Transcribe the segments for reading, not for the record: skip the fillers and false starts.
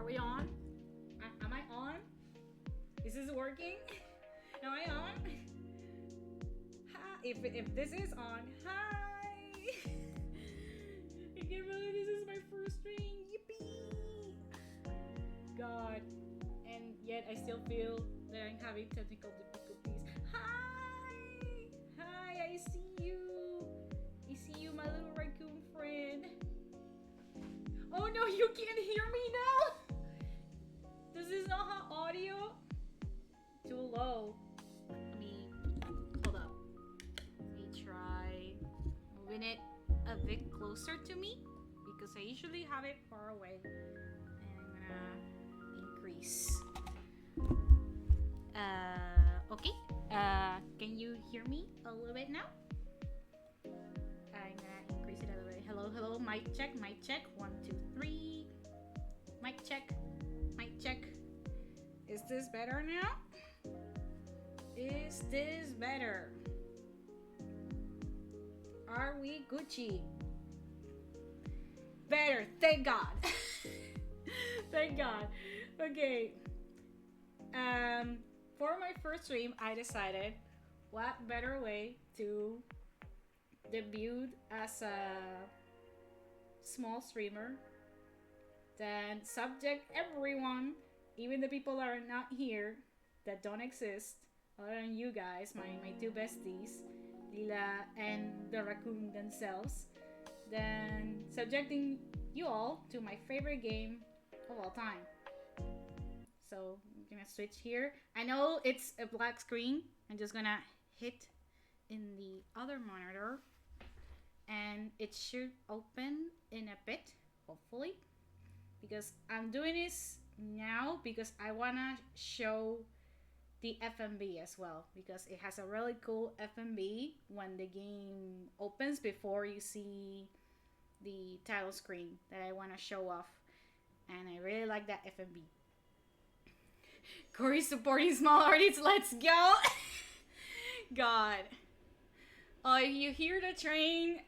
we on? Am I on? Is this working? Am I on? Hi. If this is on, hi! I can't believe this is my first stream. Yippee! God. And yet I still feel that I'm having technical difficulties. Hi! Hi, I see you. I see you, my little raccoon friend. Oh no, you can't hear me now! Does this not have audio? Too low. Hold up. Let me try moving it a bit closer to me because I usually have it far away. And I'm gonna increase. Okay. Can you hear me a little bit now? I'm gonna increase it a little bit. Hello, hello. Mic check, mic check. 1, 2, 3. Mic check, mic check. Is this better now? Is this better? Are we Gucci? Better, thank God. Thank God. Okay. For my first stream, I decided what better way to debut as a small streamer than subject everyone, even the people that are not here, that don't exist, other than you guys, my two besties, Lila and the raccoon themselves, then subjecting you all to my favorite game of all time. So I'm gonna switch here. I know it's a black screen. I'm just gonna hit in the other monitor and it should open in a bit, hopefully, because I'm doing this now because I wanna show the FMB as well, because it has a really cool FMB when the game opens before you see the title screen that I want to show off, and I really like that FMB. Corey supporting small artists, let's go! God. Oh, if you hear the train,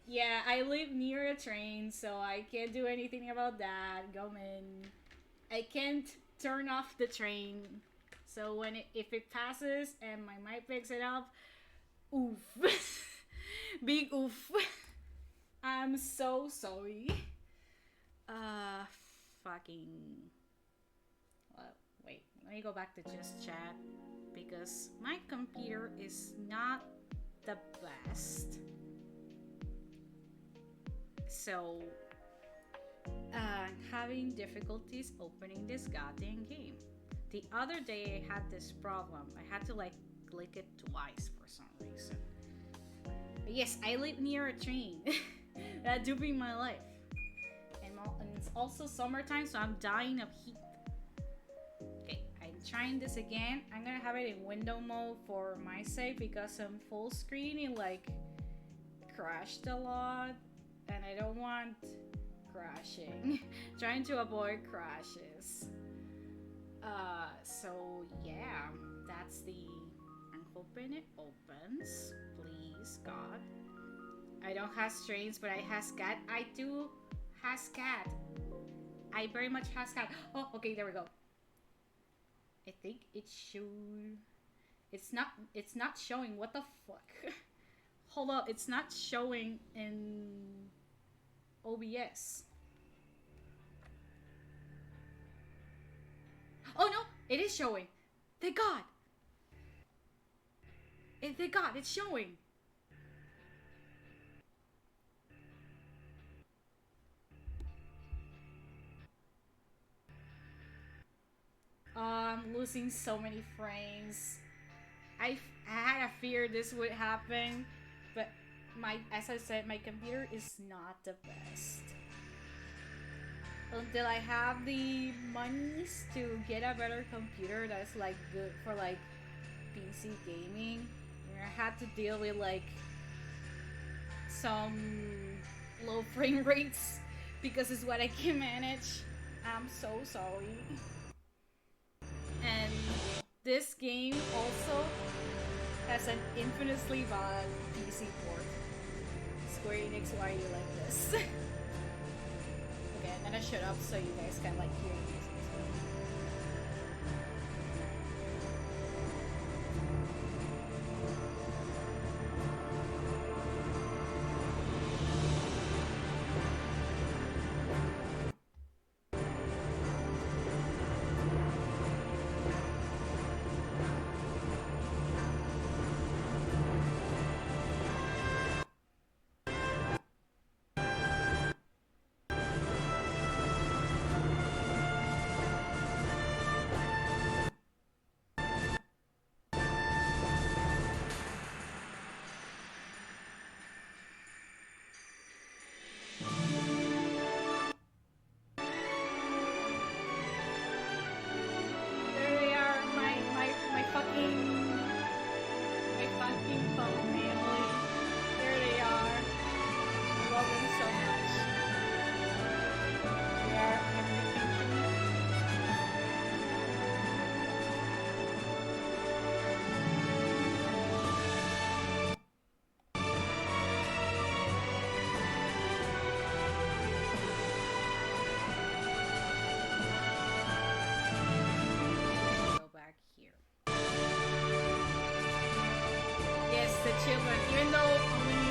yeah, I live near a train, so I can't do anything about that. Gomen. I can't turn off the train, so if it passes and my mic picks it up, oof. Big oof. I'm so sorry. Fucking. Well, wait, let me go back to just chat because my computer is not the best. So, having difficulties opening this goddamn game. The other day I had this problem. I had to click it twice for some reason. But yes, I live near a train. That do be my life. And it's also summertime, so I'm dying of heat. Okay, I'm trying this again. I'm gonna have it in window mode for my sake because on full screen it crashed a lot. And I don't want crashing. Trying to avoid crashes. So yeah, that's I'm hoping it opens. Please, God. I don't have strains, but I has cat. I do has cat. I very much has cat. Oh, okay, there we go. I think it should. It's not showing. What the fuck? Hold up, it's not showing in OBS. Oh no, it is showing. Thank God. Thank God, it's showing. I'm losing so many frames. I had a fear this would happen, but as I said, my computer is not the best. Until I have the monies to get a better computer that's good for PC gaming, I had to deal with some low frame rates because it's what I can manage. I'm so sorry. And this game also has an infamously bad PC port. Square Enix, why are you like this? Okay, I'm gonna shut up so you guys can like hear me. There they are, my fucking phone family. There they are. I love them so much. They are everything to me. Go back here. Yes, the children, even though only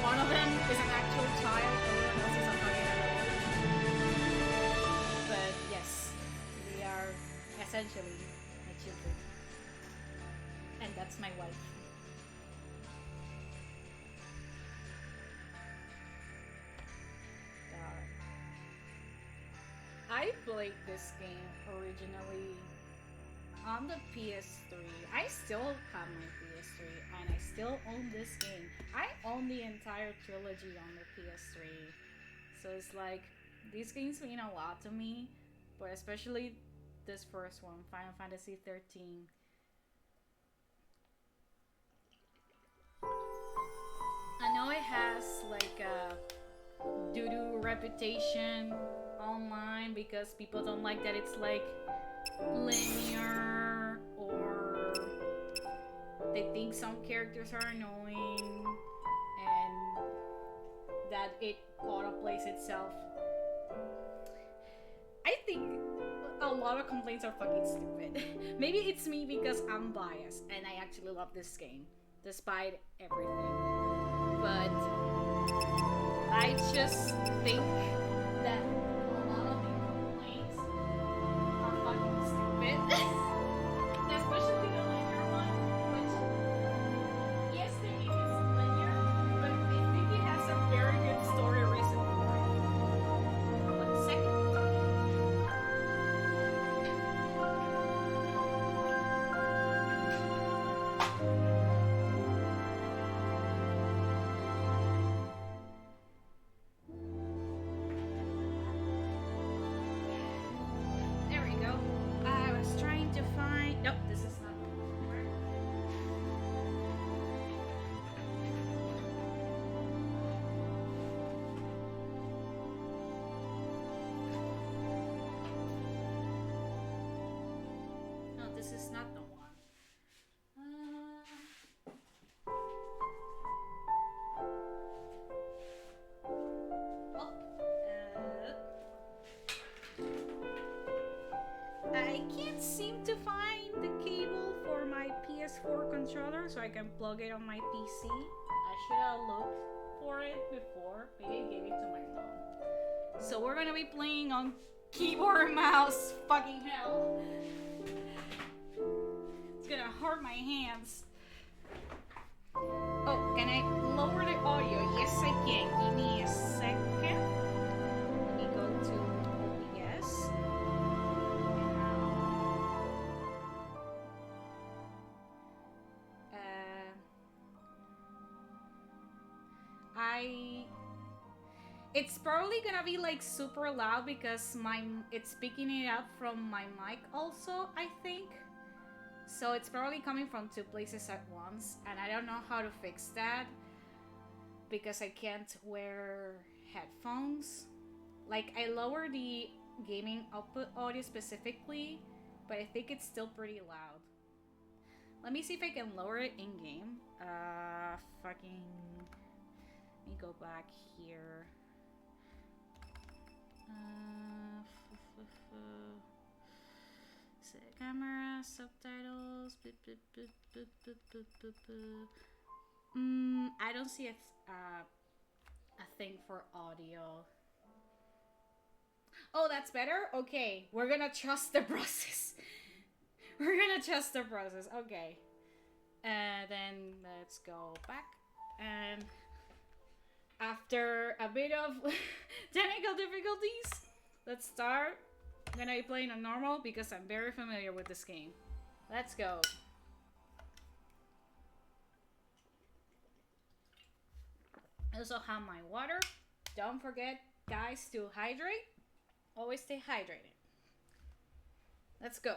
one of them is an actual child, everyone else is a fucking adult. But yes, they are essentially my children. And that's my wife. I played this game originally on the PS3. I still have my PS3 and I still own this game. I own the entire trilogy on the PS3. So it's like, these games mean a lot to me, but especially this first one, Final Fantasy XIII. I know it has like a doo-doo reputation online because people don't like that it's like linear, or they think some characters are annoying and that it autoplays itself. I think a lot of complaints are fucking stupid. Maybe it's me because I'm biased and I actually love this game despite everything, but I just think that a lot of the complaints are fucking stupid. Especially the linear one, which, yes, the game is linear, but I think it has a very good story reason for it. One second. There we go. I was trying to find. Nope, this is not the one. No, this is not the one. Well, I can't seem to find the cable for my PS4 controller so I can plug it on my PC. I should have looked for it before. Maybe I gave it to my mom. So we're gonna be playing on keyboard and mouse. Fucking hell. It's gonna hurt my hands. Oh, can I lower the audio? Yes, I can. Give me a second. Let me go to OBS. It's probably gonna be like super loud because it's picking it up from my mic also, I think. So it's probably coming from two places at once, and I don't know how to fix that because I can't wear headphones. Like, I lower the gaming output audio specifically, but I think it's still pretty loud. Let me see if I can lower it in game. Let me go back here. Camera, subtitles. I don't see a thing for audio. Oh, that's better? Okay, we're gonna trust the process. We're gonna trust the process. Okay. And then let's go back. And after a bit of technical difficulties, let's start. I'm gonna be playing on normal because I'm very familiar with this game. Let's go. I also have my water. Don't forget, guys, to hydrate. Always stay hydrated. Let's go.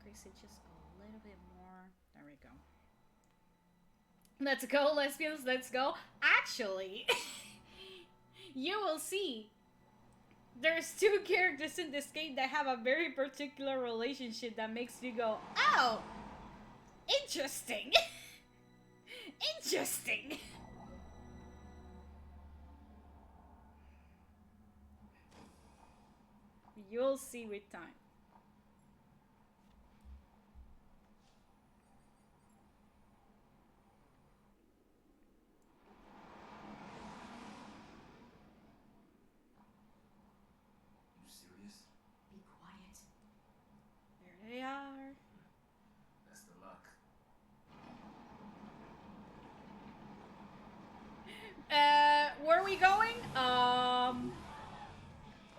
Increase it just a little bit more. There we go. Let's go, lesbians, let's go. Actually, you will see there's two characters in this game that have a very particular relationship that makes you go, oh, interesting. Interesting. You'll see with time. They are. That's the luck. Where are we going?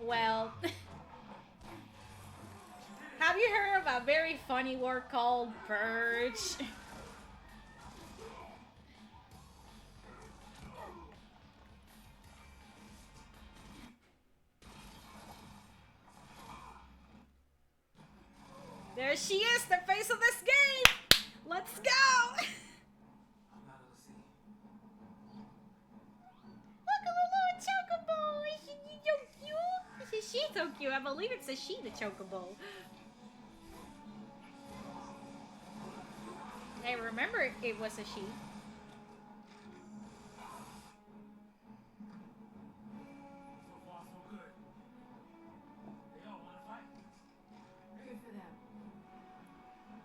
Well, have you heard of a very funny word called Purge? There she is, the face of this game! Let's go! Look at the little chocobo! Isn't she so cute? Isn't she so cute? I believe it's a she, the chocobo. I remember it was a she.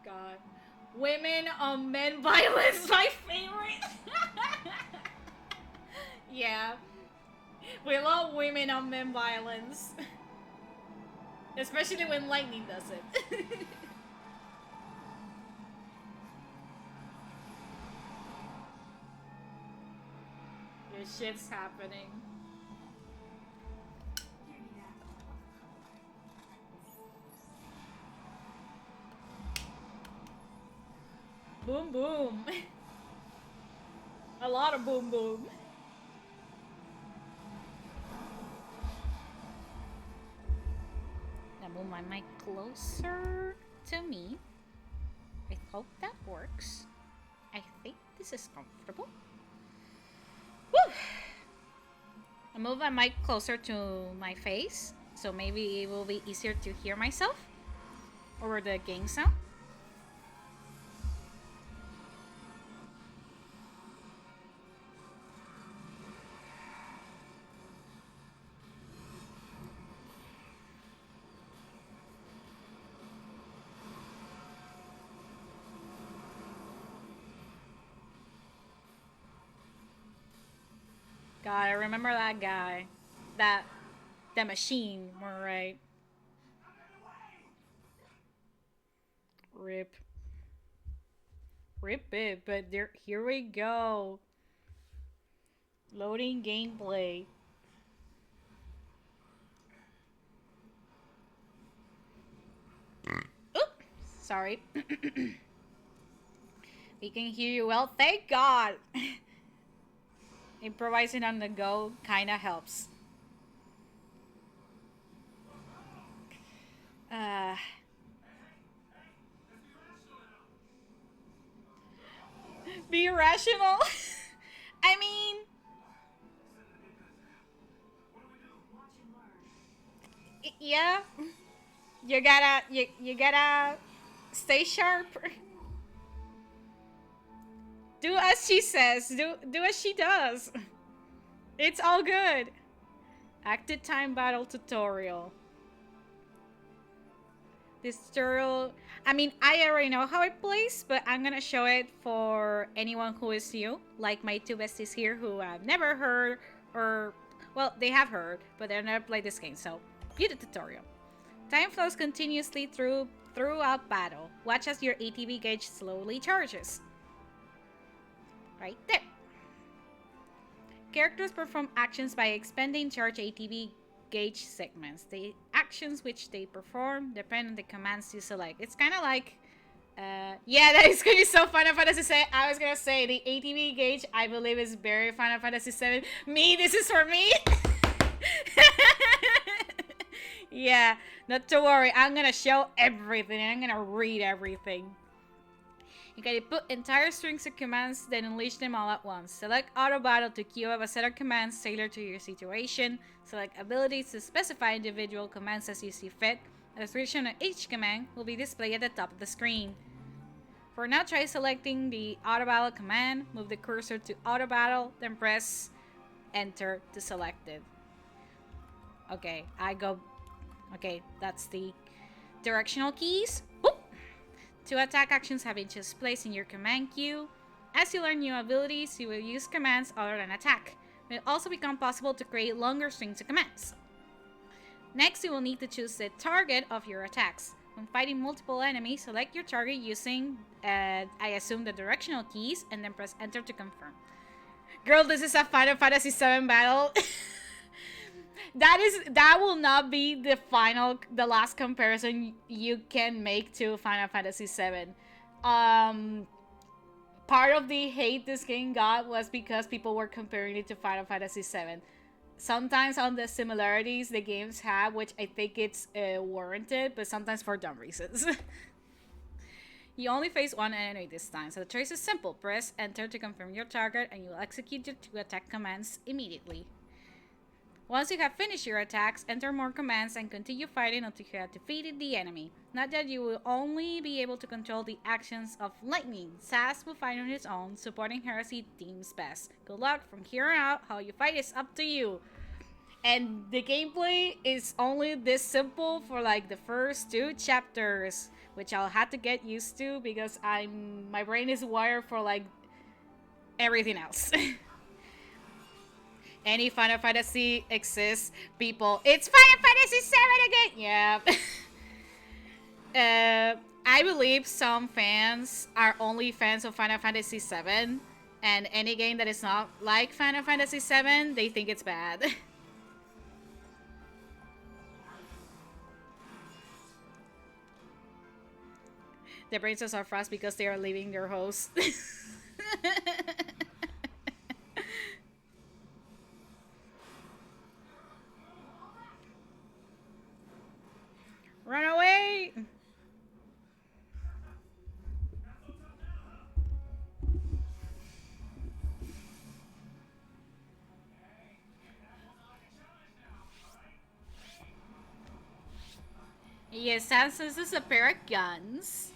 God. Women on men violence, my favorite. Yeah. We love women on men violence. Especially when lightning does it. Your shit's happening. Boom boom. A lot of boom boom. Now move my mic closer to me. I hope that works. I think this is comfortable. Woo! I move my mic closer to my face, so maybe it will be easier to hear myself over the game sound. God, I remember that guy. That machine, more right. Rip. Rip it, but here we go. Loading gameplay. Oop! Sorry. We can hear you well. Thank God! Improvising on the go kinda helps. Be rational. I mean, yeah, you gotta stay sharp. Do as she says. Do as she does. It's all good. Active time battle tutorial. This tutorial, I mean, I already know how it plays, but I'm gonna show it for anyone who is new, like my two besties here who have never heard, or, well, they have heard, but they've never played this game, so view the tutorial. Time flows continuously throughout battle. Watch as your ATB gauge slowly charges. Right there. Characters perform actions by expending charge ATB gauge segments. The actions which they perform depend on the commands you select. It's kind of like, yeah, that is going to be so Final Fantasy VII. I was going to say the ATB gauge, I believe, is very Final Fantasy VII. Me, this is for me. Yeah, not to worry. I'm going to show everything. I'm going to read everything. You can put entire strings of commands, then unleash them all at once. Select Auto Battle to queue up a set of commands tailored to your situation. Select abilities to specify individual commands as you see fit. A description of each command will be displayed at the top of the screen. For now, try selecting the Auto Battle command. Move the cursor to Auto Battle, then press Enter to select it. Okay, Okay, that's the directional keys. Boop. Two attack actions have been just placed in your command queue. As you learn new abilities, you will use commands other than attack. It will also become possible to create longer strings of commands. Next, you will need to choose the target of your attacks. When fighting multiple enemies, select your target using, I assume, the directional keys, and then press Enter to confirm. Girl, this is a Final Fantasy VII battle. That will not be the last comparison you can make to Final Fantasy VII. Part of the hate this game got was because people were comparing it to Final Fantasy VII. Sometimes on the similarities the games have, which I think it's warranted, but sometimes for dumb reasons. You only face one enemy this time, so the choice is simple. Press Enter to confirm your target, and you will execute your two attack commands immediately. Once you have finished your attacks, enter more commands and continue fighting until you have defeated the enemy. Note that you will only be able to control the actions of Lightning. Sass will fight on his own, supporting her as he deems best. Good luck. From here on out, how you fight is up to you. And the gameplay is only this simple for like the first 2 chapters, which I'll have to get used to because my brain is wired for like everything else. Any Final Fantasy exists, people. It's Final Fantasy VII again! Yeah. I believe some fans are only fans of Final Fantasy VII, and any game that is not like Final Fantasy VII, they think it's bad. The brain cells are frost because they are leaving their host. Run away! Yes, Samson's is a pair of guns.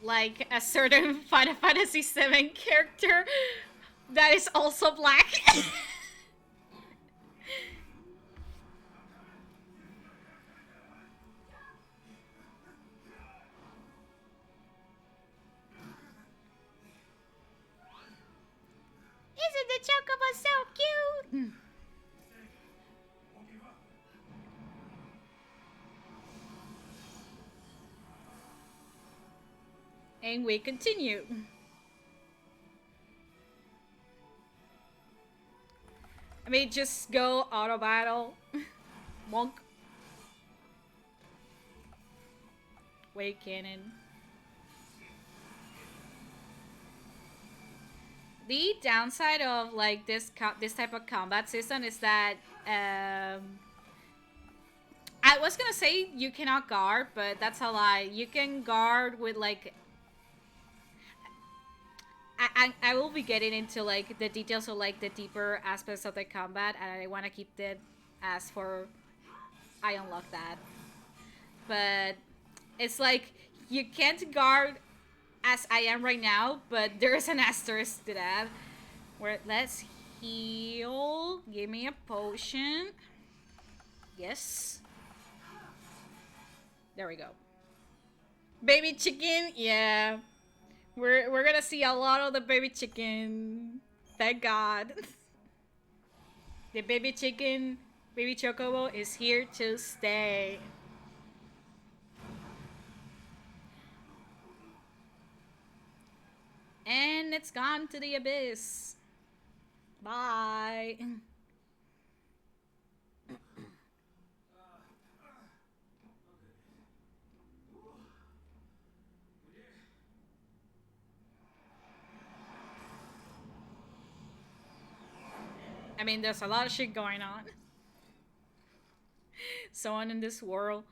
Like a certain Final Fantasy VII character that is also black. Isn't the chocobo so cute? And we continue. I mean, just go auto battle. Monk. Wave cannon. The downside of like this type of combat system is that I was gonna say you cannot guard, but that's a lie. You can guard with like I will be getting into like the details of like the deeper aspects of the combat, and I want to keep it as for I unlock that. But it's like you can't guard as I am right now, but there's an asterisk to that. Where let's heal. Give me a potion. Yes. There we go. Baby chicken, yeah. We're gonna see a lot of the baby chicken. Thank God. The baby chicken, baby chocobo is here to stay. And it's gone to the abyss. Bye. I mean, there's a lot of shit going on. So on in this world.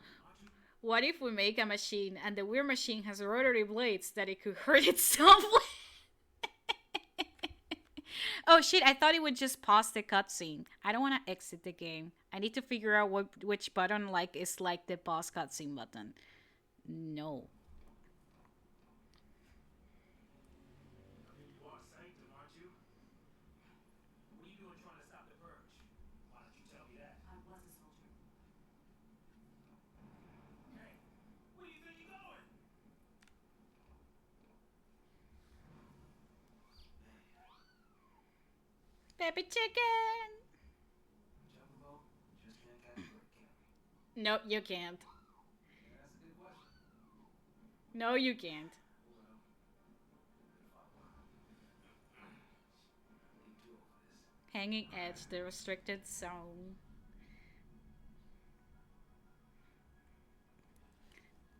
What if we make a machine and the weird machine has rotary blades that it could hurt itself with? Oh shit, I thought it would just pause the cutscene. I don't want to exit the game. I need to figure out which button like is like the pause cutscene button. No. You are Sanctum, aren't you? What are you doing trying to stop the Purge? Why don't you tell me that? I was a soldier. Hey, where do you think you're going? Baby chicken! Chocobo, just can't catch a break, can we? No, you can't. Yeah, that's a good question. No, you can't. Well, if I were. You too old for this. Hanging Edge, the restricted zone.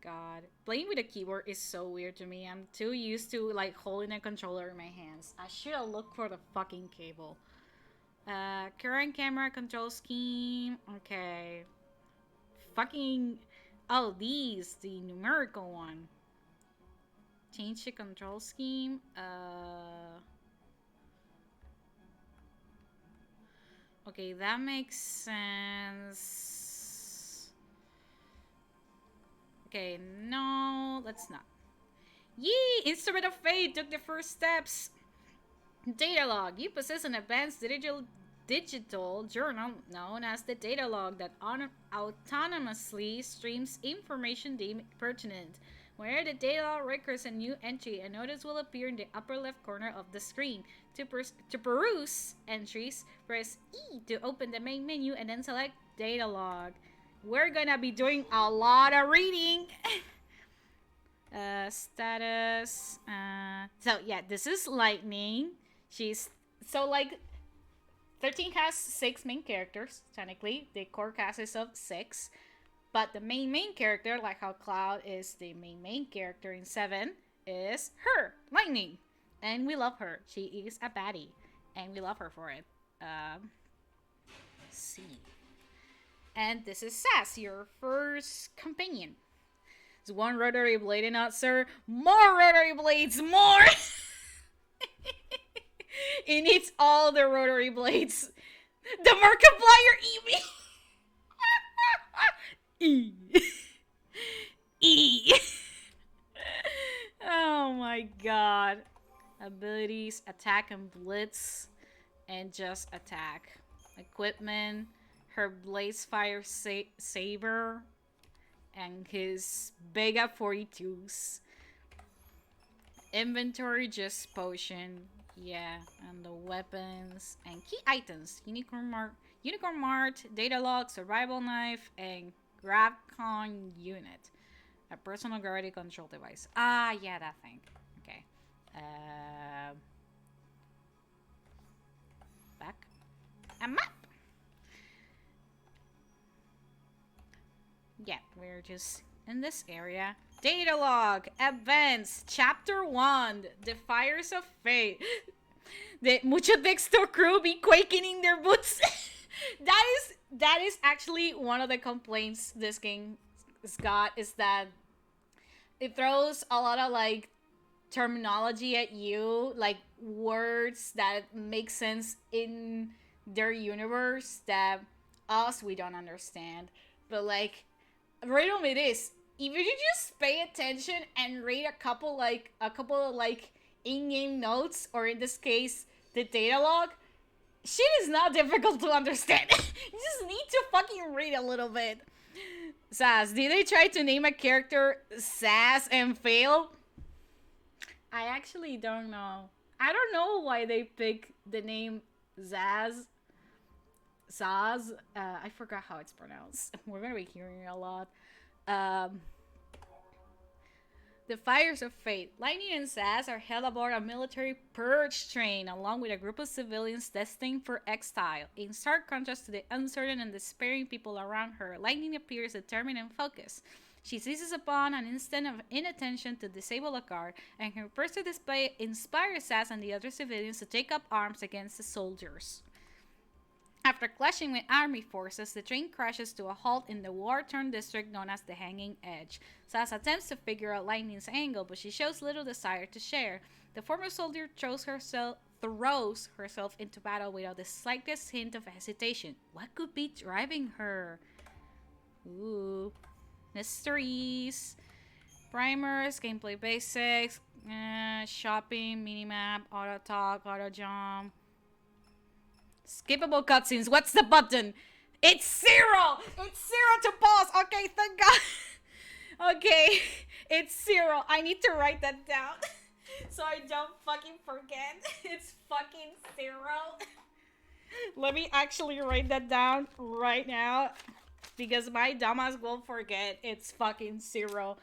God. Playing with a keyboard is so weird to me. I'm too used to like holding a controller in my hands. I should have looked for the fucking cable. Current camera control scheme. Okay. Fucking. Oh, these. The numerical one. Change the control scheme. Okay, that makes sense. Okay, no, let's not. Yee! Instrument of Fate took the first steps. Data log. You possess an advanced digital journal known as the data log that autonomously streams information deemed pertinent. Whenever the data log records a new entry, a notice will appear in the upper left corner of the screen. To peruse entries, press E to open the main menu and then select data log. We're gonna be doing a lot of reading. Status. So yeah, this is Lightning. She's so like 13 has 6 main characters, technically. The core cast is of 6. But the main character, like how Cloud is the main character in 7, is her, Lightning. And we love her. She is a baddie. And we love her for it. See. And this is Sass, your first companion. There's one rotary blade in it, sir. More rotary blades, more! It needs all the rotary blades. The Markiplier Eevee! E. Oh my god. Abilities, attack and blitz, and just attack. Equipment, her blaze fire saber, and his Bega 42s. Inventory, just potion. Yeah, and the weapons and key items. Unicorn Mart, data log, survival knife, and Gravcon unit. A personal gravity control device. Ah, yeah, that thing. Okay. Back. A map. Yeah, we're just in this area. Data log, events, chapter 1, the fires of fate. The mucho texto crew be quaking in their boots. that is actually one of the complaints this game has got, is that it throws a lot of like terminology at you, like words that make sense in their universe that us we don't understand. But like, riddle me this: if you just pay attention and read a couple of like in-game notes, or in this case, the data log, shit is not difficult to understand. You just need to fucking read a little bit. Sass, did they try to name a character Sass and fail? I actually don't know. I don't know why they pick the name Zaz. Zaz. I forgot how it's pronounced. We're gonna be hearing it a lot. Um, the Fires of Fate. Lightning and Zaz are held aboard a military purge train along with a group of civilians destined for exile. In stark contrast to the uncertain and despairing people around her, Lightning appears determined and focused. She seizes upon an instant of inattention to disable a guard, and her impressive display inspires Zaz and the other civilians to take up arms against the soldiers. After clashing with army forces, the train crashes to a halt in the war-torn district known as the Hanging Edge. Zaz attempts to figure out Lightning's angle, but she shows little desire to share. The former soldier throws herself into battle without the slightest hint of hesitation. What could be driving her? Ooh. Mysteries. Primers, gameplay basics, shopping, minimap, auto talk, auto jump. Skippable cutscenes. What's the button? It's 0! It's 0 to pause. Okay, thank God. Okay, it's 0. I need to write that down so I don't fucking forget. It's fucking 0. Let me actually write that down right now, because my dumbass will forget. It's fucking 0.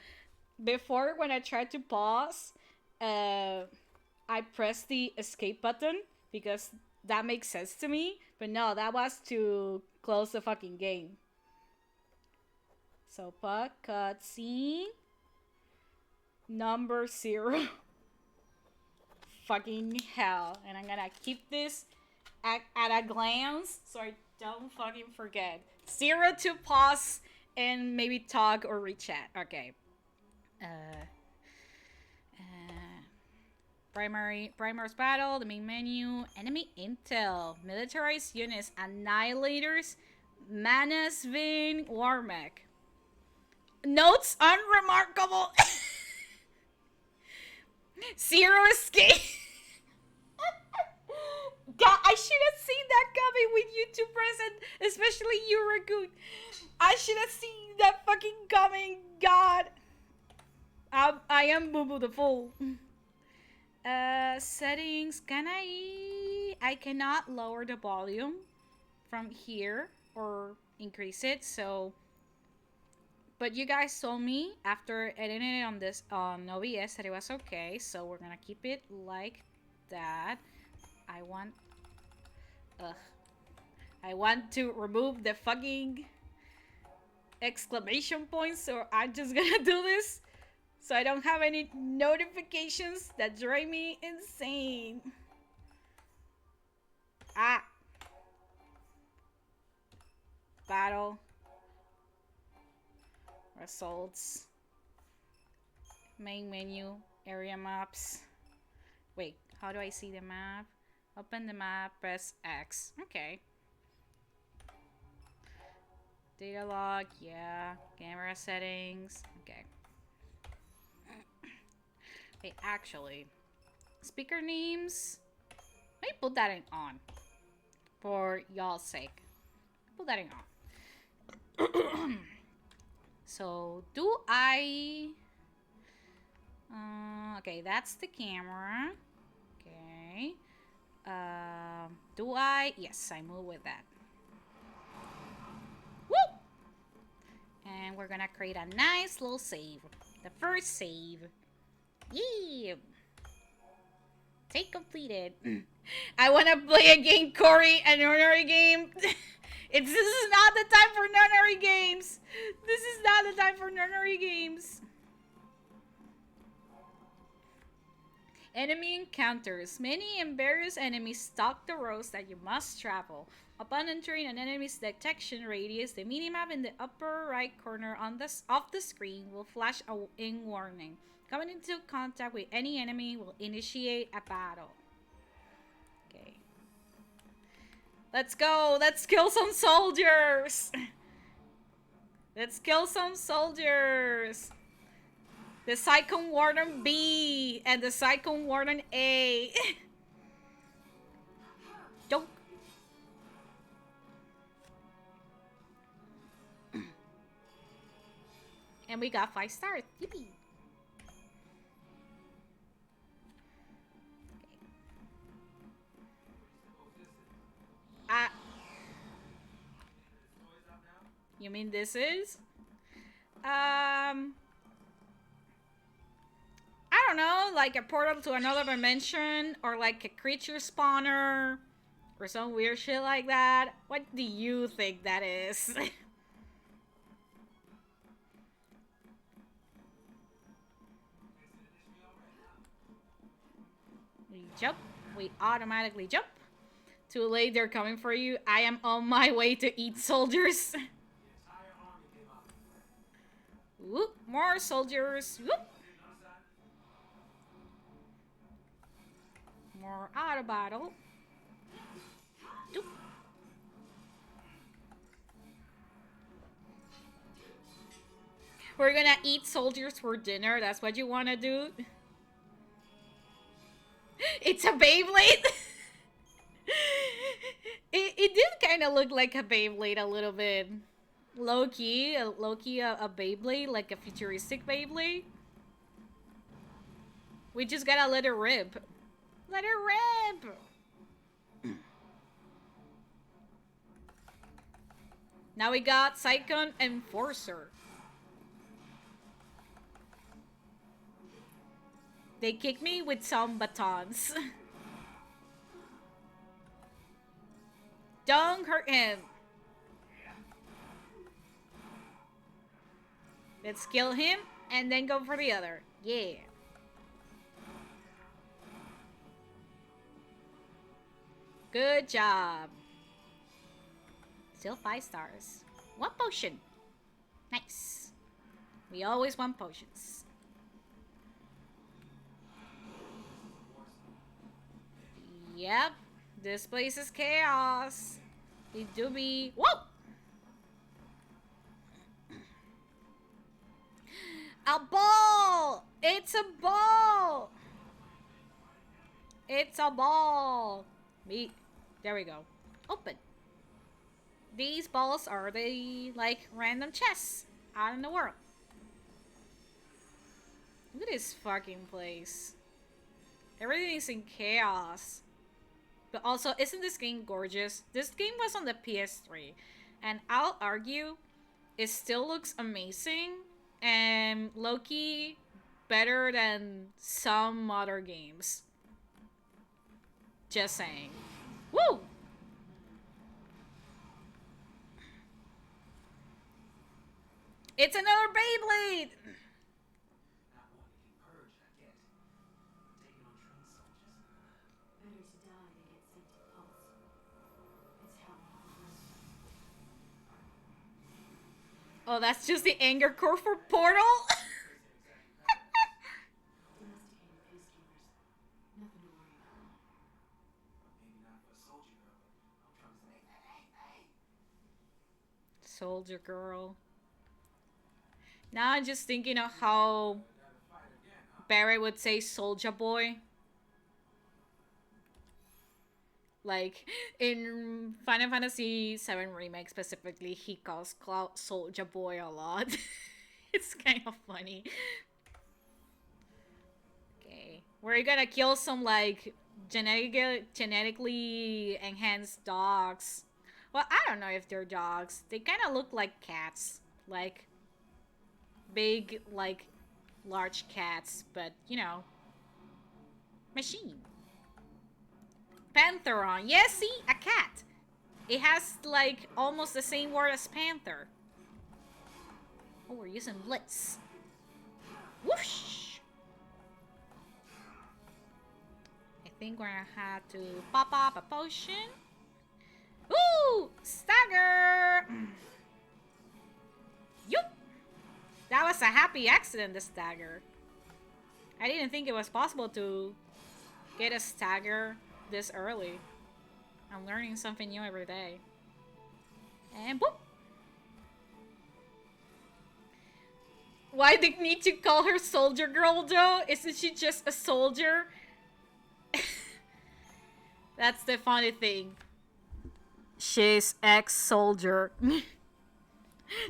Before, when I tried to pause, I pressed the escape button because that makes sense to me. But no, that was to close the fucking game. So, cutscene number 0. Fucking hell. And I'm gonna keep this at a glance so I don't fucking forget. 0 to pause and maybe talk or rechat. Okay. Primar's battle, the main menu, enemy intel, militarized units, annihilators, Manasvin Warmech. Notes unremarkable. 0 escape. God, I should have seen that coming with YouTube present, especially you, Raccoon. I should have seen that fucking coming. God. I am Boo Boo the Fool. Settings. I cannot lower the volume from here or increase it, so. But you guys told me after editing it on OBS that it was okay, so we're gonna keep it like that. I want to remove the fucking exclamation points, so I'm just gonna do this so I don't have any notifications that drive me insane. Battle. Results. Main menu. Area maps. Wait, how do I see the map? Open the map, press X. Okay. Data log, yeah. Camera settings. Okay. Wait, actually. Speaker names. Let me put that in on. For y'all's sake. Put that in on. So, do I... okay, that's the camera. Okay. Do I... Yes, I move with that. Woo! And we're gonna create a nice little save. The first save. Yeah! Take completed. I wanna play a game, Corey, an ordinary game. This is not the time for nunnery games. This is not the time for nunnery games. Enemy encounters. Many and various enemies stalk the roads that you must travel. Upon entering an enemy's detection radius, the minimap in the upper right corner of the screen will flash a warning. Coming into contact with any enemy will initiate a battle. Okay. Let's go. Let's kill some soldiers. Let's kill some soldiers. The Cyclone Warden B and the Cyclone Warden A. Don't. And we got 5 stars. Yippee. You mean this is? I don't know, like a portal to another dimension, or like a creature spawner, or some weird shit like that. What do you think that is? We jump. We automatically jump. Too late, they're coming for you. I am on my way to eat soldiers. Whoop, more soldiers. Whoop. More auto battle. Doop. We're gonna eat soldiers for dinner. That's what you wanna do? It's a Beyblade. It did kind of look like a Beyblade a little bit. Low-key, a Beyblade, like a futuristic Beyblade. We just gotta let it rip. Let it rip! Now we got Cyclone Enforcer. They kicked me with some batons. Don't hurt him. Let's kill him and then go for the other. Yeah. Good job. Still 5 stars. 1 potion. Nice. We always want potions. Yep. This place is chaos. It do be. Whoa! A ball! It's a ball! It's a ball! There we go. Open. These balls are the, like, random chests out in the world. Look at this fucking place. Everything is in chaos. But also, isn't this game gorgeous? This game was on the PS3. And I'll argue, it still looks amazing. And low-key better than some other games. Just saying. Woo! It's another Beyblade! Not wanting to purge, I get. Taking on trained soldiers. Better to die than get sent to pulse. It's how it works. Oh, that's just the anger core for Portal? Domesticated peacekeepers. Nothing to worry about. Maybe not for a soldier girl, but I'm trying to say, hey. Soldier girl. Now I'm just thinking of how Barry would say soldier boy. Like, in Final Fantasy VII Remake specifically, he calls Cloud Soldier Boy a lot. It's kind of funny. Okay. We're gonna kill some, like, genetically enhanced dogs. Well, I don't know if they're dogs. They kind of look like cats. Like, big, like, large cats. But, you know, machine. Pantheron. Yeah, see? A cat. It has, like, almost the same word as panther. Oh, we're using Blitz. Whoosh! I think we're gonna have to pop up a potion. Ooh! Stagger! Yup! That was a happy accident, the stagger. I didn't think it was possible to get a stagger this early. I'm learning something new every day. And boop! Why they need to call her Soldier Girl though? Isn't she just a soldier? That's the funny thing. She's ex-soldier.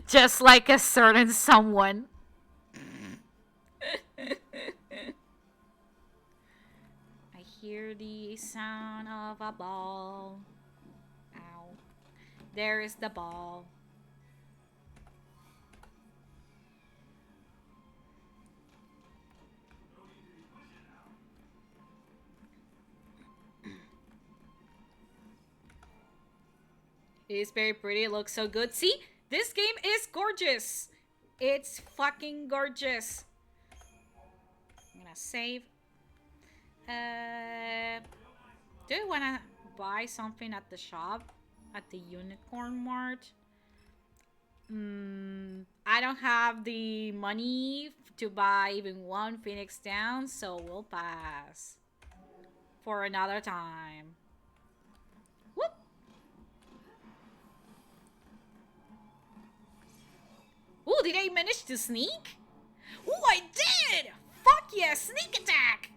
Just like a certain someone. I hear the sound of a ball. Ow. There is the ball. It is very pretty. It looks so good. See? This game is gorgeous. It's fucking gorgeous. I'm gonna save. Do I wanna buy something at the shop? At the Unicorn Mart? I don't have the money to buy even one Phoenix Down, so we'll pass. For another time. Whoop! Ooh, did I manage to sneak? Ooh, I did! Fuck yeah, sneak attack!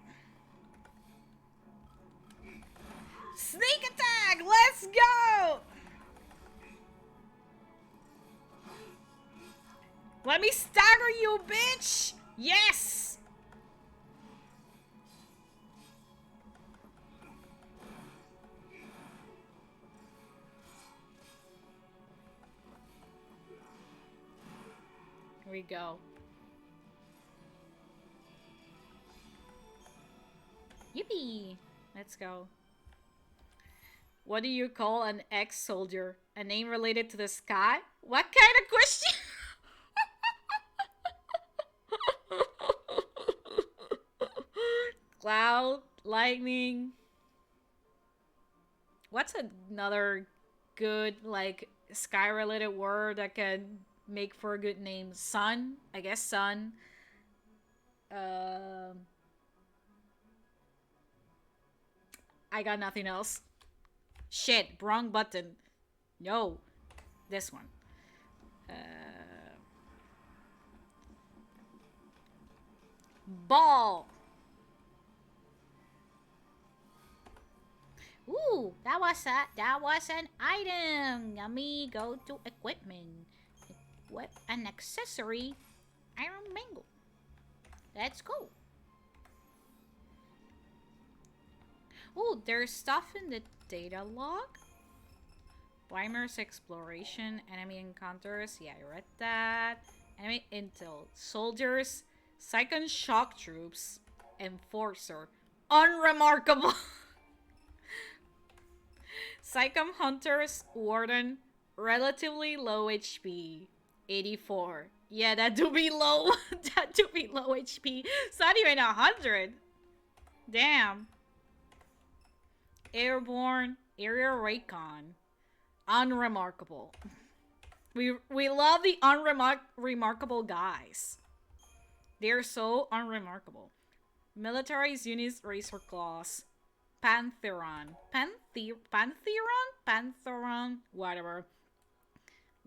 Sneak attack! Let's go! Let me stagger you, bitch! Yes! Here we go. Yippee! Let's go. What do you call an ex-soldier? A name related to the sky? What kind of question? Cloud, lightning. What's another good, like, sky-related word that can make for a good name? Sun? I guess sun. I got nothing else. Shit, wrong button. No. This one. Ball. Ooh, that was an item. Let me go to equipment. Equip an accessory. Iron Mangle. Let's go. Ooh, there's stuff in the data log. Weimer's exploration, enemy encounters. Yeah, I read that. Enemy intel. Soldiers, Psychon shock troops, enforcer. Unremarkable. Psychom hunters, warden, relatively low HP. 84. Yeah, that do be low. That do be low HP. It's not even 100. Damn. Airborne, area recon. Unremarkable. We love the unremarkable guys. They're so unremarkable. Military's units razor claws. Pantheron. Pantheron? Whatever.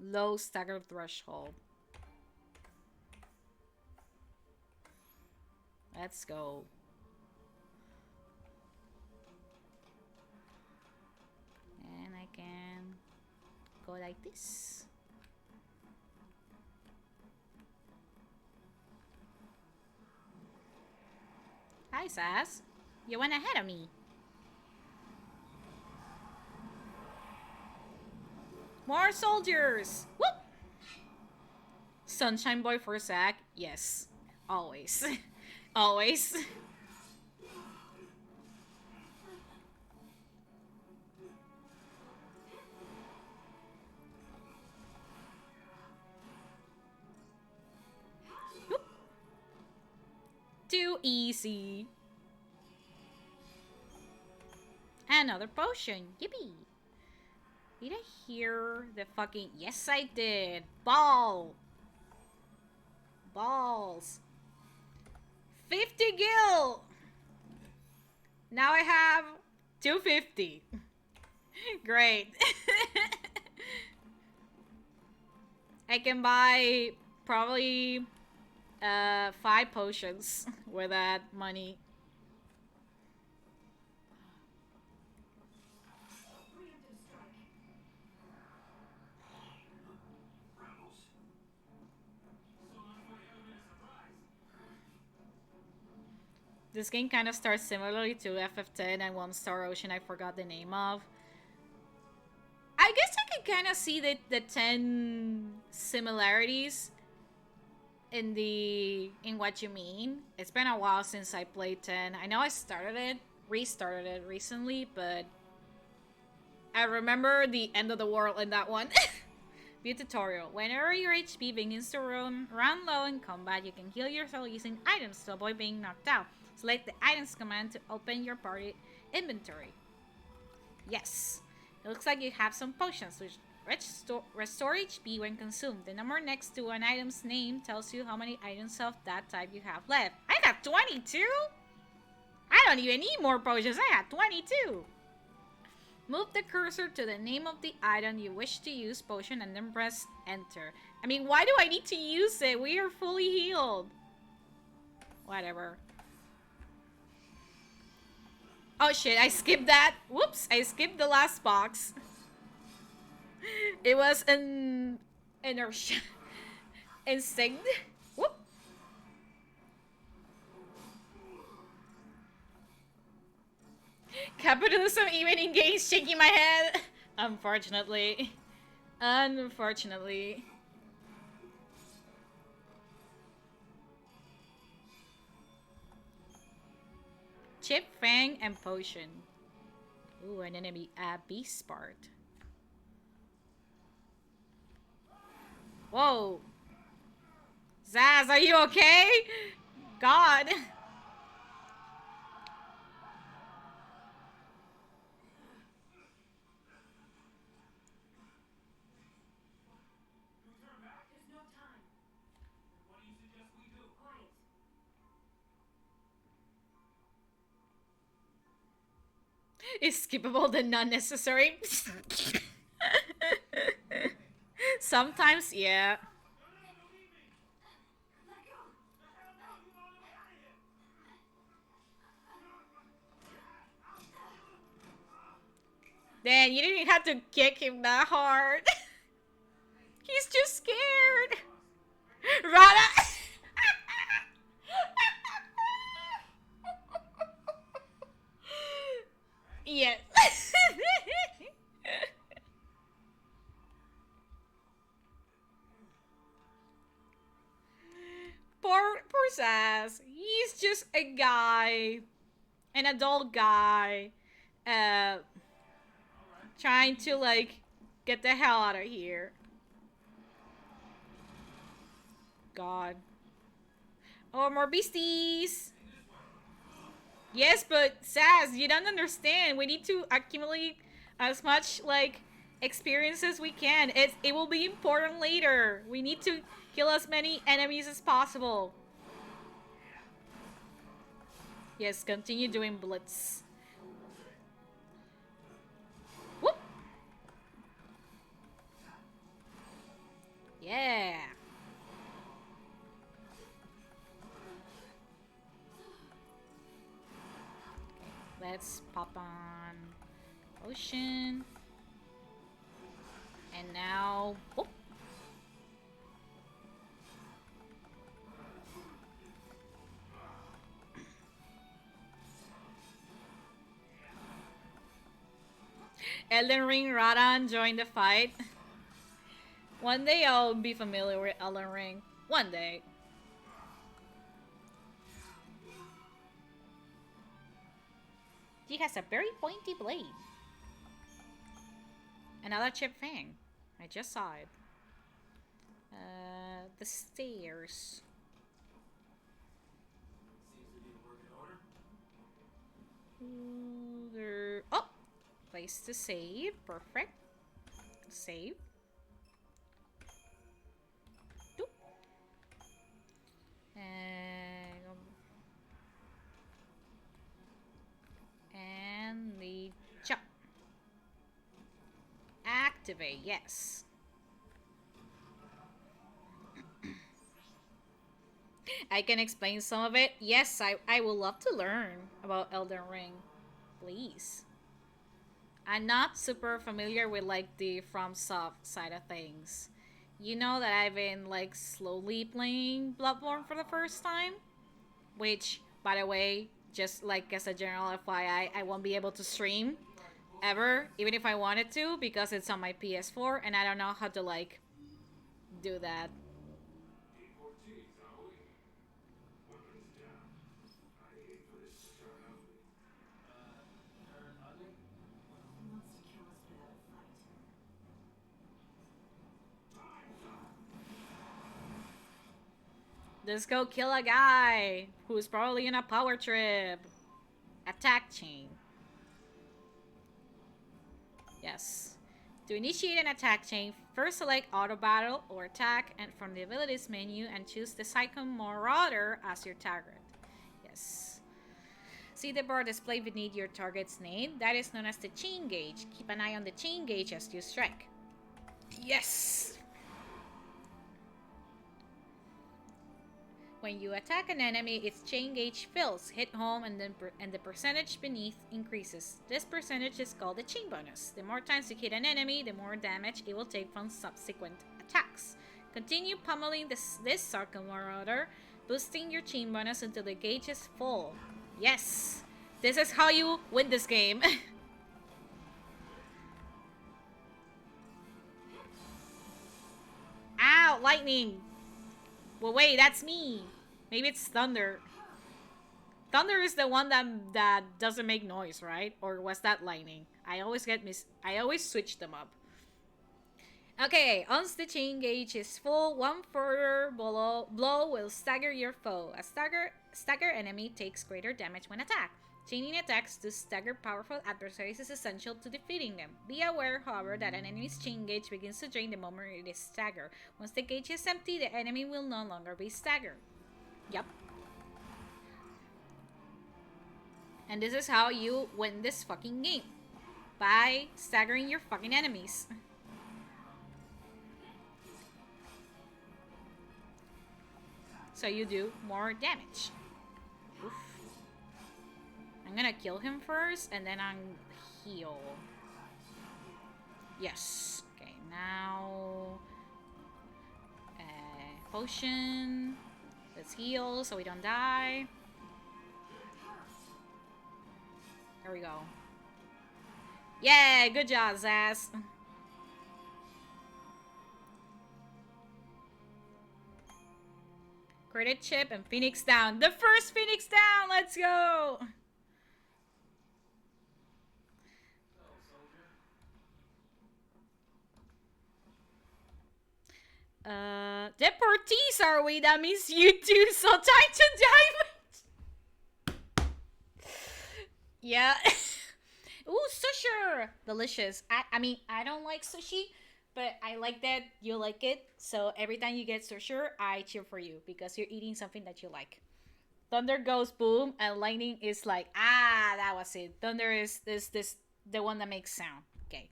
Low stagger threshold. Let's go. And I can go like this. Hi, Sass. You went ahead of me. More soldiers! Whoop! Sunshine Boy for Zach? Yes. Always. Always. Whoop. Too easy. Another potion. Yippee. Did I hear the fucking... Yes, I did. Ball. Balls. 50 gil! Now I have 250. Great. I can buy probably 5 potions with that money. Preemptive strike. Rebels. So much for having a surprise. This game kind of starts similarly to FF10 and One Star Ocean I forgot the name of. I guess I can kind of see the 10 similarities in what you mean. It's been a while since I played 10. I know I restarted it recently, but I remember the end of the world in that one. View tutorial. Whenever your HP begins to run low in combat, you can heal yourself using items to avoid being knocked out. Select the items command to open your party inventory. Yes. It looks like you have some potions which restore HP when consumed. The number next to an item's name tells you how many items of that type you have left. I got 22? I don't even need more potions. I had 22. Move the cursor to the name of the item you wish to use potion and then press enter. I mean, why do I need to use it? We are fully healed. Whatever. Oh shit, I skipped that. Whoops, I skipped the last box. It was an inertia. Instinct. Whoop. Capitalism even in games, shaking my head. Unfortunately. Unfortunately. Chip, Fang, and Potion. Ooh, an enemy beast part. Whoa. Zaz, are you okay? God. There's no time. What do you suggest we do? Quiet. Is skippable than not necessary? Sometimes, yeah. Let go. Dan, you didn't have to kick him that hard. He's just scared. Rana! Yes. Poor Sass. He's just a guy, an adult guy, trying to like get the hell out of here. God. Oh, more beasties. Yes, but Sass, you don't understand. We need to accumulate as much like experience as we can. It will be important later. We need to kill as many enemies as possible. Yes, continue doing blitz. Whoop. Yeah. Let's pop on Ocean. And now... Oh. Elden Ring Radan joined the fight. One day I'll be familiar with Elden Ring. One day. He has a very pointy blade. Another chip fang. I just saw it. The stairs. Seems to be in working order. Oh! Place to save. Perfect. Save. Doop. And activate, yes. I can explain some of it. Yes, I would love to learn about Elden Ring. Please. I'm not super familiar with like the FromSoft side of things. You know that I've been like slowly playing Bloodborne for the first time, which, by the way, just like as a general FYI, I won't be able to stream ever, even if I wanted to, because it's on my PS4 and I don't know how to like do that. Turn ugly? He wants to kill us without a fight. Let's go kill a guy who's probably in a power trip. Attack chain. Yes. To initiate an attack chain, first select Auto Battle or Attack and from the abilities menu and choose the Psycho Marauder as your target. Yes. See the bar displayed beneath your target's name? That is known as the chain gauge. Keep an eye on the chain gauge as you strike. Yes! When you attack an enemy, its chain gauge fills, hit home, and the percentage beneath increases. This percentage is called the chain bonus. The more times you hit an enemy, the more damage it will take from subsequent attacks. Continue pummeling this Sarko Marauder, boosting your chain bonus until the gauge is full. Yes! This is how you win this game. Ow! Lightning! Well, wait, that's me. Maybe it's Thunder. Thunder is the one that doesn't make noise, right? Or was that Lightning? I always switch them up. Okay, once the chain gauge is full, one further blow will stagger your foe. A stagger enemy takes greater damage when attacked. Chaining attacks to stagger powerful adversaries is essential to defeating them. Be aware, however, that an enemy's chain gauge begins to drain the moment it is staggered. Once the gauge is empty, the enemy will no longer be staggered. Yup. And this is how you win this fucking game. By staggering your fucking enemies. So you do more damage. Oof. I'm gonna kill him first and then I'm heal. Yes. Okay, now potion. Let's heal so we don't die. There we go. Yeah, good job, Zaz. Credit chip and Phoenix down. The first Phoenix down! Let's go! Deportees are we? That means you too, so time to diamond! Yeah. Ooh, sushi! Delicious. I mean, I don't like sushi, but I like that you like it. So every time you get sushi, I cheer for you because you're eating something that you like. Thunder goes boom, and lightning is like, ah, that was it. Thunder is this the one that makes sound. Okay.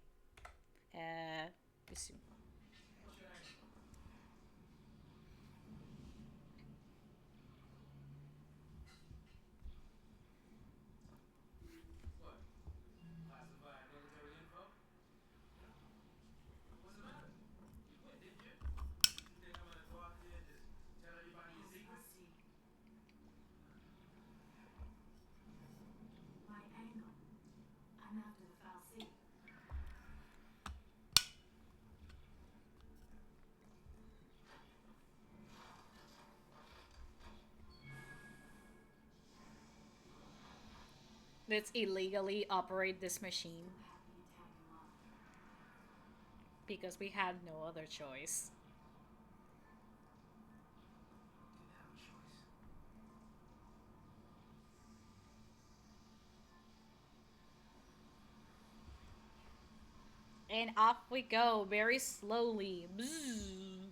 Let's see. What? Classified military info? What's the matter? You quit, didn't you? You think I'm gonna go out there and just tell everybody your secrets? Right angle. I'm after the foul sea. Let's illegally operate this machine Happy to tag along. because we had no other choice. Didn't have a choice. And off we go, very slowly. Bzzz.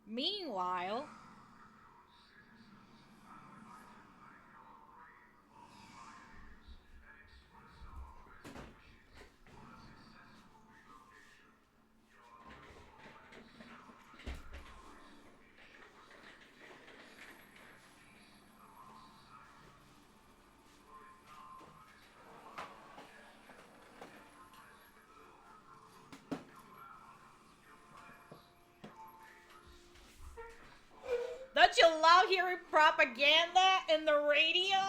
Meanwhile, hearing propaganda in the radio?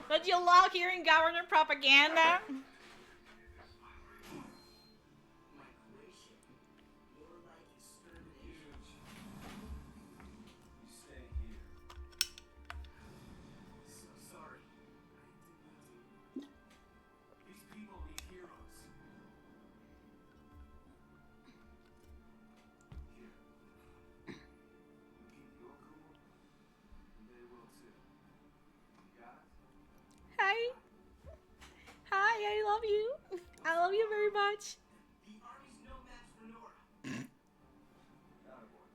Don't you love hearing government propaganda? Migration. More like extermination. You stay here. So sorry. I didn't mean to. These people need heroes. Here. Keep your cool, and they will too. You got it? Hi. Hi, I love you. I love you very much. The army's no match for Nora. Attaboy.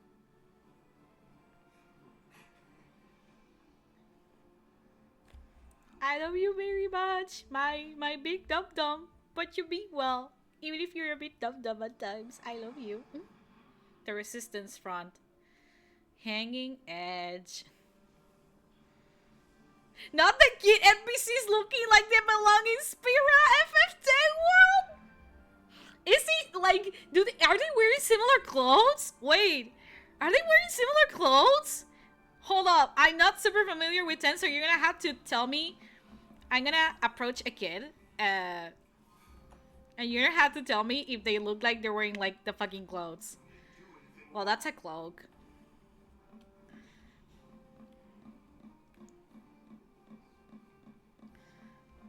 I love you very much. My big dum dum. But you mean well. Even if you're a bit dum dum at times. I love you. The Resistance Front. Hanging Edge. Not the cute NPCs looking like they belong in Spira FF10 world. Is he like? Are they wearing similar clothes? Wait, are they wearing similar clothes? Hold up, I'm not super familiar with 10, so you're gonna have to tell me. I'm gonna approach a kid, and you're gonna have to tell me if they look like they're wearing like the fucking clothes. Well, that's a cloak.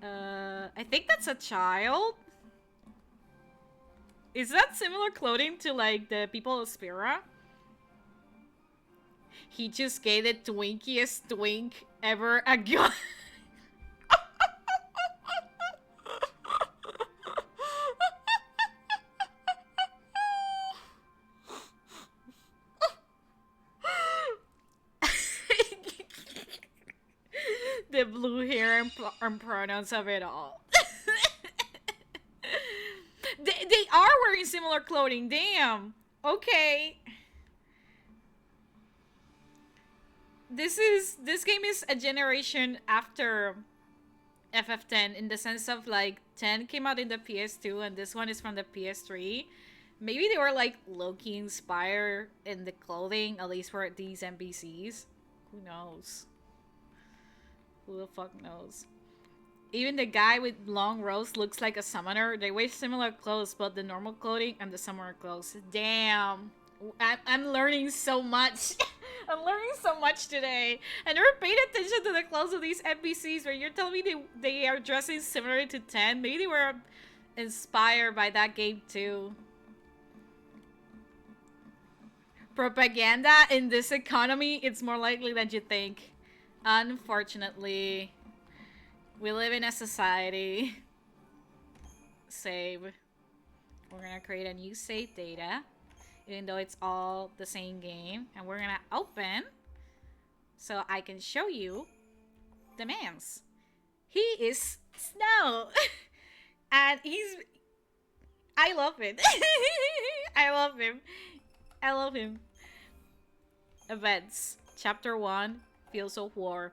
I think that's a child. Is that similar clothing to like the people of Spira? He just gave the twinkiest twink ever a gun. The blue hair and pronouns of it all. They are wearing similar clothing. Damn. Okay. This game is a generation after FF10 in the sense of like 10 came out in the PS2 and this one is from the PS3. Maybe they were like low-key inspired in the clothing, at least for these NPCs. Who knows? Who the fuck knows? Even the guy with long robes looks like a summoner. They wear similar clothes, but the normal clothing and the summoner clothes. Damn. I'm learning so much. I'm learning so much today. I never paid attention to the clothes of these NPCs, but you're telling me they are dressing similar to 10? Maybe they were inspired by that game too. Propaganda in this economy, it's more likely than you think. Unfortunately, we live in a society. Save. We're gonna create a new save data, even though it's all the same game. And we're gonna open so I can show you the man's. He is Snow. And I love it. I love him. I love him. Events. Chapter 1. Fields of War.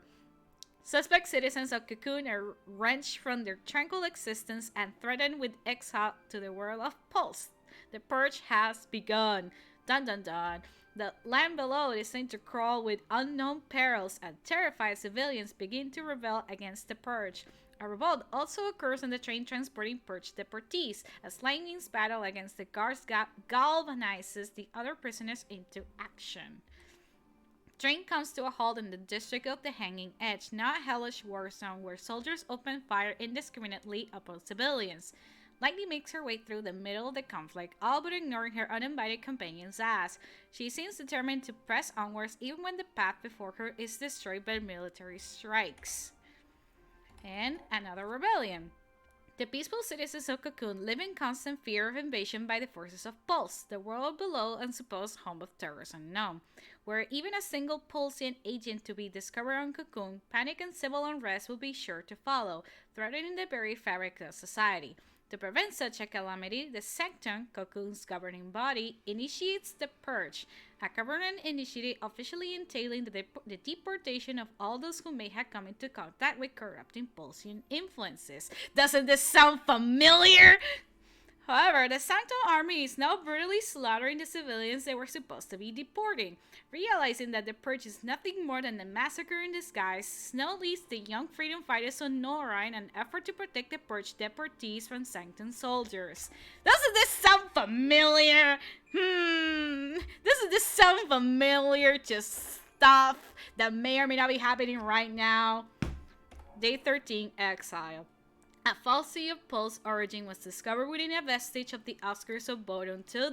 Suspect citizens of Cocoon are wrenched from their tranquil existence and threatened with exile to the world of Pulse. The Purge has begun. Dun dun dun. The land below is seen to crawl with unknown perils, and terrified civilians begin to rebel against the Purge. A revolt also occurs on the train transporting Purge deportees, as Lightning's battle against the guards galvanizes the other prisoners into action. Train comes to a halt in the district of the Hanging Edge, now a hellish war zone where soldiers open fire indiscriminately upon civilians. Lightning makes her way through the middle of the conflict, all but ignoring her uninvited companion's ass. She seems determined to press onwards even when the path before her is destroyed by military strikes. And another rebellion. The peaceful citizens of Cocoon live in constant fear of invasion by the forces of Pulse, the world below and supposed home of terrors unknown. Were even a single Pulsian agent to be discovered on Cocoon, panic and civil unrest will be sure to follow, threatening the very fabric of society. To prevent such a calamity, the Sanctum, Cocoon's governing body, initiates the Purge, a government initiative officially entailing the deportation of all those who may have come into contact with corrupting Pulsian influences. Doesn't this sound familiar? However, the Sanctum army is now brutally slaughtering the civilians they were supposed to be deporting. Realizing that the Purge is nothing more than a massacre in disguise, Snow leads the young freedom fighters on Nora in an effort to protect the Purge deportees from Sanctum soldiers. Doesn't this sound familiar? Doesn't this sound familiar to stuff that may or may not be happening right now? Day 13, Exile. A fallacy of Pulse's origin was discovered within a vestige of the outskirts of Bodom 2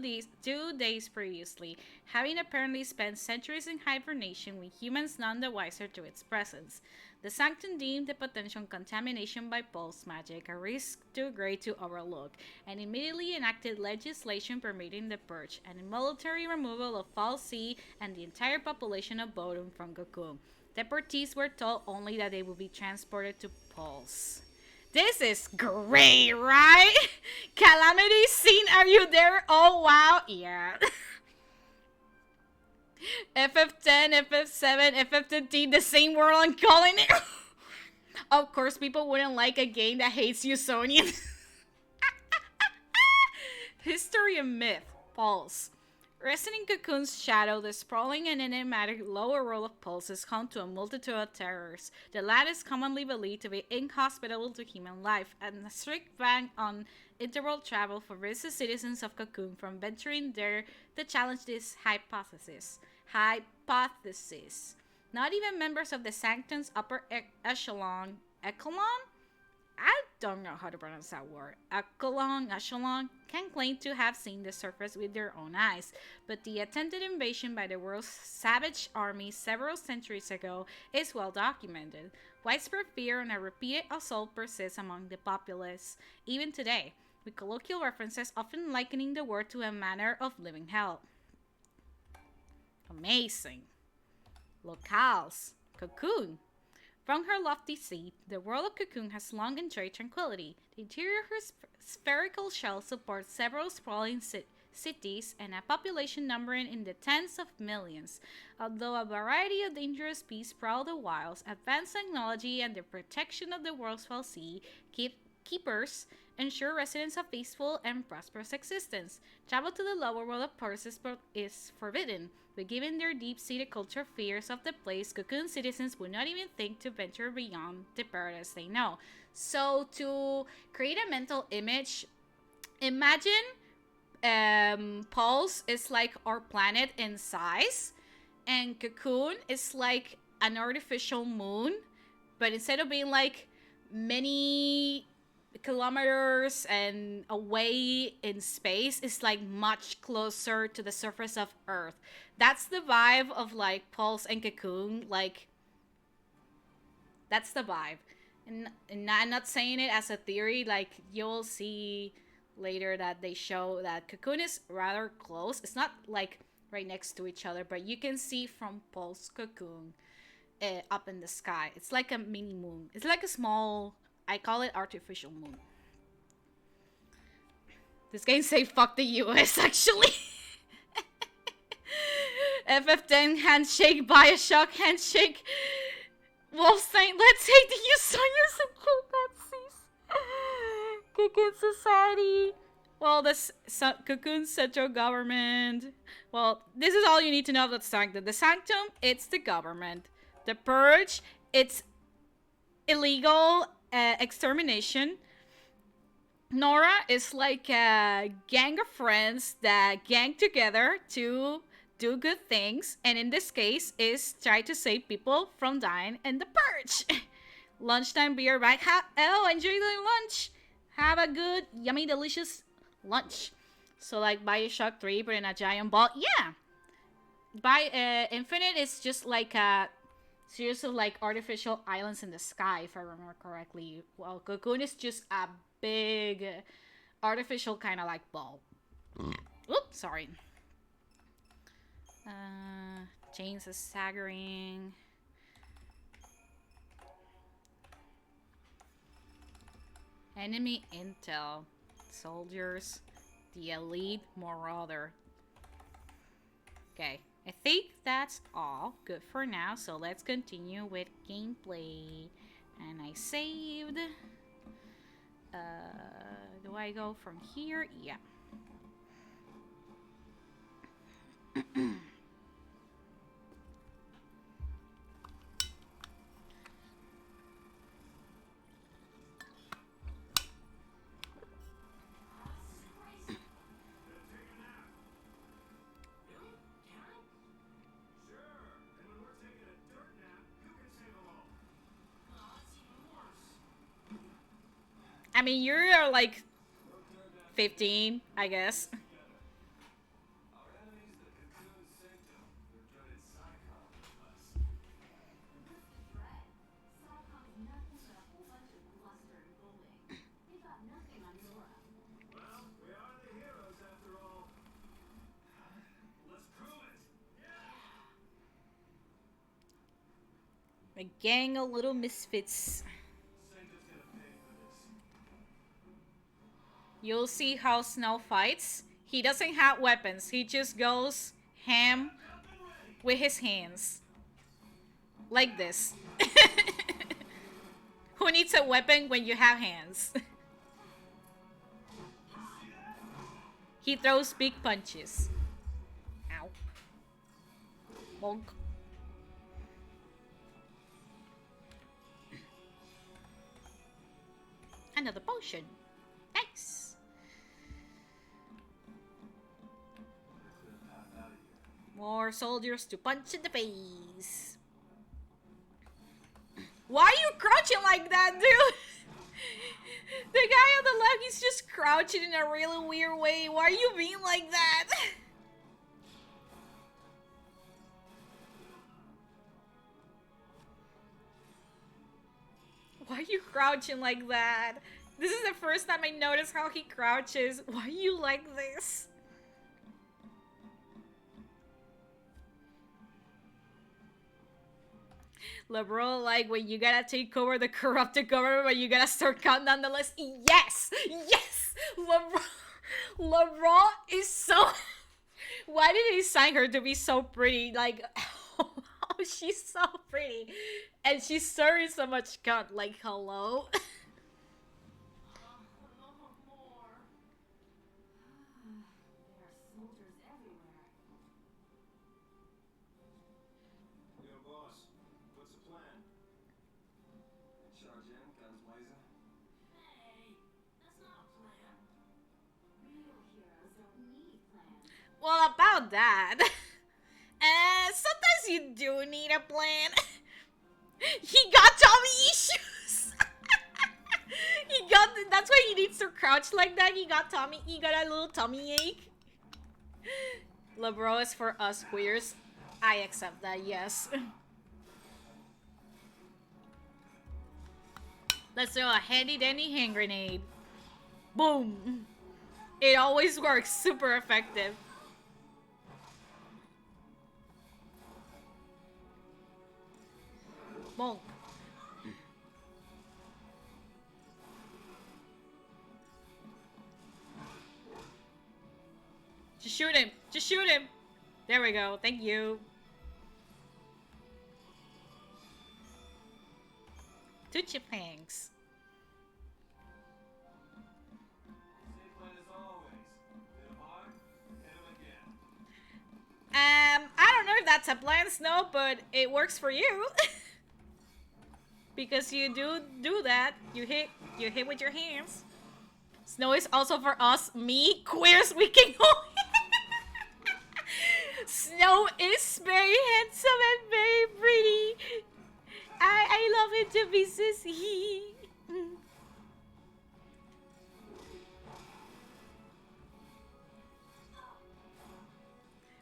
days previously, having apparently spent centuries in hibernation with humans none the wiser to its presence. The Sanctum deemed the potential contamination by Pulse magic a risk too great to overlook, and immediately enacted legislation permitting the Purge, and involuntary removal of Falsey and the entire population of Bodom from Cocoon. Deportees were told only that they would be transported to Pulse. This is great, right? Calamity Scene, are you there? Oh, wow. Yeah. FF10, FF7, FF15, the same world I'm calling it. Of course, people wouldn't like a game that hates Usonians. History and Myth, Pulse. Resting in Cocoon's shadow, the sprawling and enigmatic lower world of Pulse is home to a multitude of terrors. The latter is commonly believed to be inhospitable to human life, and a strict ban on interworld travel forbids the citizens of Cocoon from venturing there to challenge this hypothesis. Not even members of the Sanctum's upper echelon, I don't know how to pronounce that word, echelon, can claim to have seen the surface with their own eyes, but the attempted invasion by the world's savage army several centuries ago is well documented. Widespread fear and a repeated assault persists among the populace, even today, with colloquial references often likening the word to a manner of living hell. Amazing. Locales. Cocoon. From her lofty seat, the world of Cocoon has long enjoyed tranquility. The interior of her spherical shell supports several sprawling cities and a population numbering in the tens of millions. Although a variety of dangerous beasts prowl the wilds, advanced technology and the protection of the world's Falsey keepers ensure residents a peaceful and prosperous existence. Travel to the lower world of Purge is forbidden, but given their deep-seated cultural fears of the place, Cocoon citizens would not even think to venture beyond the paradise they know. So, to create a mental image, imagine Pulse is like our planet in size, and Cocoon is like an artificial moon, but instead of being like many kilometers and away in space, is like much closer to the surface of Earth. That's the vibe of like Pulse and Cocoon. Like, that's the vibe. And I'm not saying it as a theory. Like, you'll see later that they show that Cocoon is rather close. It's not like right next to each other, but you can see from Pulse Cocoon up in the sky. It's like a mini moon. It's like a small, I call it artificial moon. This game say fuck the US actually. FF10 handshake, Bioshock handshake, Wolfenstein, let's hate the Usonians and kill Nazis. Cocoon Society. Well, the Cocoon Central Government. Well, this is all you need to know about the Sanctum. The Sanctum, it's the government. The Purge, it's illegal extermination. Nora is like a gang of friends that gang together to do good things, and in this case is try to save people from dying in the Purge. Lunchtime beer bag. Enjoy the lunch. Have a good, yummy, delicious lunch. So like Bioshock 3, but in a giant ball. Yeah. Infinite is just like a series of like artificial islands in the sky, if I remember correctly. Well, Cocoon is just a big artificial kind of like ball. Oops, sorry. Chains is staggering. Enemy intel. Soldiers. The elite marauder. Okay. I think that's all good for now. So let's continue with gameplay. And I saved. Do I go from here? Yeah. I mean, you're like 15, I guess. Our enemies, the cocoon sanctum, they're good at Psychon with us. What's the threat? Psychon's nothing but a whole bunch of bluster and bullying. They got nothing on Nora. Well, we are the heroes after all. Let's prove it. A gang of little misfits. Sanctum's gonna pay for this. You'll see how Snow fights. He doesn't have weapons. He just goes ham with his hands. Like this. Who needs a weapon when you have hands? He throws big punches. Ow. Bonk. Another potion. Nice. Clear the path out of here. More soldiers to punch in the face. Why are you crouching like that, dude? The guy on the left, he's just crouching in a really weird way. Why are you being like that? Why are you crouching like that? This is the first time I noticed how he crouches. Why are you like this? LeBron, like when you gotta take over the corrupted government, but you gotta start counting down the list. Yes! Yes! LeBron is so... Why did they sign her to be so pretty? Like, oh, she's so pretty. And she's serving so much gun. Like, hello? There are soldiers everywhere. Yo, boss, what's the plan? Charge in, guns blazing? Hey, that's not a plan. Real heroes don't need plans. Well, about that. Sometimes you do need a plan. He got tummy issues. That's why he needs to crouch like that. He got a little tummy ache. LeBron is for us queers. I accept that, yes. Let's throw a handy dandy hand grenade. Boom. It always works, super effective. Bonk. Just shoot him. Just shoot him. There we go. Thank you. Two chipangs. Same plan as always. Hit him hard, hit him again. I don't know if that's a plan, Snow, but it works for you. Because you do that. You hit with your hands. Snow is also for us, me, queers, we can go. Snow is very handsome and very pretty. I love him to be sissy.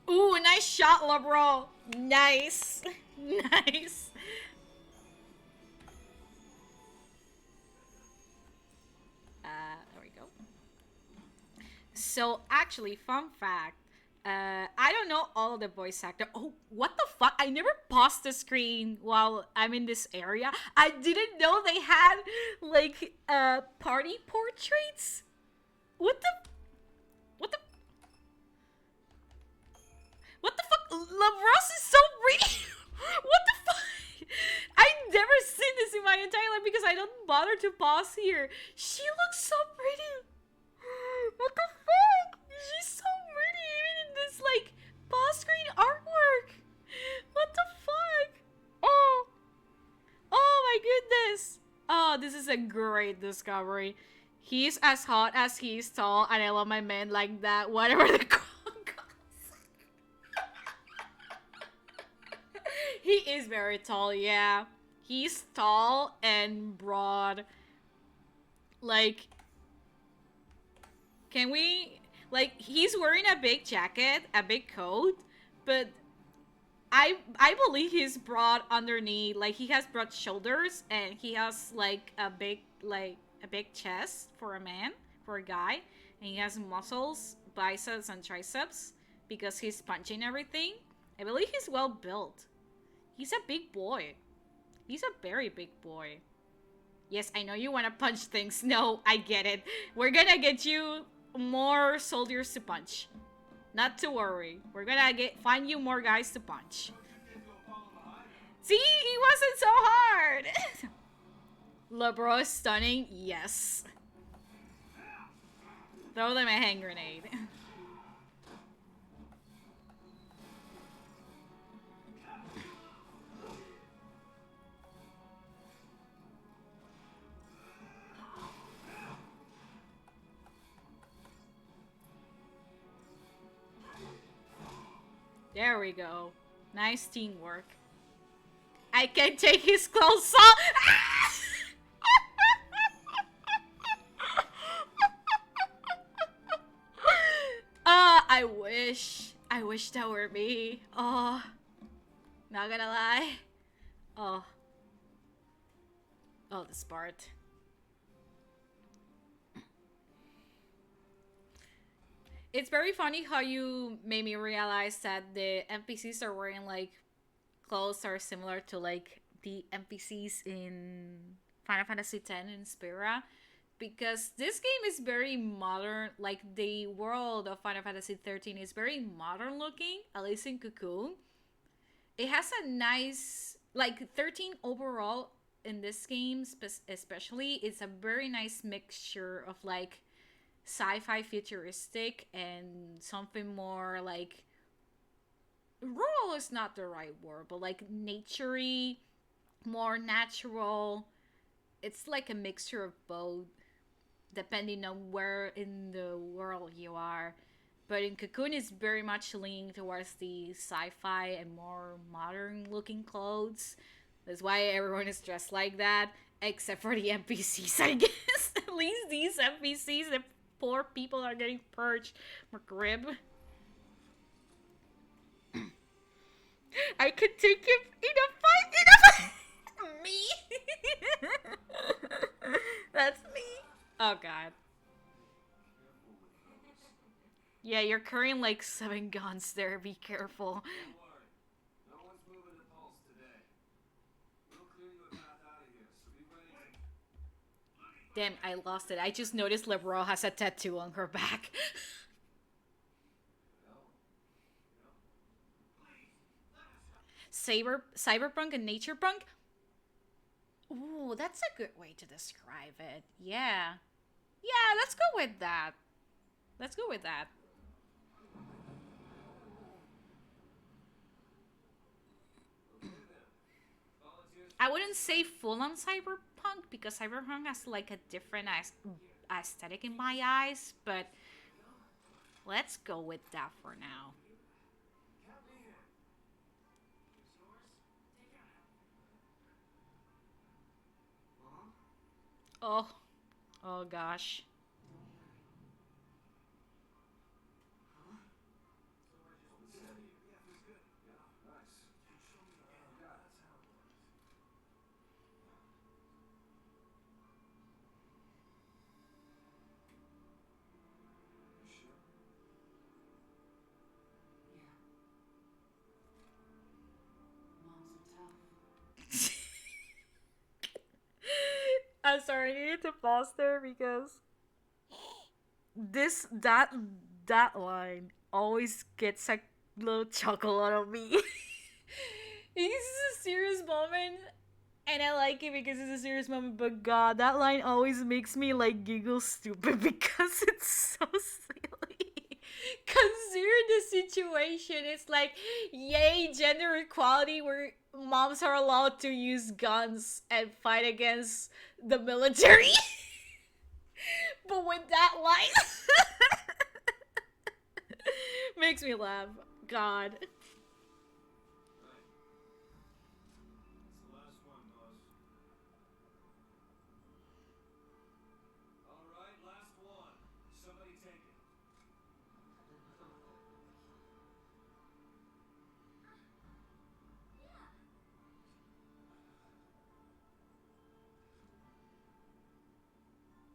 Ooh, nice shot, LeBron. Nice. Nice. There we go. So, actually, fun fact. I don't know all of the voice actor. Oh, what the fuck? I never paused the screen while I'm in this area. I didn't know they had, like, party portraits. What the fuck? LaRose is so pretty. What the fuck? I've never seen this in my entire life because I don't bother to pause here. She looks so pretty. What the fuck? She's so pretty even in this like pause screen artwork. What the fuck? Oh. Oh my goodness. Oh, this is a great discovery. He's as hot as he's tall, and I love my men like that. Whatever the He is very tall, yeah. He's tall and broad. Like, can we... Like, he's wearing a big jacket, a big coat, but I believe he's broad underneath. Like, he has broad shoulders, and he has, like, a big chest for a man, for a guy. And he has muscles, biceps, and triceps, because he's punching everything. I believe he's well built. He's a big boy. He's a very big boy. Yes, I know you want to punch things. No, I get it. We're gonna get you more soldiers to punch. Not to worry. We're gonna find you more guys to punch. See, he wasn't so hard. LeBron is stunning. Yes. Throw them a hand grenade. There we go. Nice teamwork. I can take his clothes off. I wish. I wish that were me. Oh. Not gonna lie. Oh. Oh, this part. It's very funny how you made me realize that the NPCs are wearing like clothes are similar to like the NPCs in Final Fantasy X in Spira, because this game is very modern. Like the world of Final Fantasy XIII is very modern looking, at least in Cocoon. It has a nice like 13 overall in this game, especially. It's a very nice mixture of like sci-fi futuristic and something more like rural is not the right word, but like naturey, more natural. It's like a mixture of both depending on where in the world you are. But in Cocoon it's very much leaning towards the sci-fi and more modern looking clothes. That's why everyone is dressed like that, except for the NPCs, I guess. At least these NPCs, the poor people are getting purged. McRib. I could take him in a fight. Me. That's me. Oh god. Yeah, you're carrying like 7 guns there. Be careful. Don't worry. No one's moving the pulse today. We'll clear you a path out of here, so be ready. Damn, I lost it. I just noticed Liberal has a tattoo on her back. Cyberpunk and naturepunk? Ooh, that's a good way to describe it. Yeah. Yeah, let's go with that. Let's go with that. I wouldn't say full on cyberpunk because cyberpunk has like a different aesthetic in my eyes, but let's go with that for now. Oh, oh gosh. I'm sorry, I needed to pause there because that line always gets a little chuckle out of me. This is a serious moment, and I like it because it's a serious moment. But God, that line always makes me like giggle stupid because it's so silly. Consider the situation. It's like, yay, gender equality, where moms are allowed to use guns and fight against the military. But with that line, makes me laugh. God. Right. That's the last one, boss. All right, last one. Somebody take it.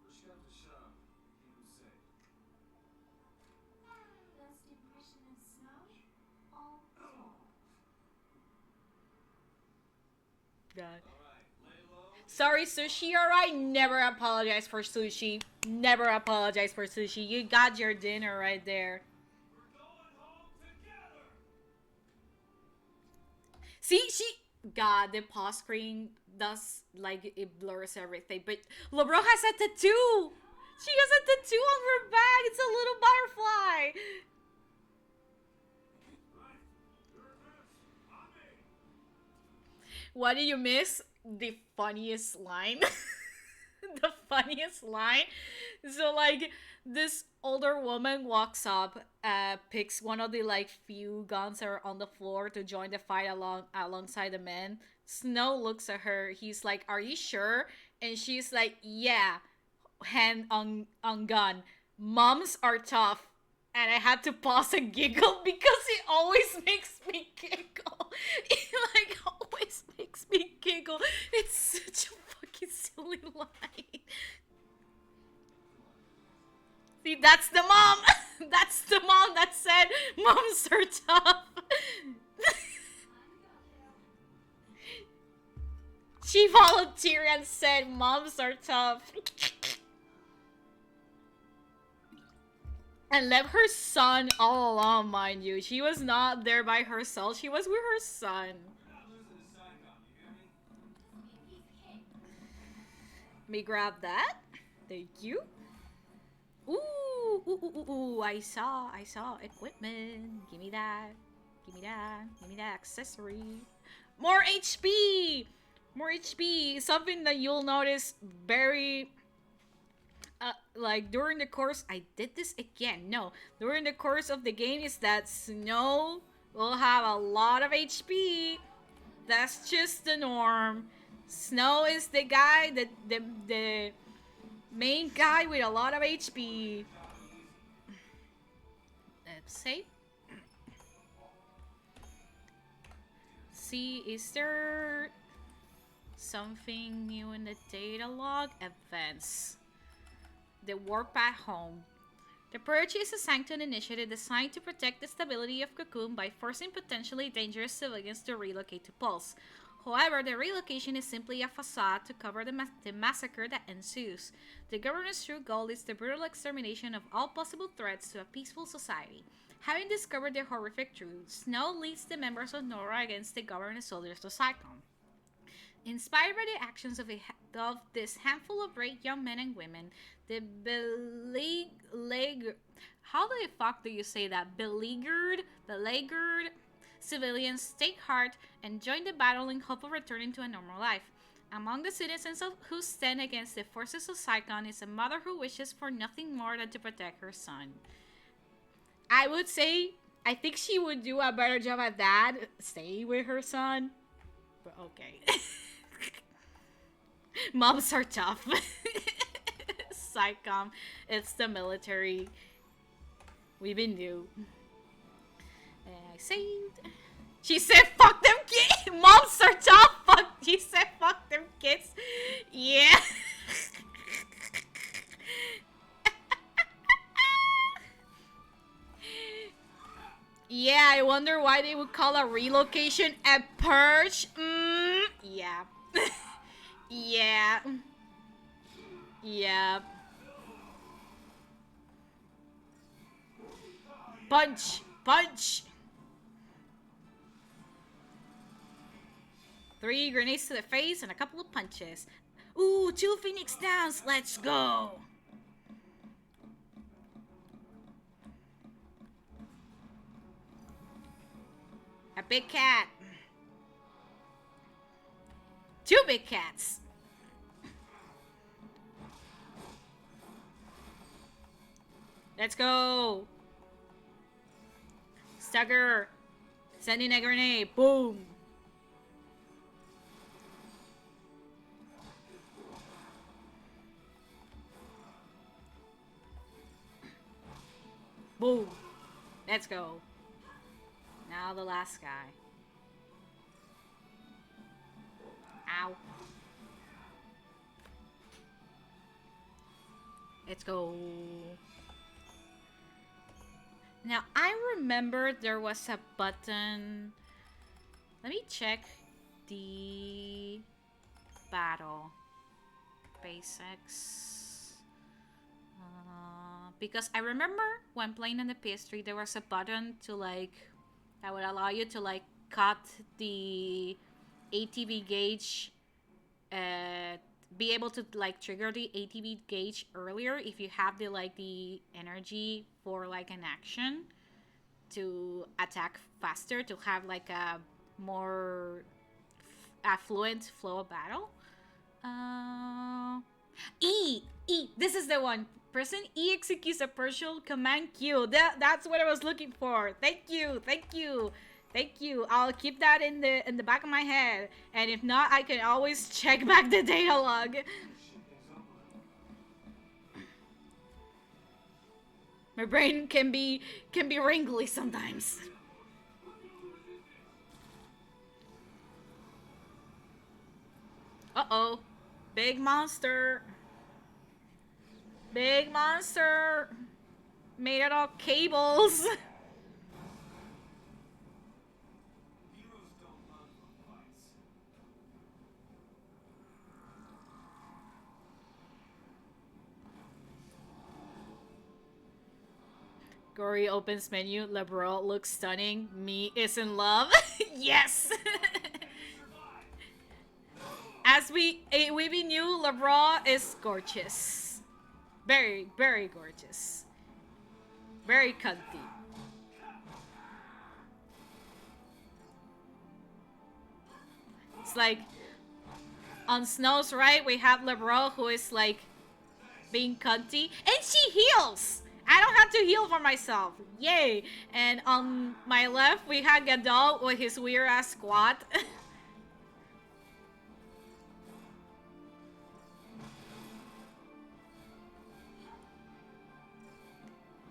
Push after shove. Keep him safe. Best impression of snow? All fall. God. All right, lay low. Sorry, sushi, alright? Never apologize for sushi. Never apologize for sushi. You got your dinner right there. We're going home together. See, God, the pause screen does, like, it blurs everything. But LeBron has a tattoo! She has a tattoo on her back! It's a little butterfly! Right. Your defense. On me. What did you miss? The funniest line. The funniest line. So like this older woman walks up, picks one of the like few guns that are on the floor to join the fight alongside the men. Snow looks at her. He's like, "Are you sure?" And she's like, "Yeah." Hand on gun. Moms are tough. And I had to pause and giggle because it always makes me giggle. It like always makes me giggle. It's such a fucking silly line. See, that's the mom. That's the mom that said moms are tough. She volunteered and said moms are tough. And left her son all alone, mind you. She was not there by herself. She was with her son. You're not losing to Saigon, you hear me? Let me grab that. Thank you. Ooh, I saw equipment. Give me that. Give me that accessory. More HP! More HP. Something that you'll notice very like during the course, I did this again. No, during the course of the game is that Snow will have a lot of HP. That's just the norm. Snow is the guy, the main guy with a lot of HP. Let's see. See, is there something new in the data log? Events. The Warpath Home. The Purge is a sanctum initiative designed to protect the stability of Cocoon by forcing potentially dangerous civilians to relocate to Pulse. However, the relocation is simply a facade to cover the massacre that ensues. The government's true goal is the brutal extermination of all possible threats to a peaceful society. Having discovered the horrific truth, Snow leads the members of Nora against the government soldiers to Cyclone. Inspired by the actions of this handful of brave young men and women, the how the fuck do you say that? Beleaguered civilians take heart and join the battle in hope of returning to a normal life. Among the citizens who stand against the forces of Cyclone is a mother who wishes for nothing more than to protect her son. I would say, I think she would do a better job at that, stay with her son. But okay. Moms are tough. Psychom, it's the military. We've been new. And I saved. She said, "Fuck them kids." Moms are tough. Fuck. She said, "Fuck them kids." Yeah. Yeah, I wonder why they would call a relocation a purge. Yeah. Yeah. Yeah. Punch! Punch! 3 grenades to the face and a couple of punches. Ooh, 2 Phoenix Downs. Let's go. A big cat. 2 big cats. Let's go. Stugger. Sending a grenade. Boom. Boom. Let's go. Now the last guy. Ow. Let's go. Now, I remember there was a button. Let me check the battle basics. Because I remember when playing on the PS3, there was a button to like that would allow you to like cut the ATB gauge, be able to like trigger the ATB gauge earlier if you have the like the energy for like an action to attack faster, to have like a more affluent flow of battle. This is the one. Pressing E executes a partial command Q. That's what I was looking for. Thank you. I'll keep that in the back of my head, and if not, I can always check back the data log. My brain can be wrinkly sometimes. Uh-oh. Big monster. Big monster. Made out of cables. Heroes don't run from fights. Gory opens menu. LeBron looks stunning. Me is in love. Yes. As we knew, LeBron is gorgeous. Very, very gorgeous. Very cunty. It's like on Snow's right, we have LeBron who is like being cunty, and she heals. I don't have to heal for myself. Yay! And on my left, we have Gadol with his weird ass squat.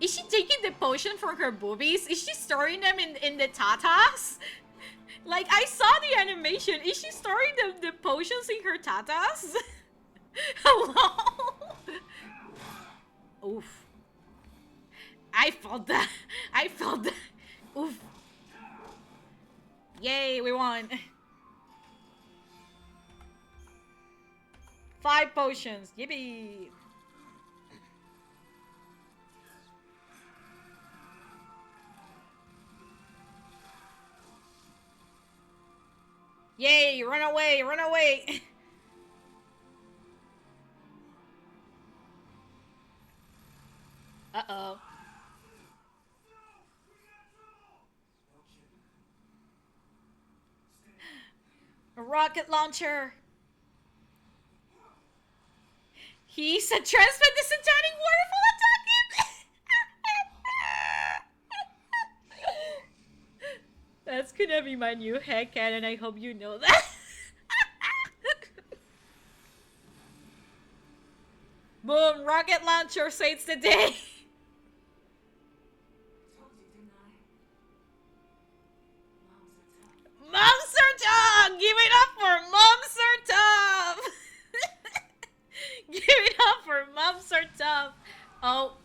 Is she taking the potion from her boobies? Is she storing them in the tatas? Like, I saw the animation. Is she storing the potions in her tatas? Hello? Oof. I felt that. Oof. Yay, we won. 5 potions. Yippee. Yay, run away, run away. Uh-oh. A rocket launcher. He's a transmit the satanic waterfall attack him. That's gonna be my new headcanon, I hope you know that. Boom, rocket launcher saves the day. Told you, didn't I? Moms are tough. Moms are tough! Give it up for Moms are tough! Give it up for Moms are tough! Oh.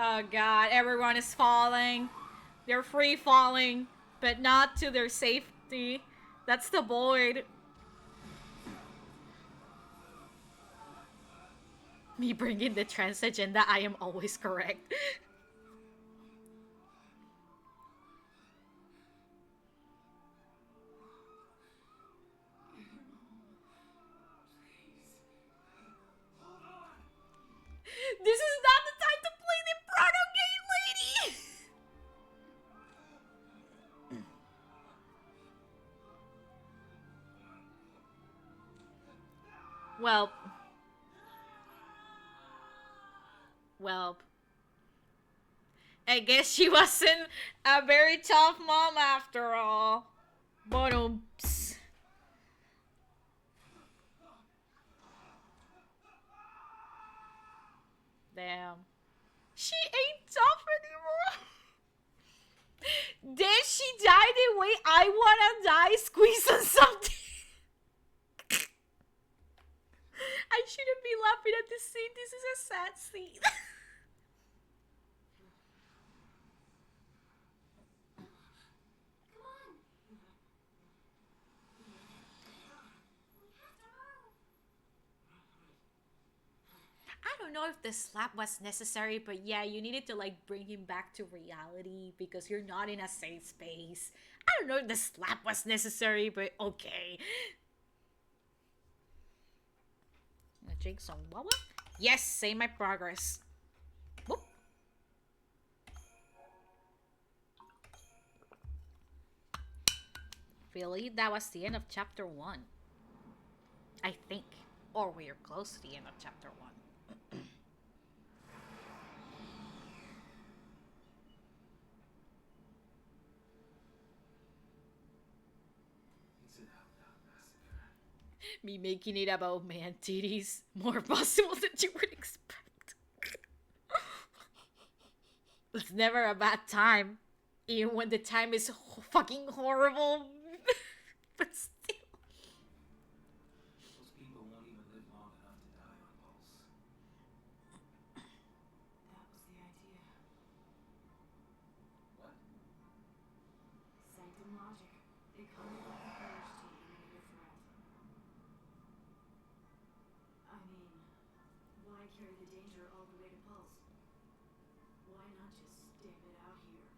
Oh god, everyone is falling. They're free falling, but not to their safety. That's the void. Me bringing the trans agenda, I am always correct. This is not the time to play the Proto Gate Lady! Well. Well. I guess she wasn't a very tough mom after all. But damn. She ain't tough anymore. Did she die the way I wanna die? Squeeze on something. I shouldn't be laughing at this scene. This is a sad scene. Come on. We have to move. I don't know if the slap was necessary, but yeah, you needed to like bring him back to reality because you're not in a safe space. I don't know if the slap was necessary, but okay. I'm gonna drink some water. Yes, save my progress. Whoop. Really? That was the end of chapter 1. I think. Or we are close to the end of chapter 1. It's an out-and-out massacre. Me making it about man titties. More possible than you would expect. It's never a bad time. Even when the time is fucking horrible. But still. Those people won't even live long enough to die on Pulse. That was the idea. What? Sanctum logic. They call it like a Purge to eliminate a threat. I mean, why carry the danger all the way to Pulse? Why not just stamp it out here?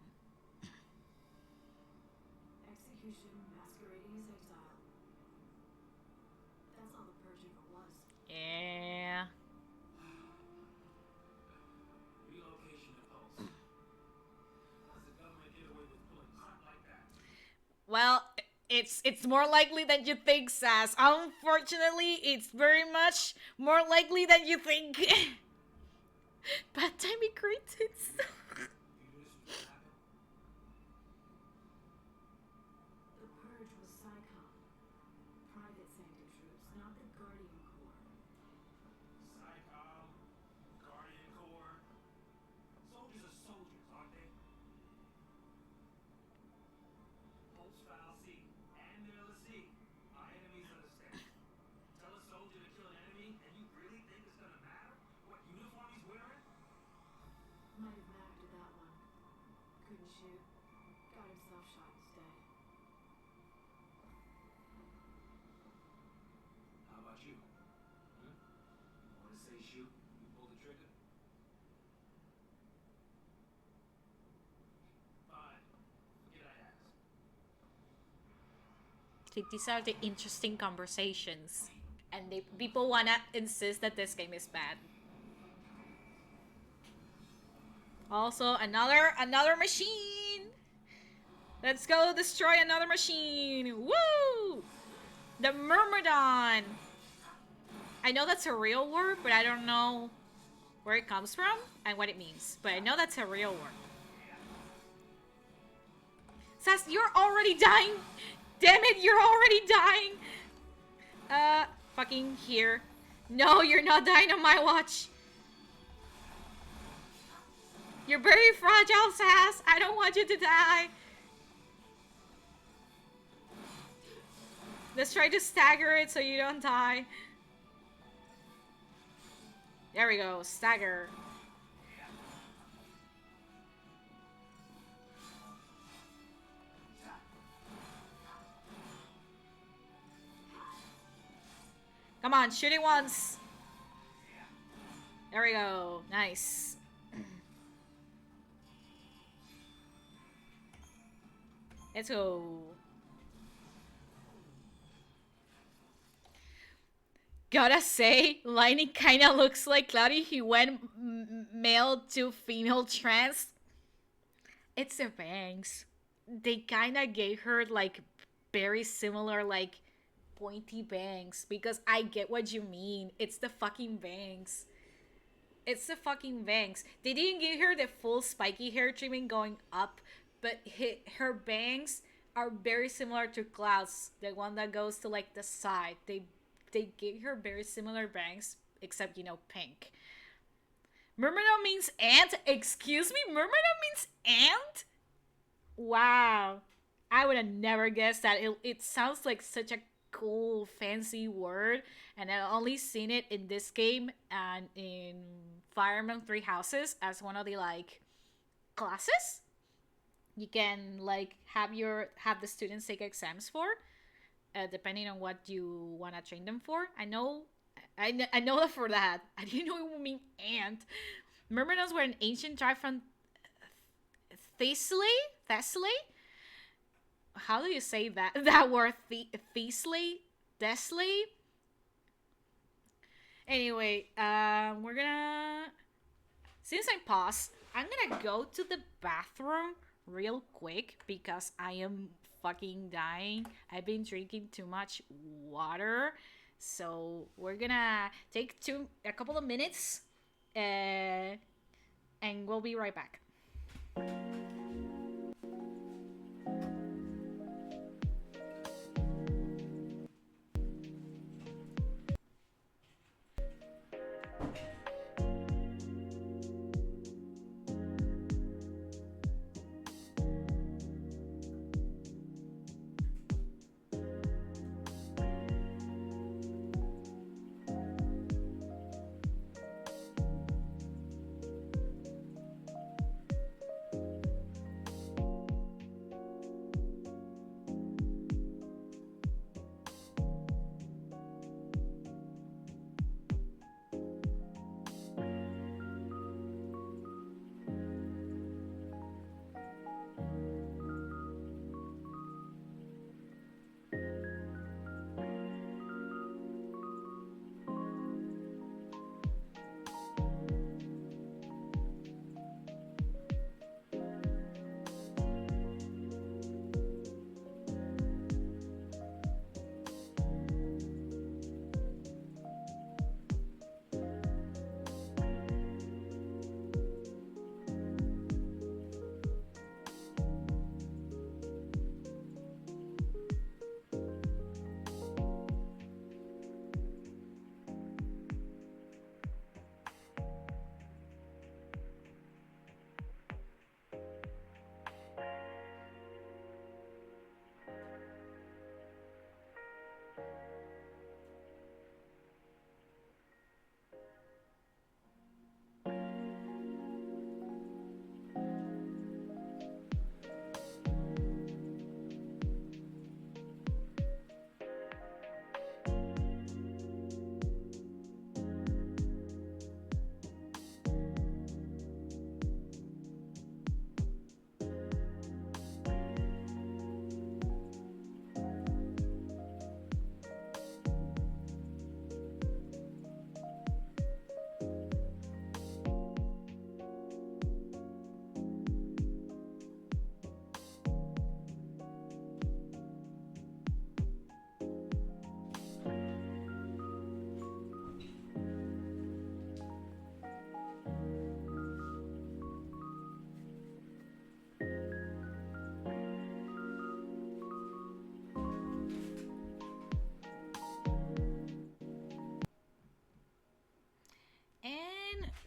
Execution masquerading as exile. That's all the Purge ever was. Yeah. Relocation to Pulse. How's the government get away with pulling crap like that? Well, it's more likely than you think, Sass. Unfortunately, it's very much more likely than you think. Bad timing creates it. You knew this was gonna happen? The Purge was PSICOM. Private Sanctum troops, not the Guardian Corps. SciComm, Guardian Corps. Soldiers are soldiers, aren't they? Pulse File C and Mirror C are enemies of the state. Tell a soldier to kill an enemy, and you really think it's gonna matter what uniform he's wearing? Might have mattered to that one. Couldn't shoot. Got himself shot instead. How about you? Hmm? You want to say shoot? You pull the trigger? Fine. Forget I asked. See, these are the interesting conversations. And people wanna insist that this game is bad. Also, another machine! Let's go destroy another machine! Woo! The Myrmidon! I know that's a real word, but I don't know where it comes from and what it means. But I know that's a real word. Sass, you're already dying! Damn it, you're already dying! Fucking here. No, you're not dying on my watch. You're very fragile, Sass. I don't want you to die. Let's try to stagger it so you don't die. There we go, stagger. Come on, shoot it once. There we go. Nice. Let's go. Gotta say, Lightning kinda looks like Cloudy. He went male to female trans. It's the bangs. They kinda gave her like very similar like pointy bangs because I get what you mean. It's the fucking bangs. It's the fucking bangs. They didn't give her the full spiky hair treatment going up, but her bangs are very similar to Cloud's, the one that goes to like the side. They gave her very similar bangs, except pink. Myrmidon means ant. Excuse me, Myrmidon means ant. Wow, I would have never guessed that. It sounds like such a cool, fancy word, and I've only seen it in this game and in Fire Emblem Three Houses as one of the like classes you can like have the students take exams for, depending on what you want to train them for. I know that for that. I didn't know it would mean ant. Myrmidons were an ancient tribe from Thessaly. Thessaly. How do you say that? That word, Thessaly, Thessaly. Anyway, we're gonna. Since I paused, I'm gonna go to the bathroom real quick because I am fucking dying. I've been drinking too much water, so we're gonna take a couple of minutes, and we'll be right back.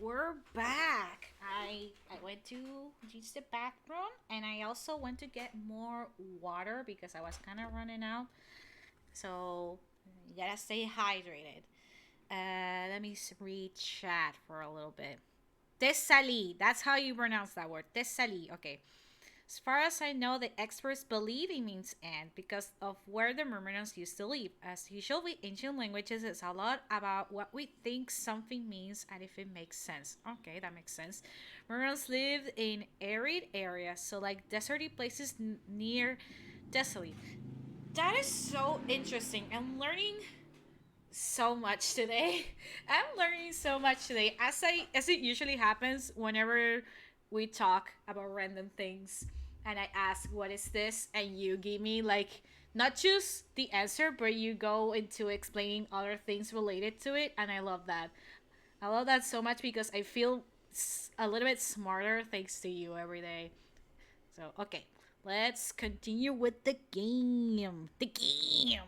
We're back. I went to use the bathroom and I also went to get more water because I was kind of running out. So you gotta stay hydrated. Let me read chat for a little bit. Thessaly. That's how you pronounce that word. Thessaly. Okay. As far as I know, the experts believe it means end because of where the Myrmidons used to live. As usual with ancient languages, it's a lot about what we think something means and if it makes sense. Okay, that makes sense. Myrmidons lived in arid areas, so like deserty places near desolate. That is so interesting. I'm learning so much today. I'm learning so much today, as it usually happens whenever we talk about random things, and I ask what is this, and you give me like not just the answer, but you go into explaining other things related to it, and I love that. I love that so much because I feel a little bit smarter thanks to you every day. So okay, let's continue with the game. The game.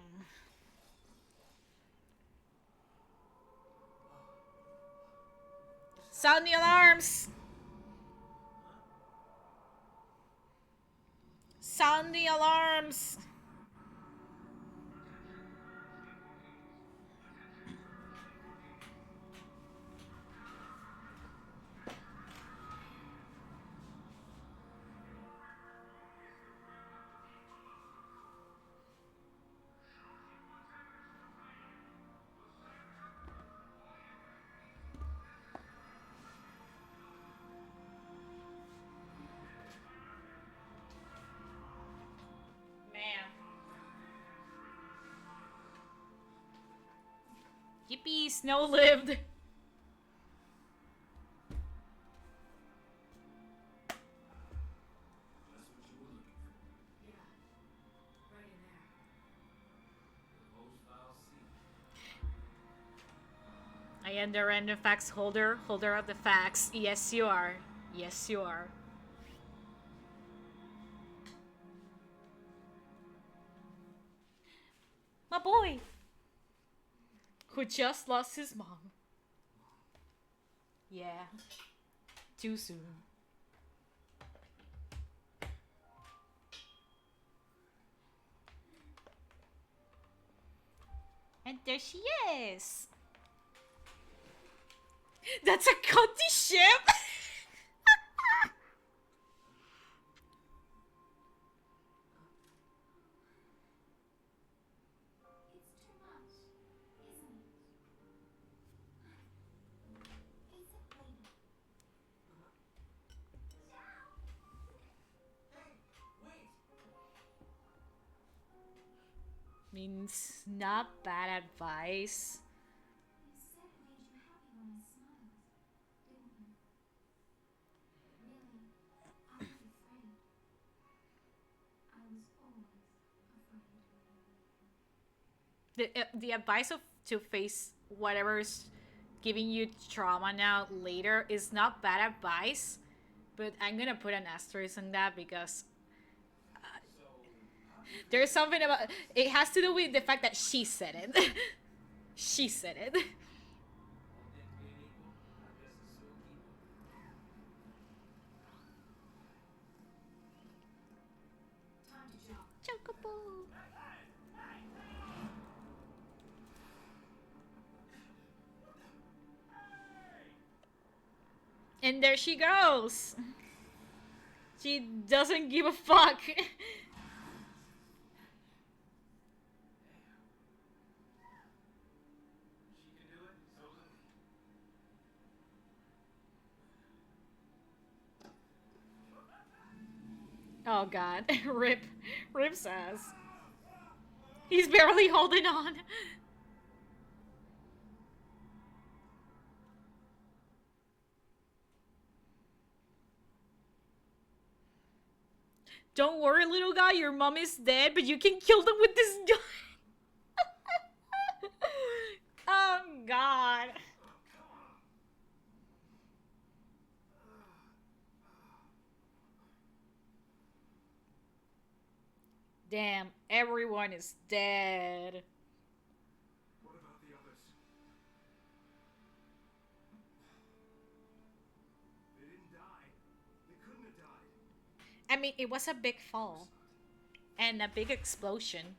Sound the alarms! Sound the alarms! Man. Yippee, snow lived! That's what you were looking for. Yeah, right in there. The host file C. I am the random facts holder, holder of the facts. Yes, you are. Yes, you are. My boy! Who just lost his mom. Yeah. Too soon. And there she is! That's a Conti ship? It's too much, isn't it? Is it, lady? Hey, wait! Means not bad advice. You said it made you happy when I smiled, didn't you? Really, I was afraid. I was always afraid. The advice of to face whatever's giving you trauma now later is not bad advice, but I'm gonna put an asterisk on that because So, how do you there's something about it has to do with the fact that she said it. She said it. all things being equal? I guess it's still keep it. Time to jump. Chocobo. And there she goes. She doesn't give a fuck. She can do it, so can we. Oh god. Rip says. He's barely holding on. Don't worry, little guy, your mom is dead, but you can kill them with this gun. Oh god. Damn, everyone is dead. What about the others? They didn't die. They couldn't have died. I mean, it was a big fall and a big explosion.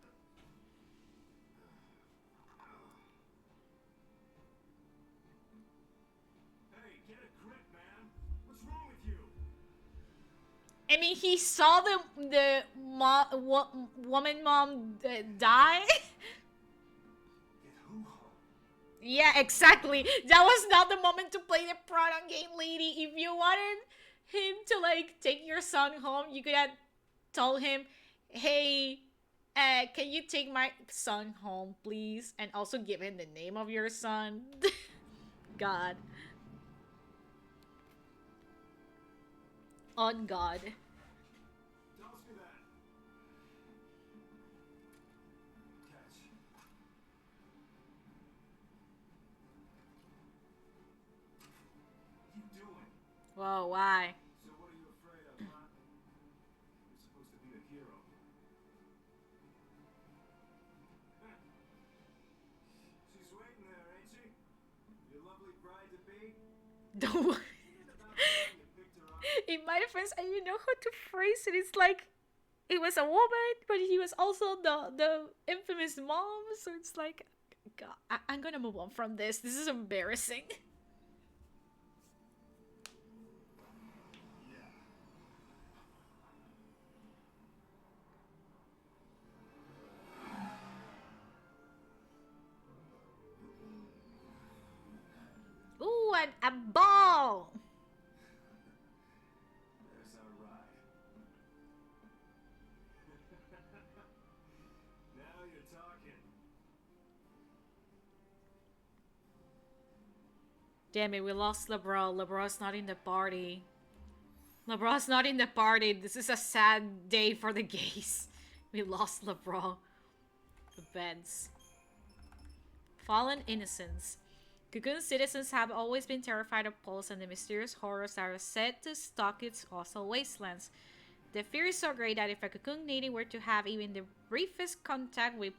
Hey, get a grip, man. What's wrong with you? I mean, he saw woman mom die. Get who home? Yeah, exactly. That was not the moment to play the proton game, lady. If you wanted him to like take your son home, you could have told him, "Hey, can you take my son home, please?" And also give him the name of your son. God. On God. Don't do that. Catch. What are you doing? Whoa, why? So what are you afraid of, huh? You're supposed to be a hero. She's waiting there, ain't she? Your lovely bride to be? Don't worry. Isn't it about time you picked her up? In my defense, I didn't know how to phrase it. It's like it was a woman, but he was also the infamous mom. So it's like, God, I'm gonna move on from this. This is embarrassing. Yeah. Ooh, a ball. There's our ride. Now you're talking. Damn it, we lost LeBron. LeBron's not in the party. LeBron's not in the party. This is a sad day for the gays. We lost LeBron. Events. Fallen innocence. Cocoon citizens have always been terrified of Pulse and the mysterious horrors that are said to stalk its hostile wastelands. The fear is so great that if a Cocoon native were to have even the briefest contact with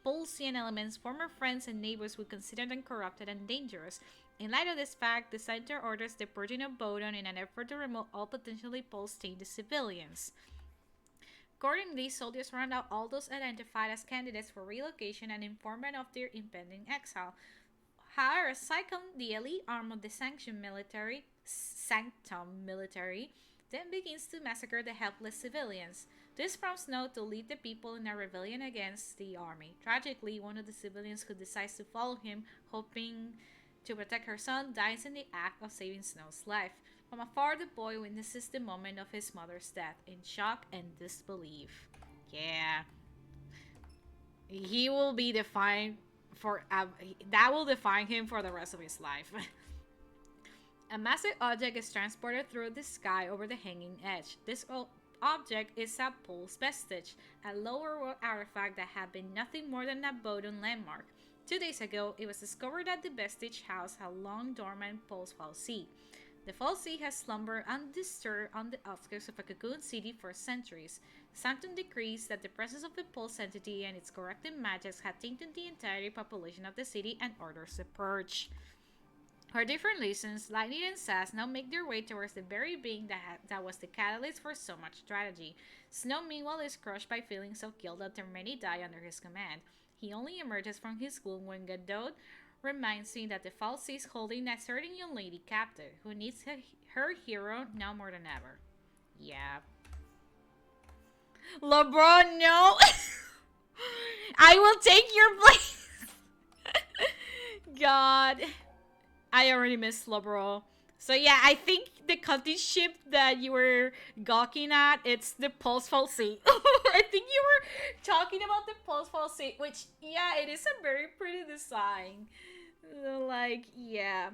Pulsian elements, former friends and neighbors would consider them corrupted and dangerous. In light of this fact, the Center orders the purging of Bodon in an effort to remove all potentially Pulse-tainted civilians. Accordingly, soldiers round out all those identified as candidates for relocation and inform them of their impending exile. However, Sanctum, the elite arm of the Sanctum military, then begins to massacre the helpless civilians. This prompts Snow to lead the people in a rebellion against the army. Tragically, one of the civilians who decides to follow him, hoping to protect her son, dies in the act of saving Snow's life. From afar, the boy witnesses the moment of his mother's death in shock and disbelief. Yeah. He will be defined for that will define him for the rest of his life. A massive object is transported through the sky over the hanging edge. This object is a Pulse vestige, a lower world artifact that had been nothing more than a Bodon landmark. 2 days ago, it was discovered that the vestige housed a long dormant Pulse fal'Cie. The fal'Cie has slumbered undisturbed on the outskirts of a Cocoon city for centuries. Sanctum decrees that the presence of the Pulse entity and its corrective magics had tainted the entire population of the city and orders the Purge. For different reasons, Lightning and Sass now make their way towards the very being that was the catalyst for so much strategy. Snow, meanwhile, is crushed by feelings of guilt after many die under his command. He only emerges from his gloom when Godot reminds him that the fal'Cie is holding a certain young lady captive, who needs her hero now more than ever. Yeah. LeBron, no! I will take your place! God. I already missed LeBron. So yeah, I think the cutting ship that you were gawking at, it's the Pulse fal'Cie. I think you were talking about the Pulse fal'Cie, which, yeah, it is a very pretty design. Like, yeah.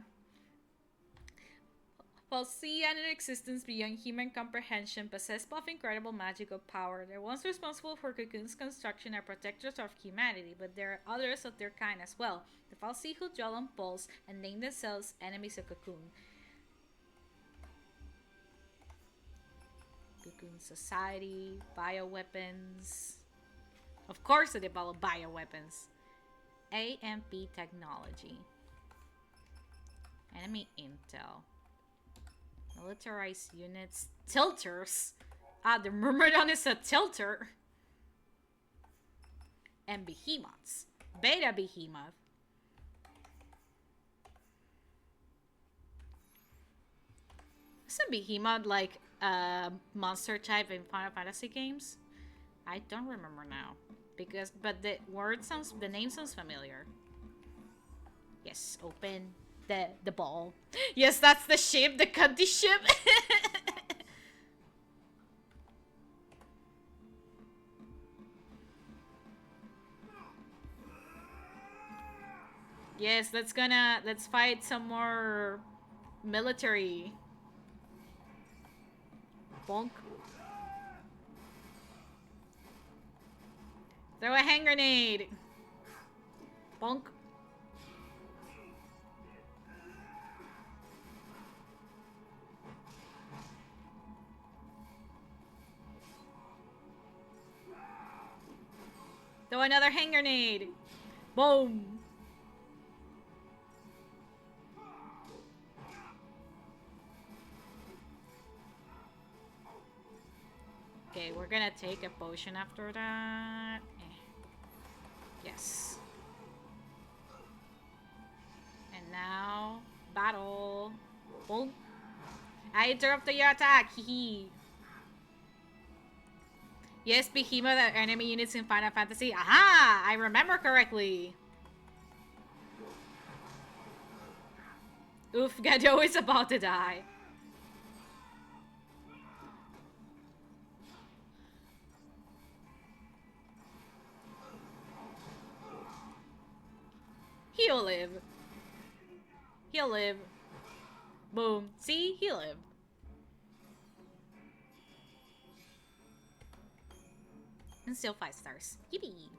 fal'Cie and an existence beyond human comprehension possess both incredible magical power. They're once responsible for Cocoon's construction and protectors of humanity, but there are others of their kind as well. The fal'Cie who dwell on Pulse and name themselves enemies of Cocoon. Cocoon Society, bioweapons. Of course they develop bioweapons. AMP technology. Enemy intel. Militarized units. Tilters. Ah, the Myrmidon is a tilter. And behemoths. Beta behemoth. Is a behemoth like monster type in Final Fantasy games? I don't remember now. But the name sounds familiar. Yes, open the ball. Yes, that's the ship, the cunty ship. Yes, let's fight some more military. Bonk. Throw a hand grenade. Bonk. Throw another hand grenade. Boom. Okay, we're gonna take a potion after that. Yes. And now, battle. Boom. I interrupted your attack. Hee. Yes, Behemoth are enemy units in Final Fantasy. Aha! I remember correctly. Oof, Gadio is about to die. He'll live. He'll live. Boom. See? He'll live. And still 5 stars. Yippee.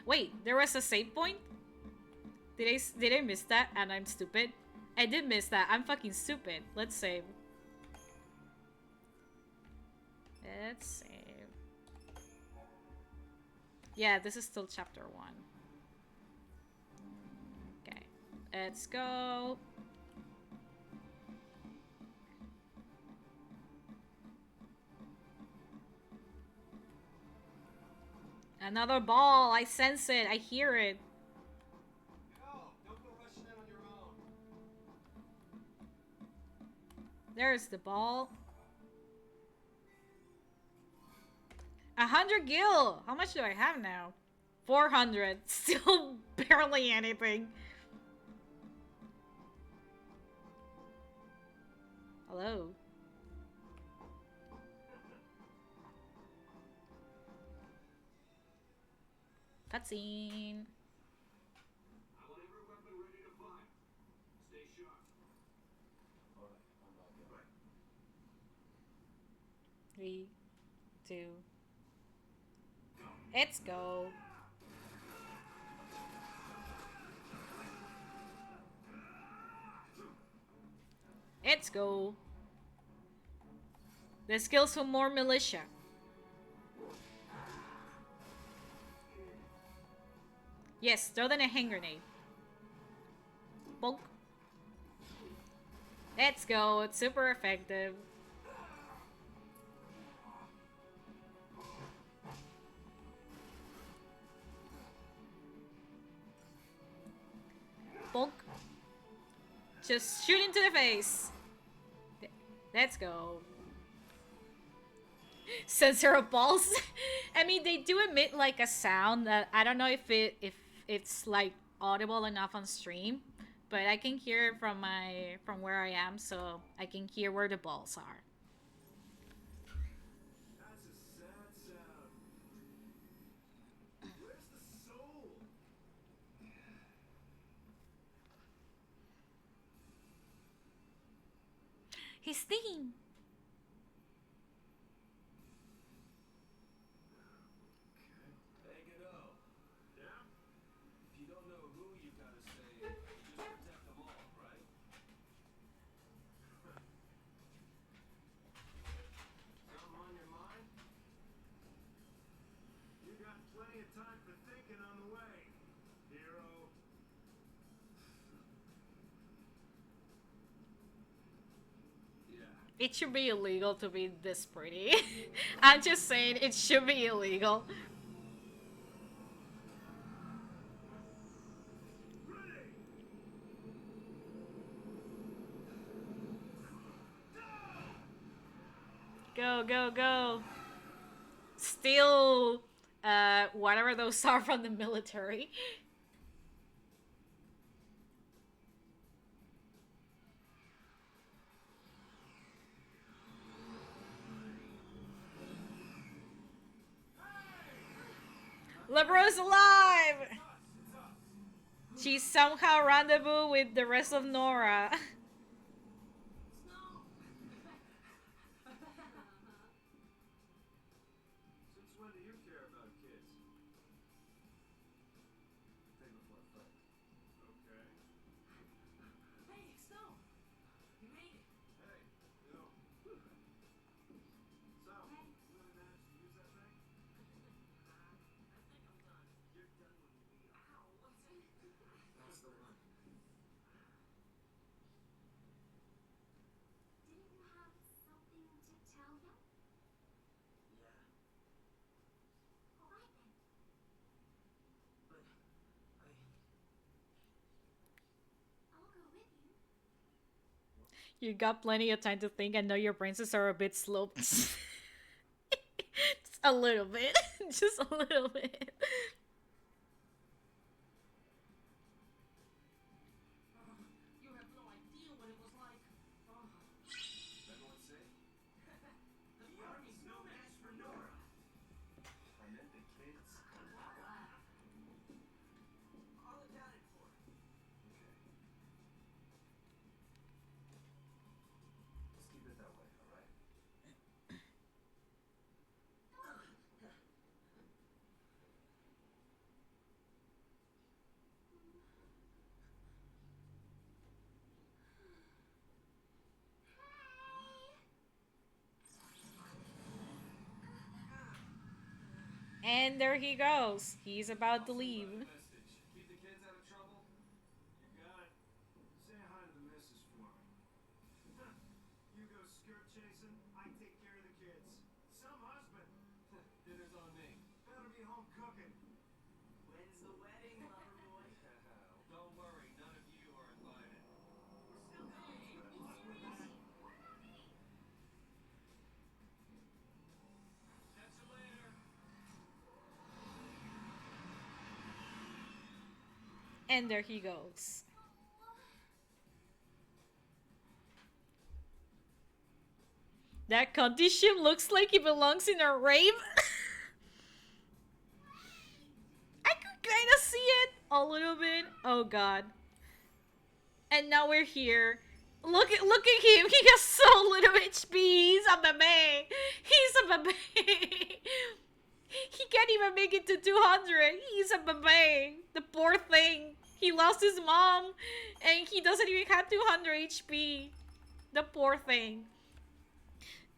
Wait, there was a save point? Did I miss that and I'm stupid? I did miss that. I'm fucking stupid. Let's save. Let's save. Yeah, this is still chapter 1. Okay. Let's go. Another ball. I sense it. I hear it. Yo, don't go rushing in on your own. There's the ball. 100 gil. How much do I have now? 400. Still barely anything. Hello. Cutscene. I want every weapon ready to fire. Stay sharp. All right, I'm back in. Right. 3, 2. Let's go. Let's go. The skills for more militia. Yes, throw them a hand grenade. Bonk. Let's go. It's super effective. Bonk. Just shoot into the face. Let's go. Sensor of balls. I mean, they do emit like a sound that I don't know if it's like audible enough on stream, but I can hear it from where I am, so I can hear where the balls are. That's a sad sound. Where's the soul? His theme. Hey, Godot. Yeah? If you don't know who you gotta save, you just protect them all, right? Something on your mind? You got plenty of time for thinking on the way, hero. Yeah. It should be illegal to be this pretty. I'm just saying, it should be illegal. Ready. Go, go, go. Steal whatever those are from the military. Libera's alive! She somehow rendezvous with the rest of Nora. Since when do you care about kids? Think before I fight. Okay. Hey, Snow! You made it! Hey, you. So, you really managed to use that thing? I think I'm done. You're done when we are. Ow, what's that? That's the one. Didn't you have something to tell him? Yeah, All right then. but I'll go with you. You got plenty of time to think. I know your brain cells are a bit slow. Just a little bit. Just a little bit. you have no idea what it was like. Everyone safe? The army's no match for Nora. I meant the kids. All accounted for. Okay. Let's keep it that way, alright? And there he goes. He's about to leave. Message. Keep the kids out of trouble? You got it. Say hi to the missus for me. You go skirt chasing, I take care of the kids. Some husband. Dinner's on me. Better be home cooking. When's the wedding, lover boy? Don't worry, none of you are invited. We're still going. What about me? Catch you later. And there he goes. That cunty ship looks like it belongs in a rave. I could kind of see it a little bit. Oh god. And now we're here. Look at him. He has so little HP. He's a baby. He's a baby. He can't even make it to 200. He's a baby. The poor thing. He lost his mom and he doesn't even have 200 HP. The poor thing.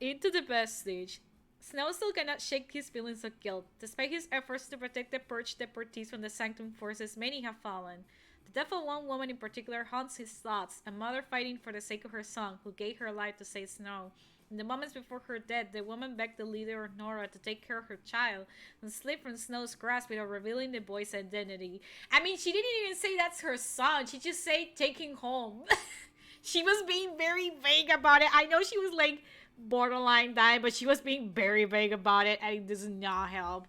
Into the best stage. Snow still cannot shake his feelings of guilt. Despite his efforts to protect the Purge deportees from the Sanctum forces, many have fallen. The death of one woman in particular haunts his thoughts, a mother fighting for the sake of her son, who gave her life to save Snow. In the moments before her death, the woman begged the leader of Nora to take care of her child and slip from Snow's grasp without revealing the boy's identity. I mean, she didn't even say that's her son. She just said take him home. She was being very vague about it. I know she was like borderline dying, but she was being very vague about it, and it does not help.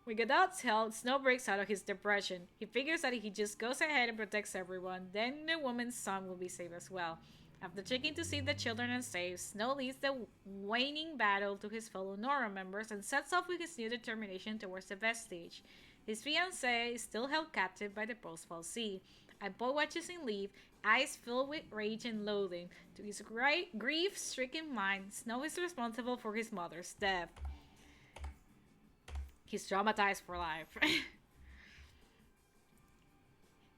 With Godot's help, Snow breaks out of his depression. He figures that if he just goes ahead and protects everyone, then the woman's son will be saved as well. After checking to see the children are safe, Snow leads the waning battle to his fellow Nora members and sets off with his new determination towards the vestige. His fiancée is still held captive by the Postfall Sea. A boy watches him leave, eyes filled with rage and loathing. To his grief-stricken mind, Snow is responsible for his mother's death. He's traumatized for life.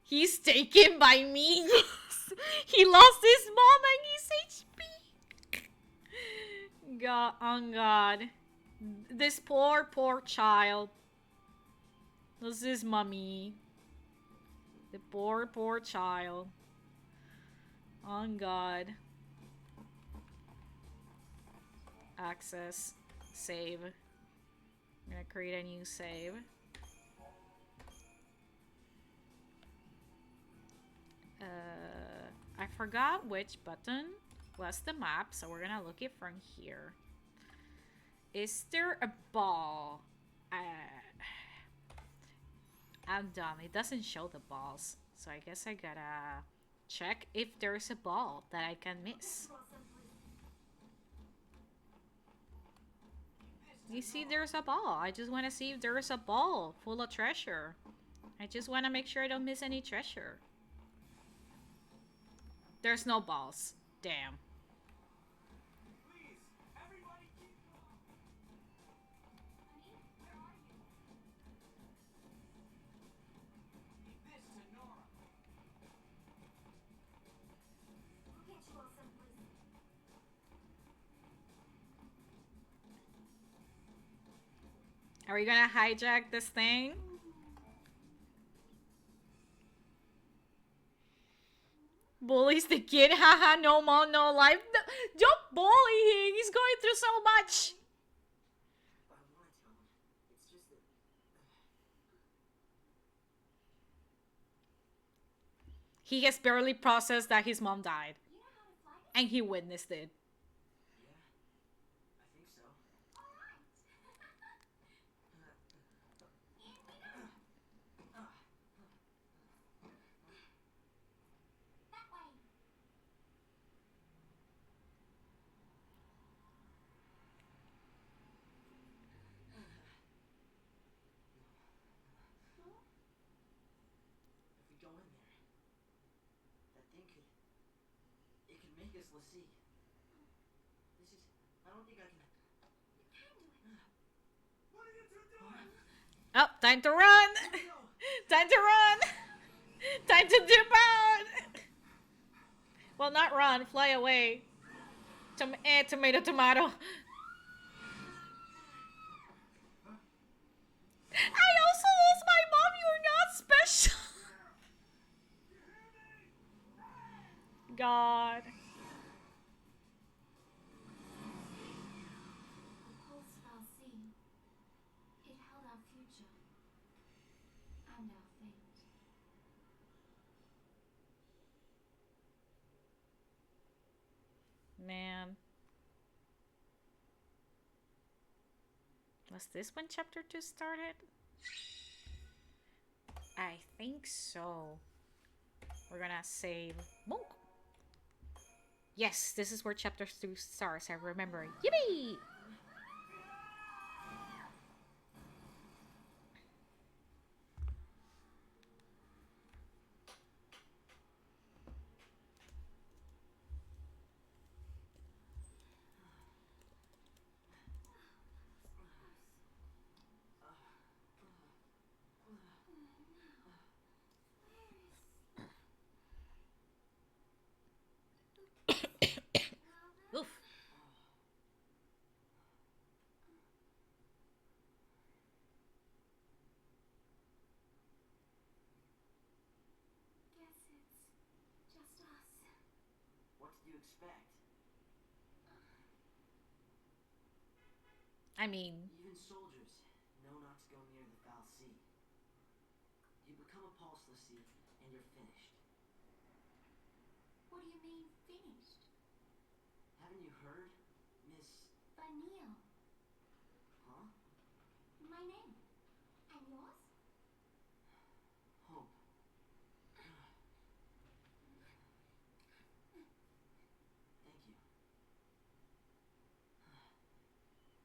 He's taken by me. He lost his mom and his HP. God, oh God. This poor child. This is mommy. The poor child. Oh God. Access. Save. I'm gonna create a new save. I forgot which button was the map, so we're gonna look it from here. Is there a ball? I'm dumb. It doesn't show the balls. So I guess I gotta check if there's a ball that I can miss. You see, there's a ball. I just want to see if there's a ball full of treasure. I just want to make sure I don't miss any treasure. There's no balls. Damn. Please, everybody keep calm. Honey, where are you? Leave this to Nora. We'll get you all someplace. Are we gonna hijack this thing? Bullies the kid? Haha, no mom, no life. No, don't bully him. He's going through so much. I want to tell him. It's just that. He has barely processed that his mom died. You know how to fly this? And he witnessed it. Yeah, I think so. All right. In we go. That way. If we go in there, that thing could. It could make us Lassie. This is. I don't think I can. You can do it. What are you two doing? Oh, time to run. Time to run. Time to dip out. Well, not run. Fly away. Tomato, tomato. I also lost my mom. You're not special. God. Pulse fell sea. It held our future and our fate. Man. Was this when chapter 2 started? I think so. We're gonna save Monk. Yes, this is where chapter 2 starts. I remember. Yippee! Oof. Guess it's just us. What did you expect? I mean, Even soldiers know not to go near the foul sea. You become a pulse Lassie, and you're finished. What do you mean finished? Haven't you heard, Miss? Vanille. Huh? My name. And yours? Hope. Thank you.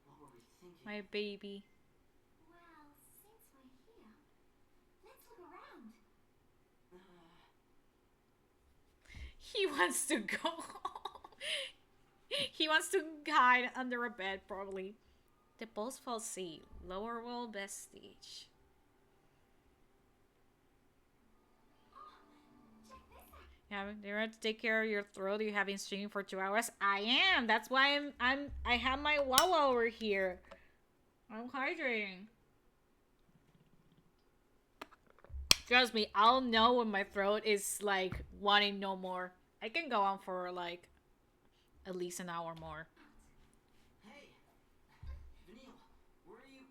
What were we thinking? my baby. Well, since we're here, let's look around. He wants to go home. He wants to hide under a bed, probably. The Boastful Sea, Lower World Vestige. Check this out. Yeah, you have to take care of your throat. You have been streaming for 2 hours. I am. That's why I have my Wawa over here. I'm hydrating. Trust me, I'll know when my throat is like wanting no more. I can go on for like at least an hour more. Hey! Vanille, where are you?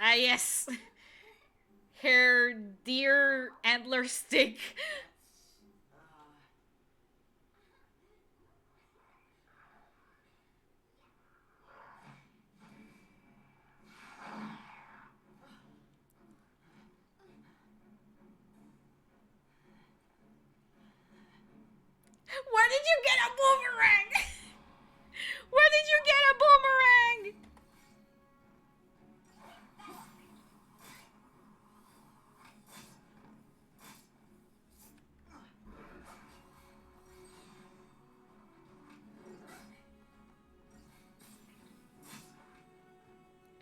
Ah, yes. her deer antler stick. Where did you get a boomerang? Where did you get a boomerang?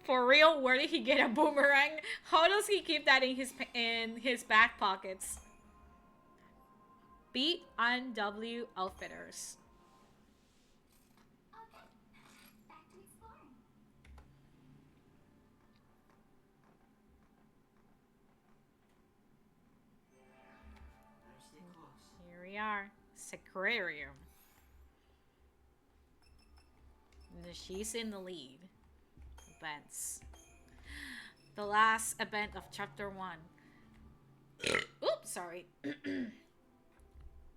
For real, where did he get a boomerang? How does he keep that in his back pockets? B&W Outfitters. Okay, back to exploring. Better stay close. Here we are. Sacrarium. She's in the lead. Events. The last event of chapter 1. Oops, sorry.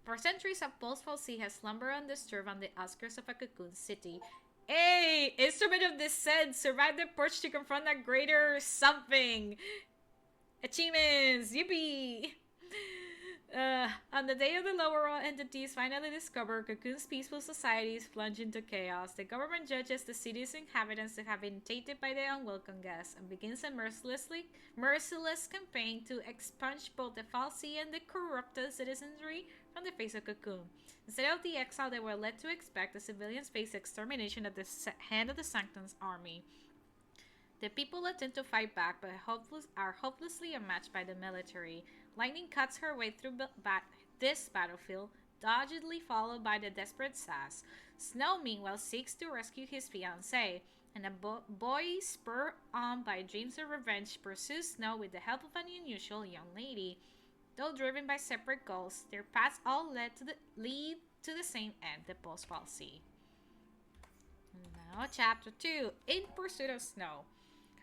For centuries, a pulseful sea has slumbered undisturbed on the outskirts of a cocoon city. Hey! Instrument of Descent! Survive the purge to confront a greater something! Achievements! Yippee! On the day of the lower world entities finally discover Cocoon's peaceful societies plunge into chaos. The government judges the city's inhabitants to have been tainted by the unwelcome guests and begins a merciless campaign to expunge both the fal'Cie and the corrupted citizenry from the face of Cocoon. Instead of the exile they were led to expect, the civilians face extermination at the hand of the Sanctum's army. The people attempt to fight back, but are hopelessly unmatched by the military. Lightning cuts her way through this battlefield, doggedly followed by the desperate Sass. Snow, meanwhile, seeks to rescue his fiancée, and a boy spurred on by dreams of revenge pursues Snow with the help of an unusual young lady. Though driven by separate goals, their paths all lead to the same end, the post-fal'Cie. Now, chapter 2, In Pursuit of Snow.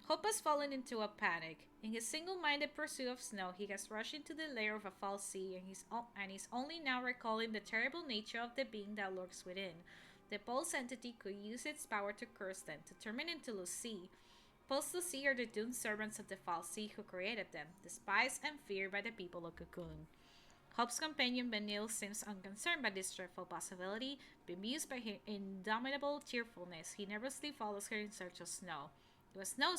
Hope has fallen into a panic. In his single-minded pursuit of Snow, he has rushed into the lair of a fal'Cie, and is only now recalling the terrible nature of the being that lurks within. The Pulse entity could use its power to curse them, to turn them into l'Cie. Pulse l'Cie are the doomed servants of the fal'Cie who created them, despised and feared by the people of Cocoon. Hope's companion Benil seems unconcerned by this dreadful possibility. Bemused by her indomitable cheerfulness, he nervously follows her in search of Snow. It was Snow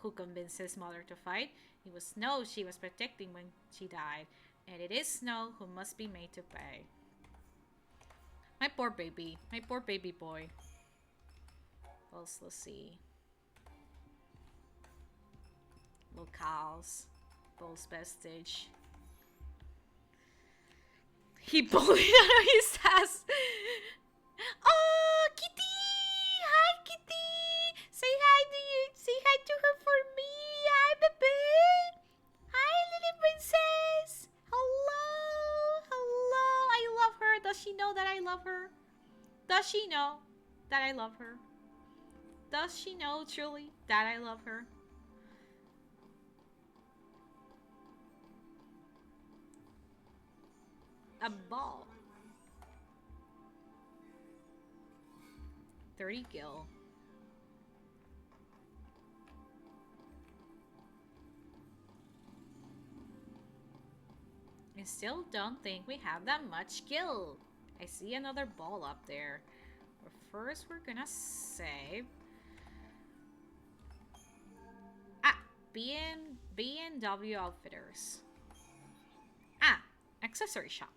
who convinced his mother to fight. It was Snow she was protecting when she died. And it is Snow who must be made to pay. My poor baby boy. Let's see. Locales. Bulls vestige. He bullied out of his ass. Oh, Kitty! Hi, Kitty! Say hi to her for me. Hi, baby. Hi, little princess. Hello. I love her. Does she know that I love her? Does she know that I love her? Does she know truly that I love her? A ball. 30 gil. I still don't think we have that much gil. I see another ball up there. But first we're gonna save. B&W Outfitters. Accessory shop.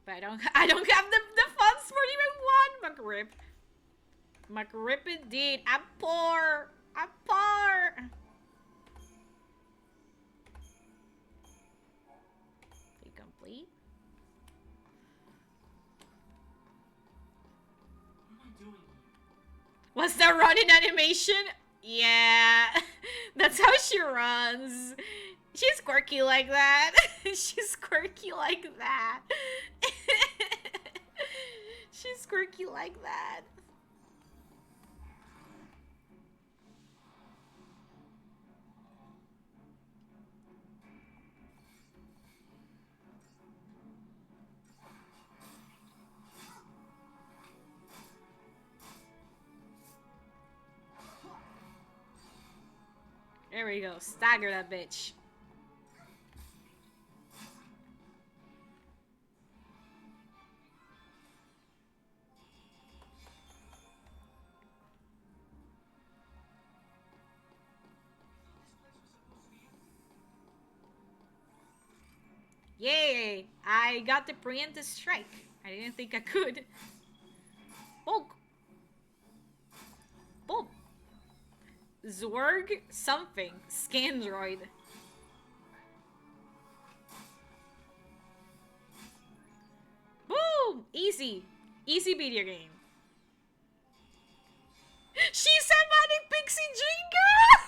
But I don't have the funds for even one McRib indeed. I'm poor. Okay, complete. What am I doing here? Was that running animation? Yeah. That's how she runs. She's quirky like that. She's quirky like that. She's quirky like that. There we go. Stagger that bitch. Yay! I got the preemptive strike. I didn't think I could. Poke! Boom! Zwerg something. Scandroid. Boom! Easy. Easy video game. She's a manic pixie dream girl!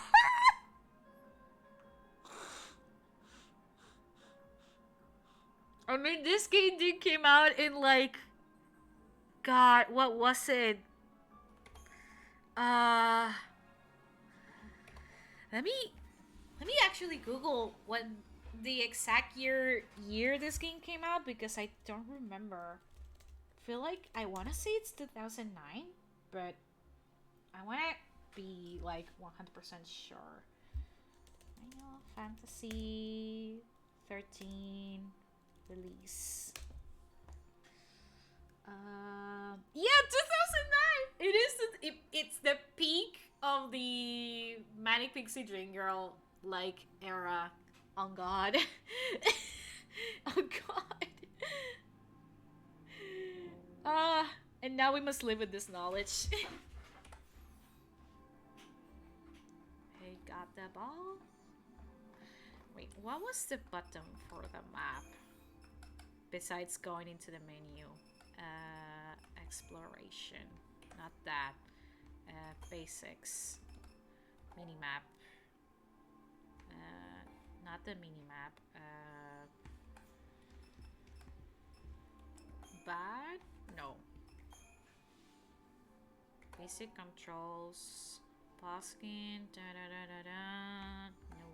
I mean, this game did came out in like... God, what was it? Let me actually Google what the exact year this game came out, because I don't remember. I feel like I want to say it's 2009, but I want to be like 100% sure. Final Fantasy 13 release. Yeah, 2009. It is. It's the peak of the Manic Pixie Dream Girl like era. Oh God. Oh God. And now we must live with this knowledge. I got the ball. Wait, what was the button for the map? Besides going into the menu. Exploration. Not that. Basics. Minimap. Not the minimap. Bad? No. Basic controls. Paskin. Da da da da da. No.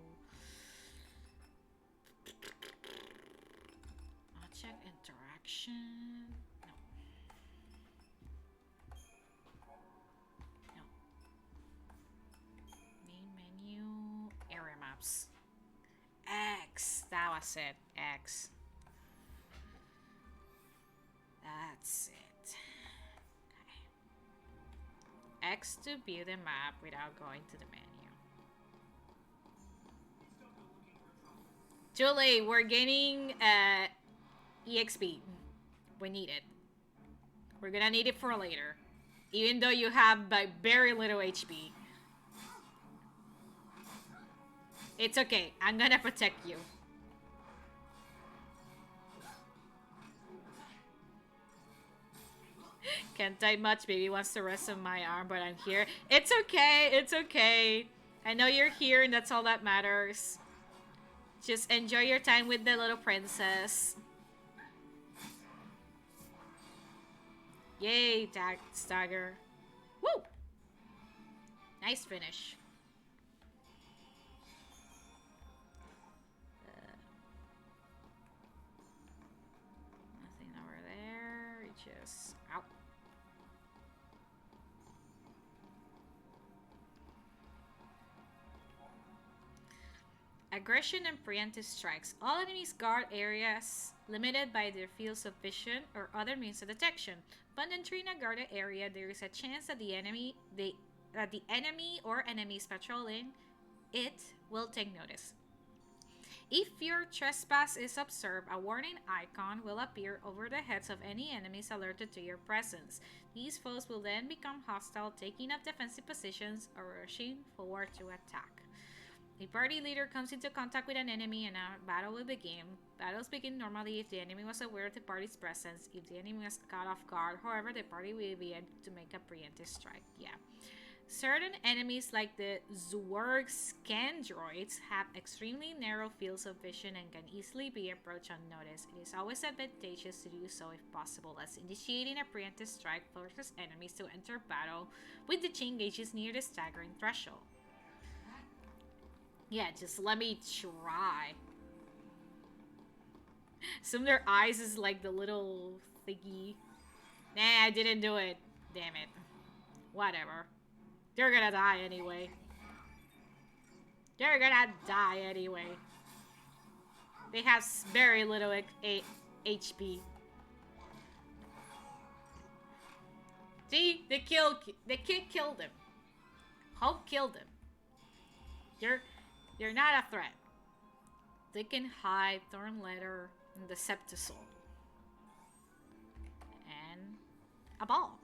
Object interaction. No. No. Main menu. Area maps. X. That was it. X. That's it. Okay. X to view the map without going to the menu. Too late. We're gaining EXP. We need it. We're gonna need it for later. Even though you have like very little HP. It's okay. I'm gonna protect you. Can't type much. Baby wants to rest on my arm, but I'm here. It's okay. It's okay. I know you're here and that's all that matters. Just enjoy your time with the little princess. Yay, stagger. Woo! Nice finish. Nothing over there. Just out. Aggression and preemptive strikes. All enemies guard areas limited by their fields of vision or other means of detection. Upon entering a guarded area, there is a chance that the enemy or enemies patrolling it will take notice. If your trespass is observed, a warning icon will appear over the heads of any enemies alerted to your presence. These foes will then become hostile, taking up defensive positions or rushing forward to attack. A party leader comes into contact with an enemy and a battle will begin. Battles begin normally if the enemy was aware of the party's presence. If the enemy was caught off guard, however, the party will be able to make a preemptive strike. Yeah. Certain enemies like the Zwerg Scandroids have extremely narrow fields of vision and can easily be approached unnoticed. It is always advantageous to do so if possible, as initiating a preemptive strike forces enemies to enter battle with the chain gauges near the staggering threshold. Yeah, just let me try. Some of their eyes is like the little thingy. Nah, I didn't do it. Damn it. Whatever. They're gonna die anyway. They're gonna die anyway. They have very little HP. See, the kid killed him. Hope killed him. You're not a threat. They can hide Thorn Letter and the Septisol. And a ball.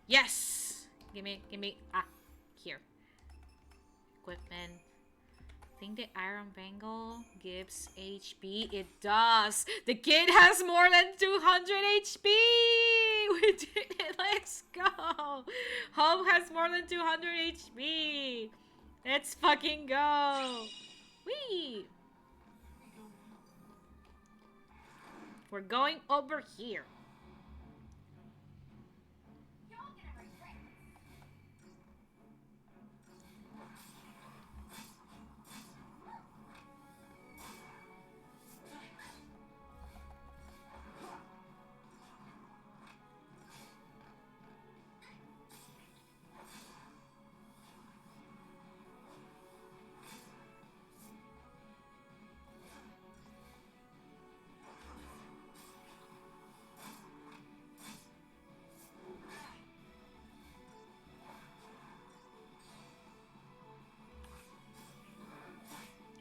Yes! Give me, here. Equipment. I think the Iron Bangle gives HP. It does! The kid has more than 200 HP! We did it! Let's go! Hope has more than 200 HP! Let's fucking go! Whee! We're going over here. You're gonna regret this.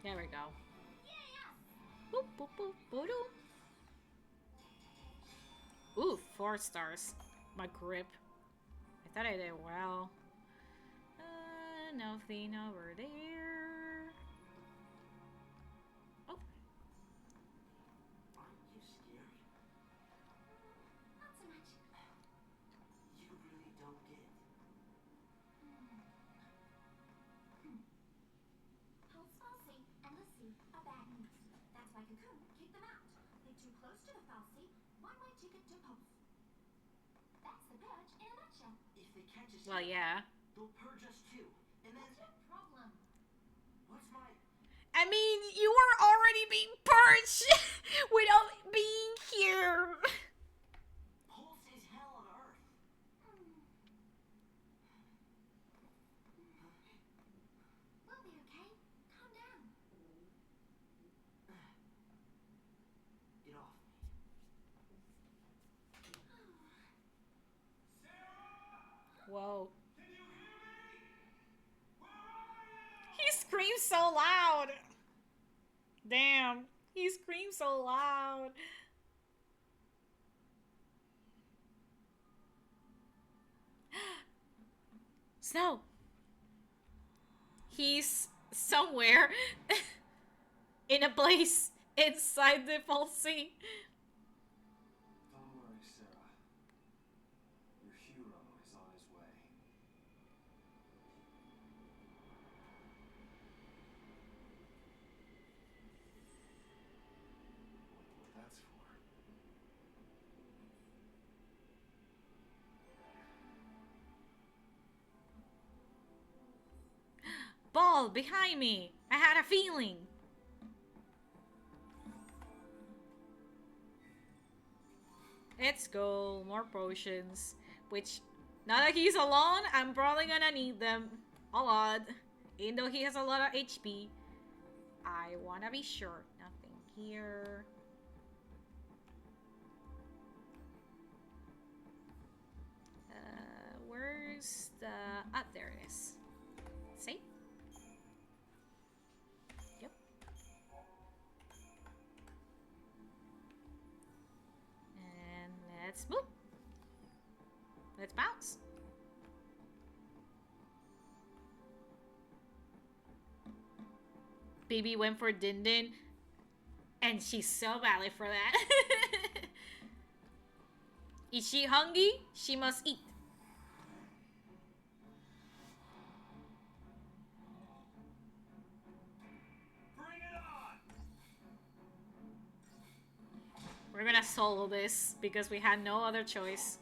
There we go. Boop, boop, boop, boop. Ooh, 4 stars. My grip. I thought I did well. Nothing over there. Oh. Aren't you scared? Not so much. You really don't get it. Pulse Falsey and Lassie are bad news. That's why Cocoon kicked them out. They're too close to the Falsey. One-way ticket to Pulse. That's the Purge in a nutshell. If they catch us, Well, yeah. they'll purge us too. And then, What's your problem? what's my... I mean, you were already being purged without being here. Pulse is hell on Earth. We'll be okay. Calm down. Get off me. Whoa. Can you hear me? Where are you? He screams so loud. Damn. He screams so loud. Snow. He's somewhere in a place inside the Falsey. Don't worry, Sarah. Your hero is on his way. Wonder what that's for. Ball behind me. I had a feeling. Let's go. More potions. Which, now that he's alone, I'm probably gonna need them a lot. Even though he has a lot of HP. I wanna be sure. Nothing here. Where's the... Ah, there it is. See? Yep. And let's move. Let's bounce. Baby went for Din Din, and she's so valid for that. Is she hungry? She must eat. Bring it on! We're gonna solo this because we had no other choice.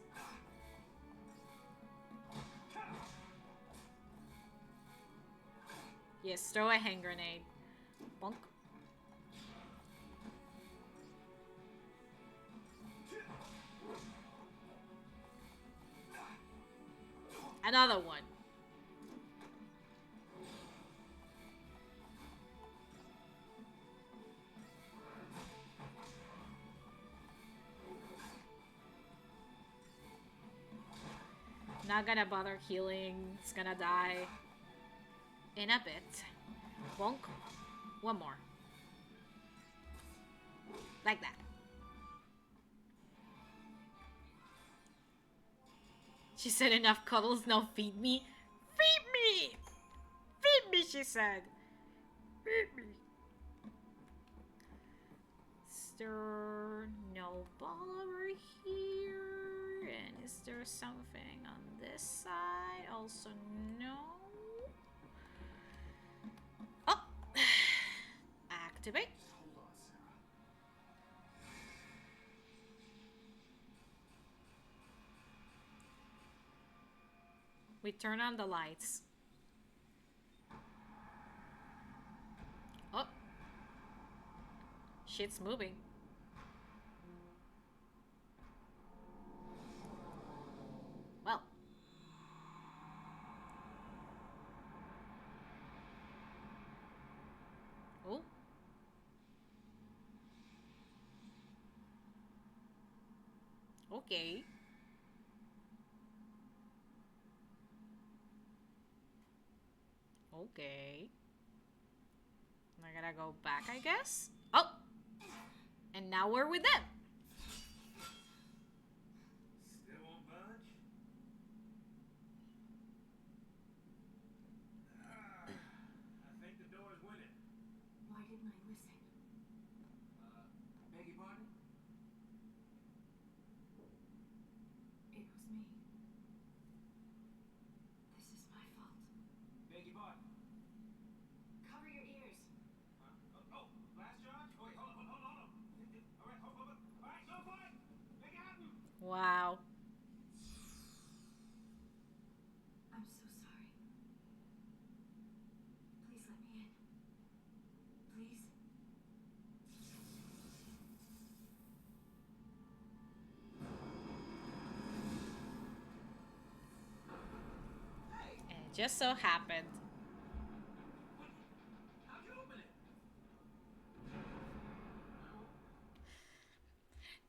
Yes, throw a hand grenade. Bonk. Another one. Not gonna bother healing. It's gonna die in a bit. Bonk. One more. Like that. She said enough cuddles, now feed me. Feed me! Feed me, she said. Feed me. Is there no ball over here? And is there something on this side? Also no. Oh! Activate. Hold on, Sarah. We turn on the lights. Oh. Shit's moving. Well. Oh. Okay. Okay. I gotta go back, I guess? Oh! And now we're with them. Still won't budge? I think the door's winning. Why didn't I listen? Beg your pardon? It was me. This is my fault. Beg your pardon? Cover your ears. Last charge? Oh, wait, hold on. All right, hold on. All right, go for it. Make it happen. Wow. I'm so sorry. Please let me in. Please. And it just so happened. How'd you open it?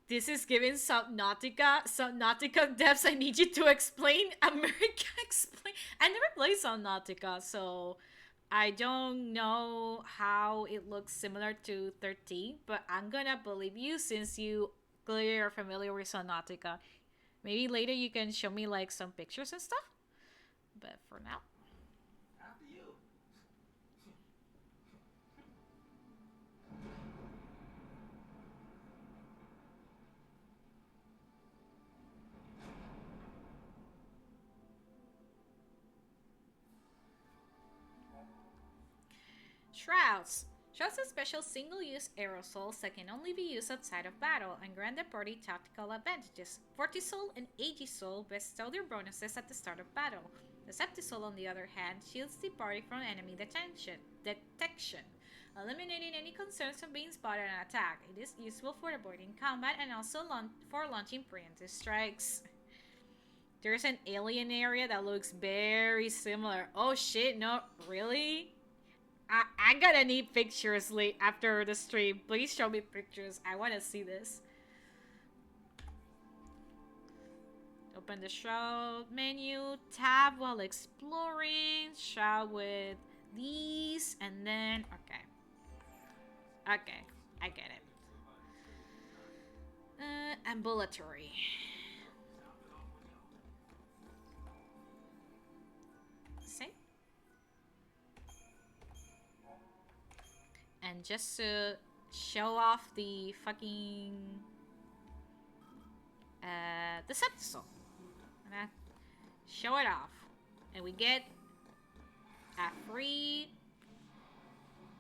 This is giving Subnautica depths. I need you to explain. America, explain. I never played Subnautica, so I don't know how it looks similar to 13, but I'm gonna believe you since you clearly are familiar with Subnautica. Maybe later you can show me like some pictures and stuff. But for now. After you. Shrouds. Shrouds are special single-use aerosols that can only be used outside of battle and grant the party tactical advantages. Fortisol and Aegisol bestow their bonuses at the start of battle. Deceptisol, on the other hand, shields the party from enemy detection, eliminating any concerns of being spotted and attacked. It is useful for avoiding combat and also for launching preemptive strikes. There's an alien area that looks very similar. Oh shit, no, really? I'm gonna need pictures after the stream. Please show me pictures. I want to see this. Open the Shroud menu, tab while exploring, Shroud with these, and then, okay. Okay, I get it. Ambulatory. Same. And just to show off the fucking Deceptisol. Show it off. And we get a free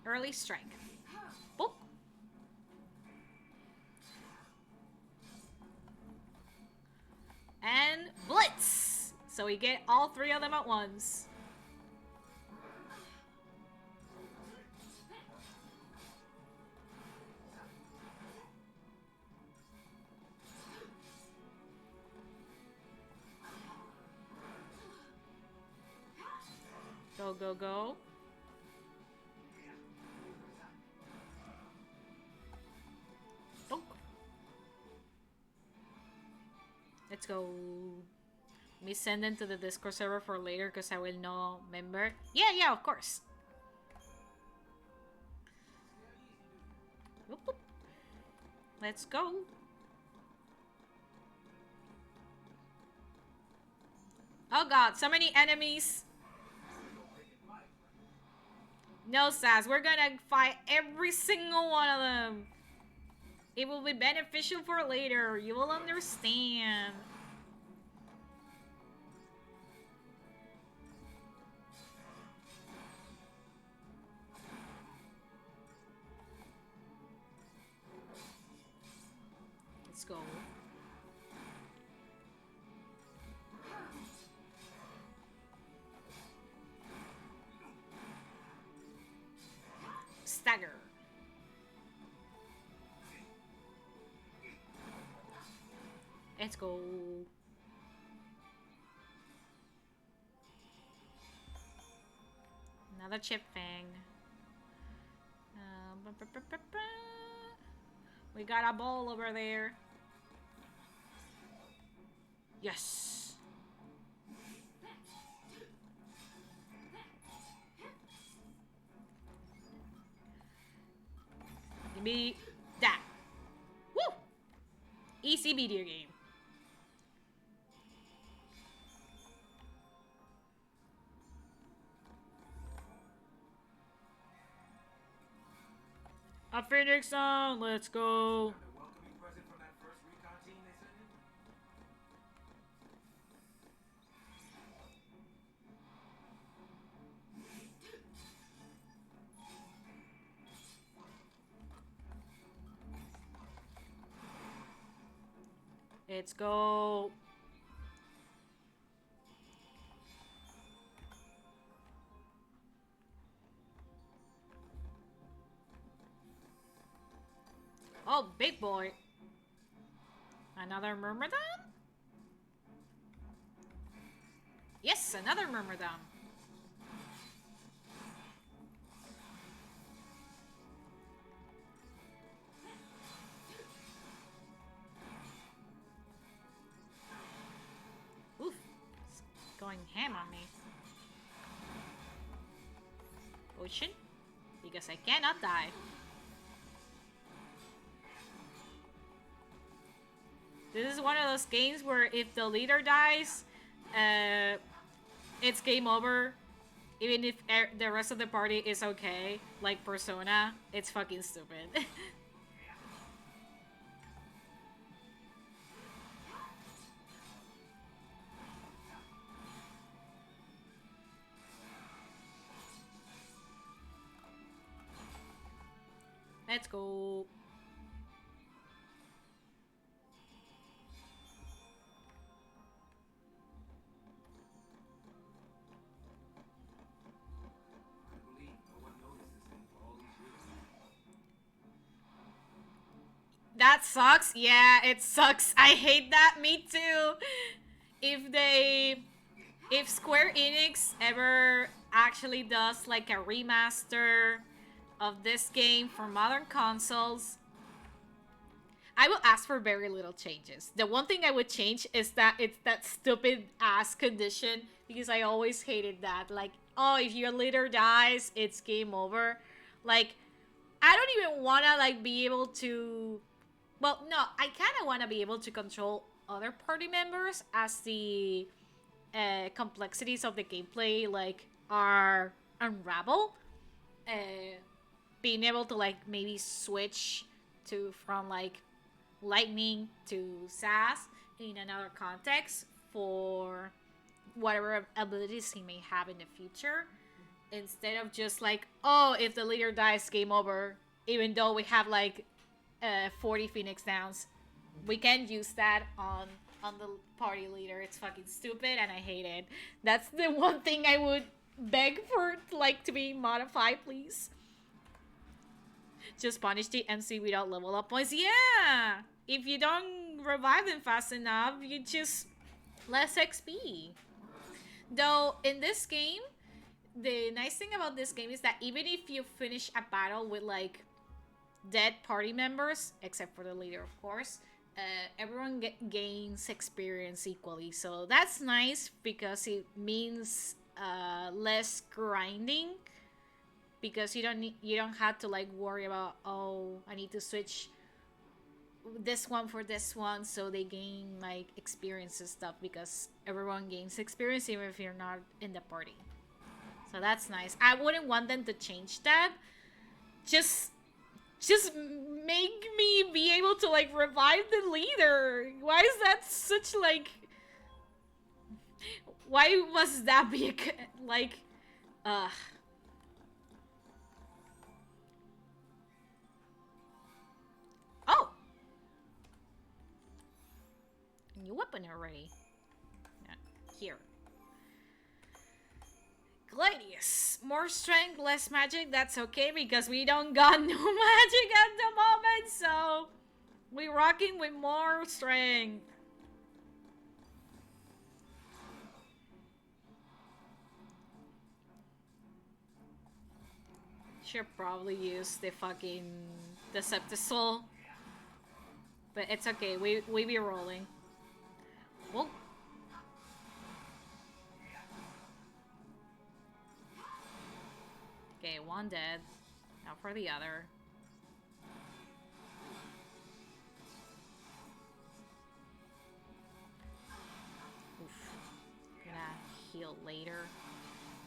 early strike. Boop. And Blitz! So we get all three of them at once. Go, go, go. Bonk. Let's go. me send them to the Discord server for later because I will not remember. Yeah, of course. Whoop, whoop. Let's go. Oh god, so many enemies. No, Sass, we're gonna fight every single one of them. It will be beneficial for later. You will understand. Let's go. Stagger. Let's go. Another chip fang. We got a ball over there. Yes. Give me that. Woo! Easy video game. A Phoenix song, let's go. Let's go. Oh, big boy. Another Myrmidon? Yes, another Myrmidon. Oof. It's going ham on me. Potion? Because I cannot die. This is one of those games where if the leader dies, it's game over. Even if the rest of the party is okay, like Persona, it's fucking stupid. Let's go. That sucks. Yeah, it sucks. I hate that. Me too. If Square Enix ever actually does like a remaster of this game for modern consoles, I will ask for very little changes. The one thing I would change is that it's that stupid ass condition, because I always hated that. Like, oh, if your leader dies, it's game over. Like, I don't even wanna like be able to. Well, no, I kind of want to be able to control other party members as the complexities of the gameplay like are unravel. Being able to like maybe switch to from like lightning to sass in another context for whatever abilities he may have in the future, instead of just like, oh, if the leader dies, game over. Even though we have like 40 Phoenix Downs, we can use that on the party leader. It's fucking stupid and I hate it. That's the one thing I would beg for, like, to be modified, please. Just punish the MC without level up points. Yeah! If you don't revive them fast enough, you just less XP. Though, in this game, the nice thing about this game is that even if you finish a battle with, like, dead party members, except for the leader, of course, everyone gains experience equally. So that's nice because it means less grinding, because you don't have to like worry about, oh, I need to switch this one for this one, so they gain like experience and stuff, because everyone gains experience even if you're not in the party. So that's nice. I wouldn't want them to change that. Just make me be able to like revive the leader. Why is that such like, why must that be a, like oh, new weapon already. Yeah, here. Gladius. More strength, less magic. That's okay because we don't got no magic at the moment, so we rocking with more strength. Should probably use the fucking Deceptisol. But it's okay, we be rolling. Whoa. Okay, one dead. Now for the other. Oof. Gonna heal later.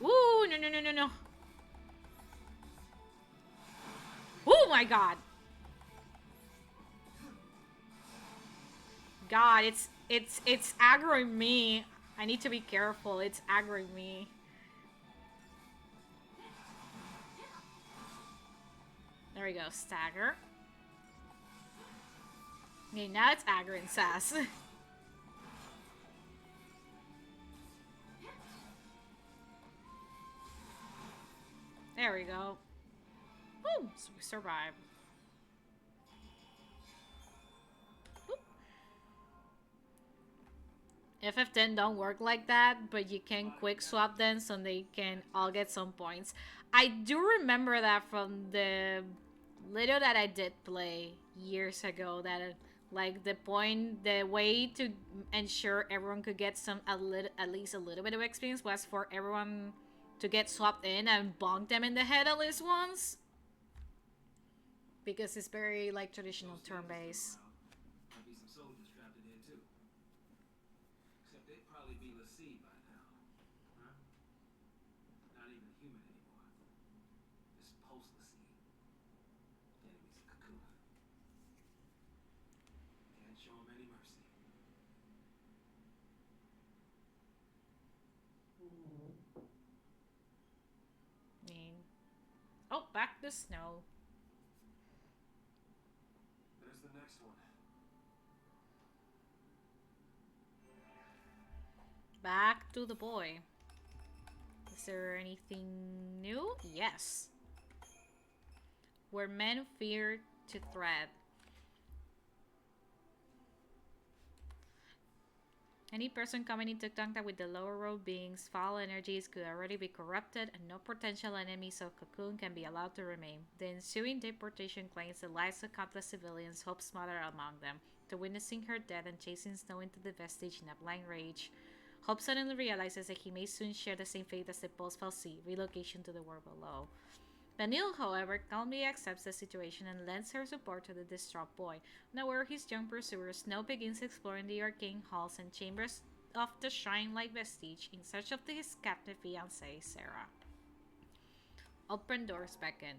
Ooh, no, no, no, no, no. Oh my god. God, it's aggroing me. I need to be careful. It's aggroing me. There we go. Stagger. Okay, now it's aggroing Sass. There we go. Woo! So we survived. FF10 don't work like that, but you can quick swap them so they can all get some points. I do remember that from the little that I did play years ago, that like the way to ensure everyone could get some at least a little bit of experience was for everyone to get swapped in and bonk them in the head at least once. Because it's very like traditional turn-based. Might be some soldiers trapped in here too. Except they'd probably be Lassie by now. Huh? Not even human anymore. Just post-Lassie. The enemy's a cocoon. Can't show him any mercy. Oh, back to snow. There's the next one. Back to the boy. Is there anything new? Yes. Where men fear to tread. Any person coming into contact with the lower world beings' foul energies could already be corrupted, and no potential enemies of Cocoon can be allowed to remain. The ensuing deportation claims the lives of countless civilians, Hope's mother among them. To witnessing her death and chasing Snow into the vestige in a blind rage, Hope suddenly realizes that he may soon share the same fate as the post-Fal'Cie, relocation to the world below. Vanille, however, calmly accepts the situation and lends her support to the distraught boy. Unaware of his young pursuer, Snow begins exploring the arcane halls and chambers of the shrine-like vestige in search of his captive fiancée, Sarah. Open doors beckon.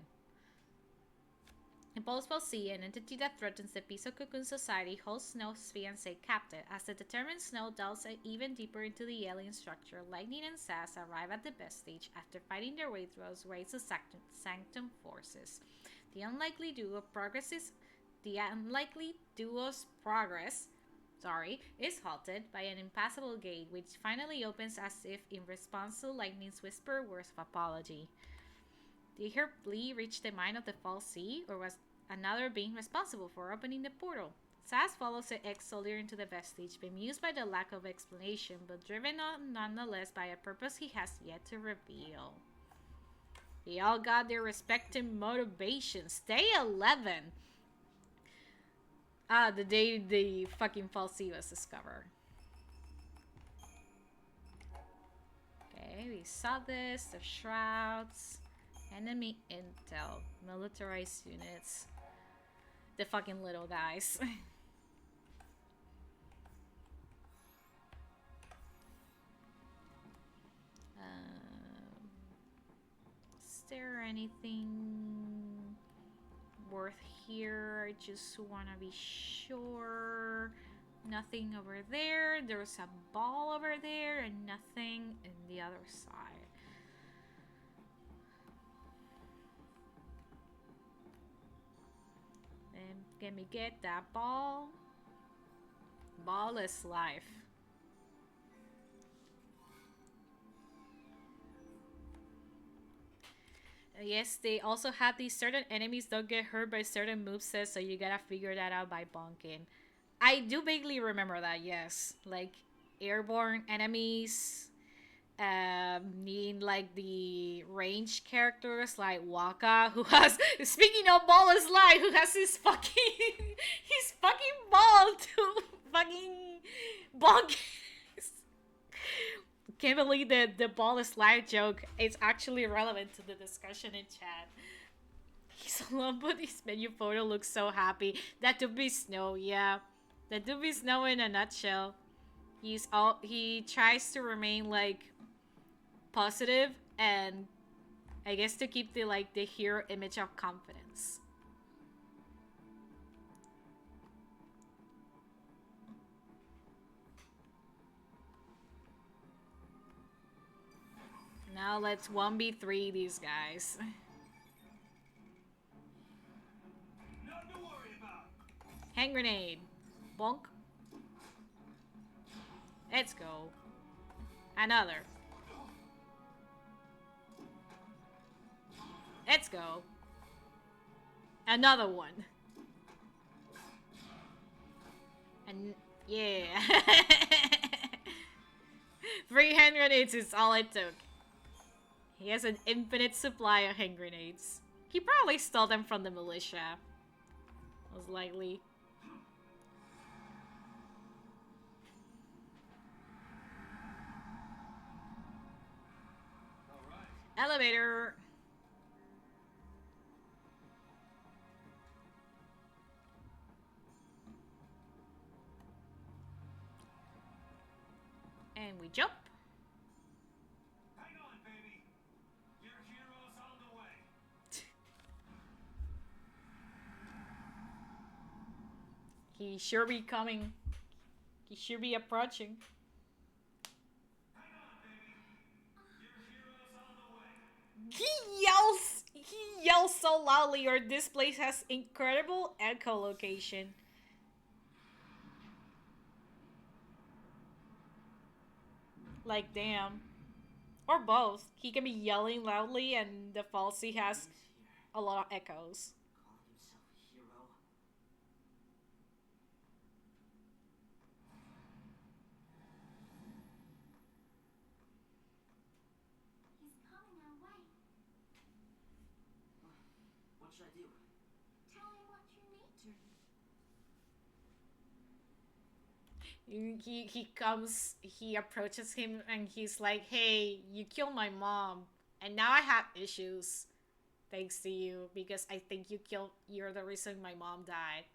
In post-Fal'Cie, an entity that threatens the peace of Cocoon society holds Snow's fiancée captive. As the determined Snow delves even deeper into the alien structure, Lightning and Sass arrive at the vestige after fighting their way through Raid's Sanctum forces. The unlikely duo's progress is halted by an impassable gate, which finally opens as if in response to Lightning's whispered words of apology. Did her plea reach the mind of the Fal'Cie, or was another being responsible for opening the portal? Sass follows the ex-soldier into the vestige, bemused by the lack of explanation, but driven on nonetheless by a purpose he has yet to reveal. They all got their respective motivations. Day 11. Ah, the day the fucking fal'Cie was discovered. Okay, we saw this. The shrouds. Enemy intel. Militarized units. The fucking little guys. Is there anything worth here? I just want to be sure. Nothing over there. There's a ball over there and nothing in the other side. And can we get that ball? Ball is life. Yes, they also have these certain enemies don't get hurt by certain movesets, so you gotta figure that out by bonking. I do vaguely remember that, yes. Like, airborne enemies need like the range characters like Waka, who has, speaking of ball is life, who has his fucking his fucking ball to fucking bonk. Can't believe that the ball is life joke is actually relevant to the discussion in chat. He's alone, but his menu photo looks so happy. That would be Snow, yeah. That would be Snow in a nutshell. He tries to remain like positive and I guess to keep the hero image of confidence. Now let's 1v3 these guys. Nothing to worry about. Hand grenade. Bonk. Let's go. Another. Let's go. Another one. And yeah. 3 hand grenades is all it took. He has an infinite supply of hand grenades. He probably stole them from the militia. Most likely. All right. Elevator. And we jump. Hang on, baby. Your hero's on the way. He sure be coming. He sure be approaching. Hang on, baby. Your hero's on the way. He yells so loudly, or this place has incredible echolocation. Like, damn. Or both. He can be yelling loudly and the fal'Cie has a lot of echoes. Calling himself a hero. He's coming our way. What should I do? Tell him what you need to. He approaches him and he's like, hey, you killed my mom and now I have issues thanks to you because I think you're the reason my mom died.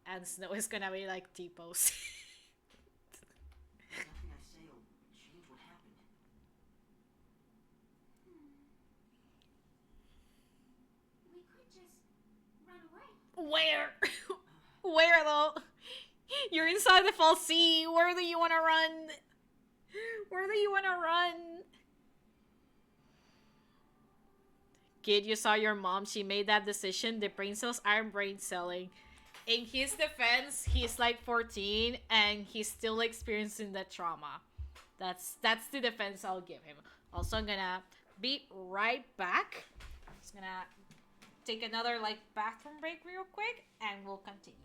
And Snow is gonna be like T-pose. Nothing I say will change what happened. We could just run away. Where? Where though? You're inside the fal'Cie. Where do you wanna run? Where do you wanna run? Kid, you saw your mom. She made that decision. The brain cells aren't brain celling. In his defense, he's like 14 and he's still experiencing that trauma. That's the defense I'll give him. Also, I'm gonna be right back. Just gonna take another like bathroom break real quick and we'll continue.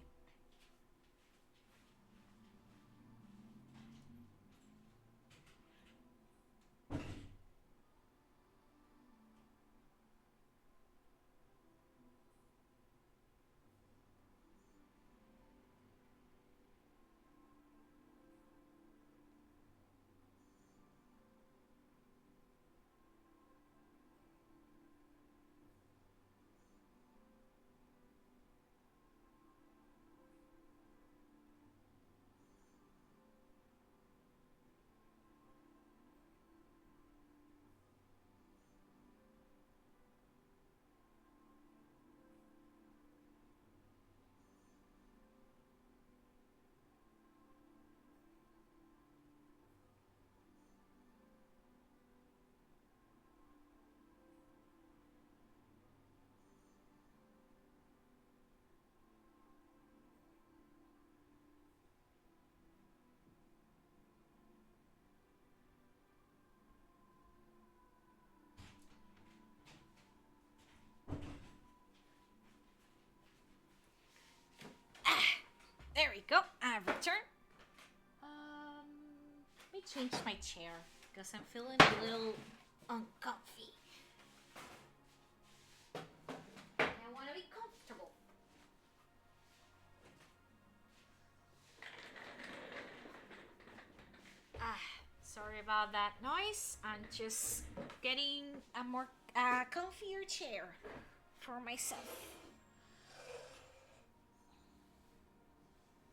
change my chair because I'm feeling a little uncomfy. I want to be comfortable. Sorry about that noise. I'm just getting a more comfier chair for myself.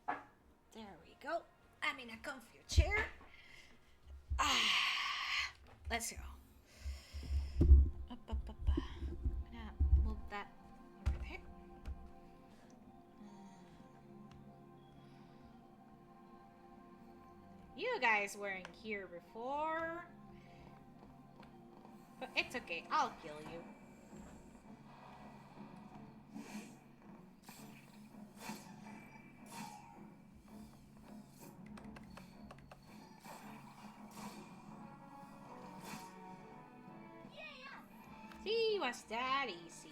There we go. I'm in a comfier chair. Let's go. Up. I'm gonna move that over there. You guys weren't here before. But it's okay, I'll kill you. See, was that easy?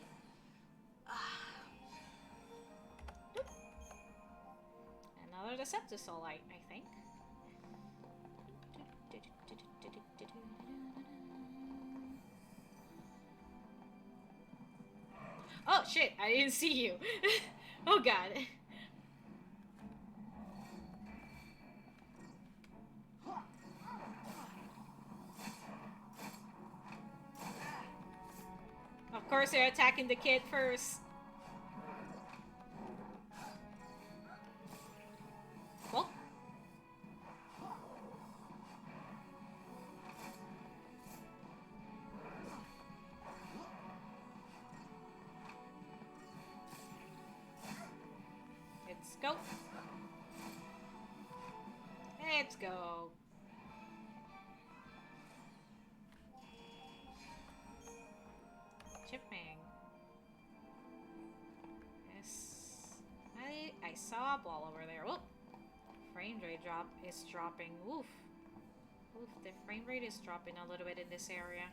Another Decepticolite, I think. Oh shit, I didn't see you. Oh god. Of course they're attacking the kid first. Well. Let's go. Let's go. Chipmang. Yes. I saw a ball over there. Whoop. Frame rate is dropping. Oof. Oof, the frame rate is dropping a little bit in this area.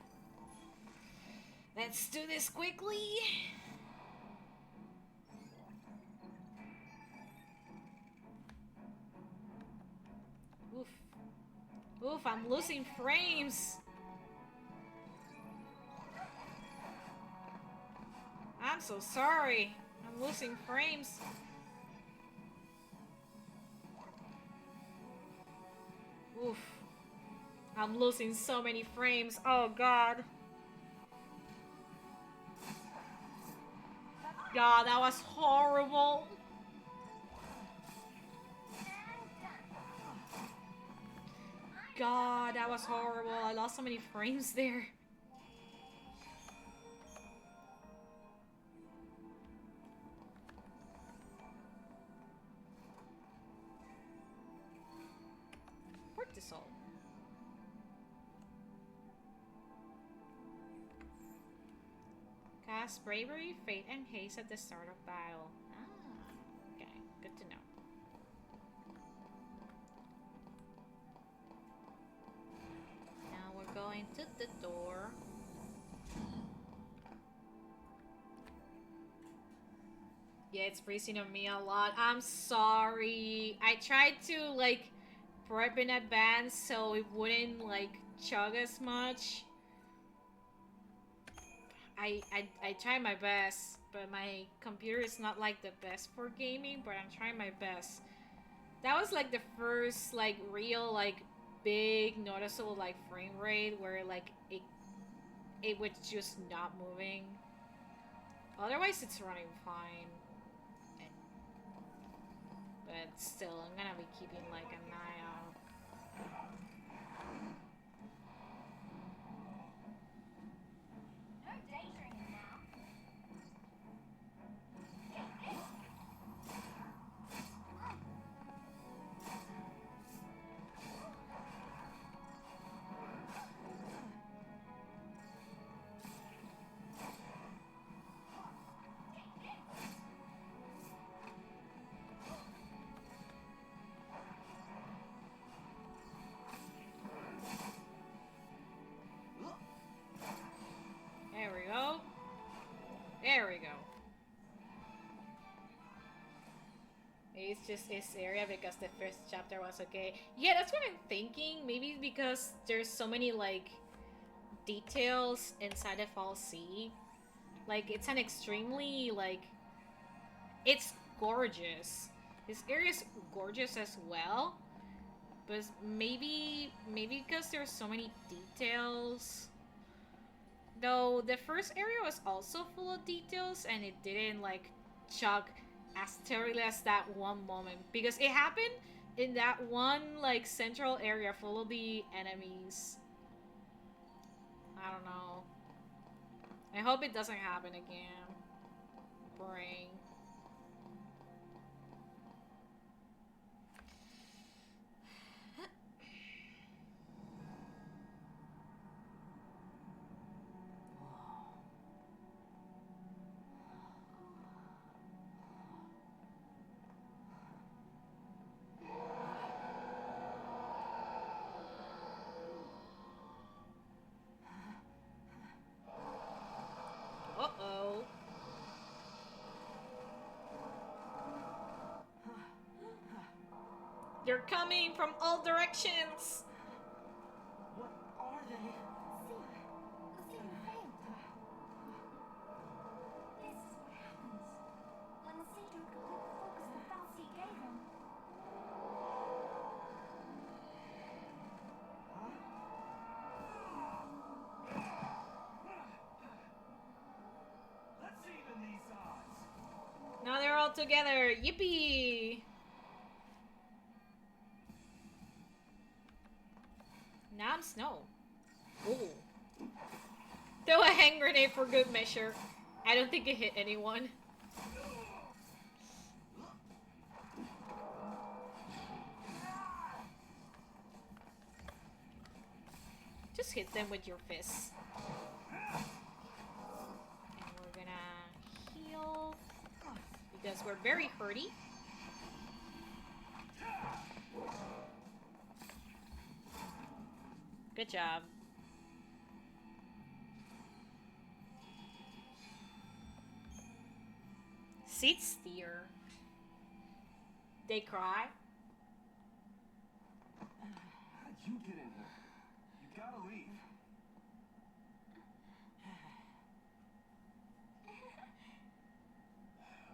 Let's do this quickly. Oof. Oof, I'm losing frames. I'm so sorry. I'm losing frames. Oof. I'm losing so many frames. Oh god. God, that was horrible. God, that was horrible. I lost so many frames there. Cortisol. Cast Bravery, Fate, and Haste at the start of battle. Ah, okay. Good to know. Now we're going to the door. Yeah, it's freezing on me a lot. I'm sorry. I tried to, like, prep in advance so it wouldn't, like, chug as much. I try my best, but my computer is not, like, the best for gaming, but I'm trying my best. That was, like, the first, like, real, like, big, noticeable, like, frame rate where, like, it was just not moving. Otherwise, it's running fine. But still, I'm gonna be keeping, like, an eye out. No daydreaming now. There we go. There we go. Maybe it's just this area because the first chapter was okay. Yeah, that's what I'm thinking. Maybe because there's so many like details inside the Fall Sea. Like it's an extremely like it's gorgeous. This area is gorgeous as well. But maybe because there's so many details. Though the first area was also full of details and it didn't like chug as terribly as that one moment. Because it happened in that one like central area full of the enemies. I don't know. I hope it doesn't happen again. Boring. Uh-oh. They're coming from all directions. What are they? See, the scene failed. This is what happens when the sea took the quick focus the Falsey gave him. Let's even these odds. Now they're all together. Yippee! Now I'm snow. Ooh. Throw a hand grenade for good measure. I don't think it hit anyone. Just hit them with your fists. And we're gonna heal because we're very hurty. Good job. Seat steer. They cry. How'd you get in here? You gotta leave.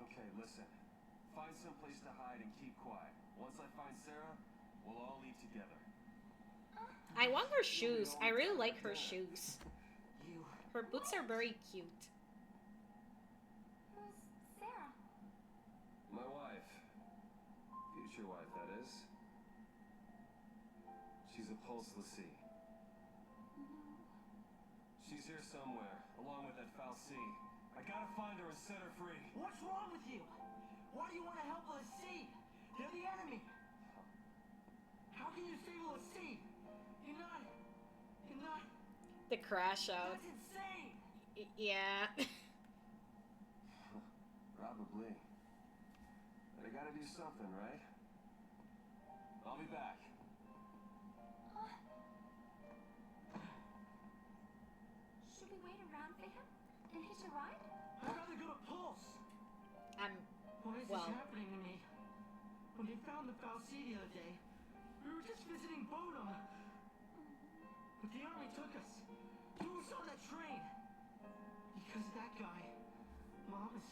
Okay, listen. Find some place to hide and keep quiet. Once I find Sarah, we'll all leave together. I want her shoes. I really like her shoes. You. Her boots are very cute. Who's Sarah? My wife. Future wife, that is. She's a pulse Lassie. She's here somewhere, along with that Falsey. I gotta find her and set her free. What's wrong with you? Why do you want to help Lassie? They're the enemy. How can you save Lassie? You're not. The crash out. That's insane. Yeah. Probably. But I gotta do something, right? I'll be back. Should we wait around for him and hitch a ride? I'd rather go to Pulse. Why is Well. this happening to me? When they found the Falsey the other day, we were just visiting Bodom. But the army took us. Who was on that train? Because of that guy. Mom is...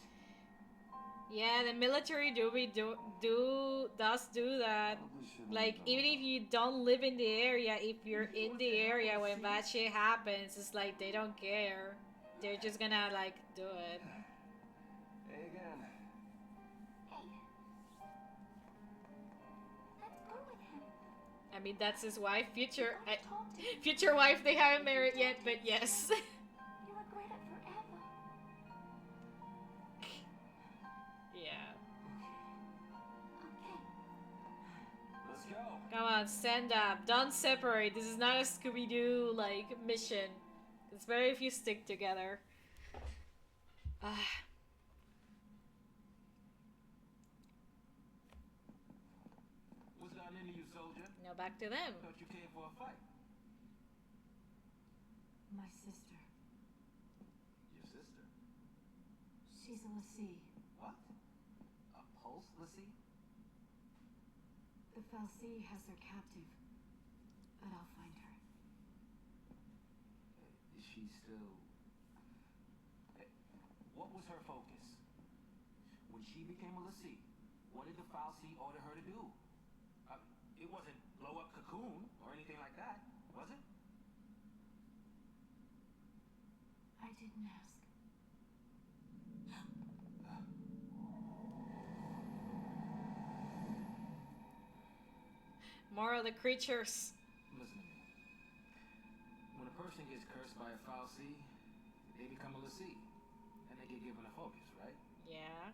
Yeah, the military does do that. Probably shouldn't Like, have even if you don't live in the area, if you're in the area when bad shit happens, it's like they don't care. They're just gonna, like, do it. Hey again. Hey. Let's go with him. I mean, that's his wife. Future I've talked to him. future wife, they haven't married yet, but yes. You'll regret it forever. Yeah. Okay. Let's go. Come on, stand up. Don't separate. This is not a Scooby-Doo, like, mission. It's better if you stick together. Ah. What's gotten into you, soldier? Now back to them. Thought you came for a fight. My sister. Your sister? She's a Lassie. What? A pulse, Lassie? The Fal'Cie has her captive, but I'll find her. Is she still... What was her focus? When she became a Lassie, what did the Fal'Cie order her to do? It wasn't blow up Cocoon or anything like that, was it? I didn't ask. More of the creatures. Listen to me. When a person gets cursed by a Fal'Cie, they become a Lassie. And they get given a focus, right? Yeah.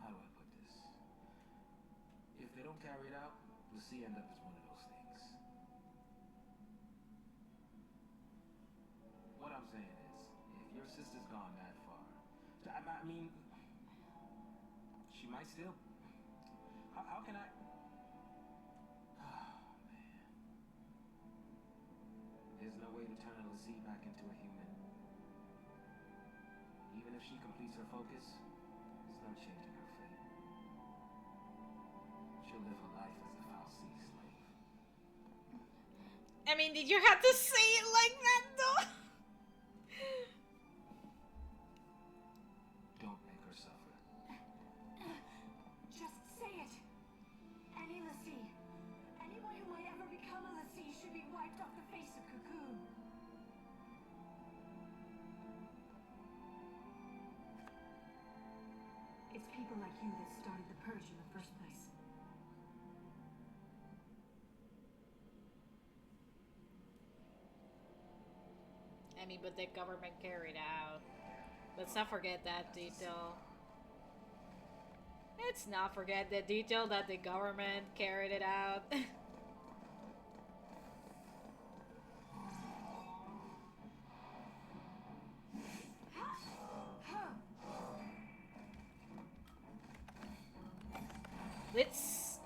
How do I put this? If they don't carry it out, Lassie end up as one of those things. What I'm saying is, if your sister's gone that far, I mean, she might still... How can I... Oh, man. There's no way to turn a Lassie back into a human. Even if she completes her focus, there's no changing her fate. She'll live her life as a Fal'Cie slave. I mean, did you have to say it like that though? Don't make her suffer. Just say it. Any Lassie, anyone who might ever become a Lassie should be wiped off the face of Cocoon. It's people like you that started the Purge in the first place. I mean, but the government carried out. Let's not forget that detail. Let's not forget the detail that the government carried it out. Let's...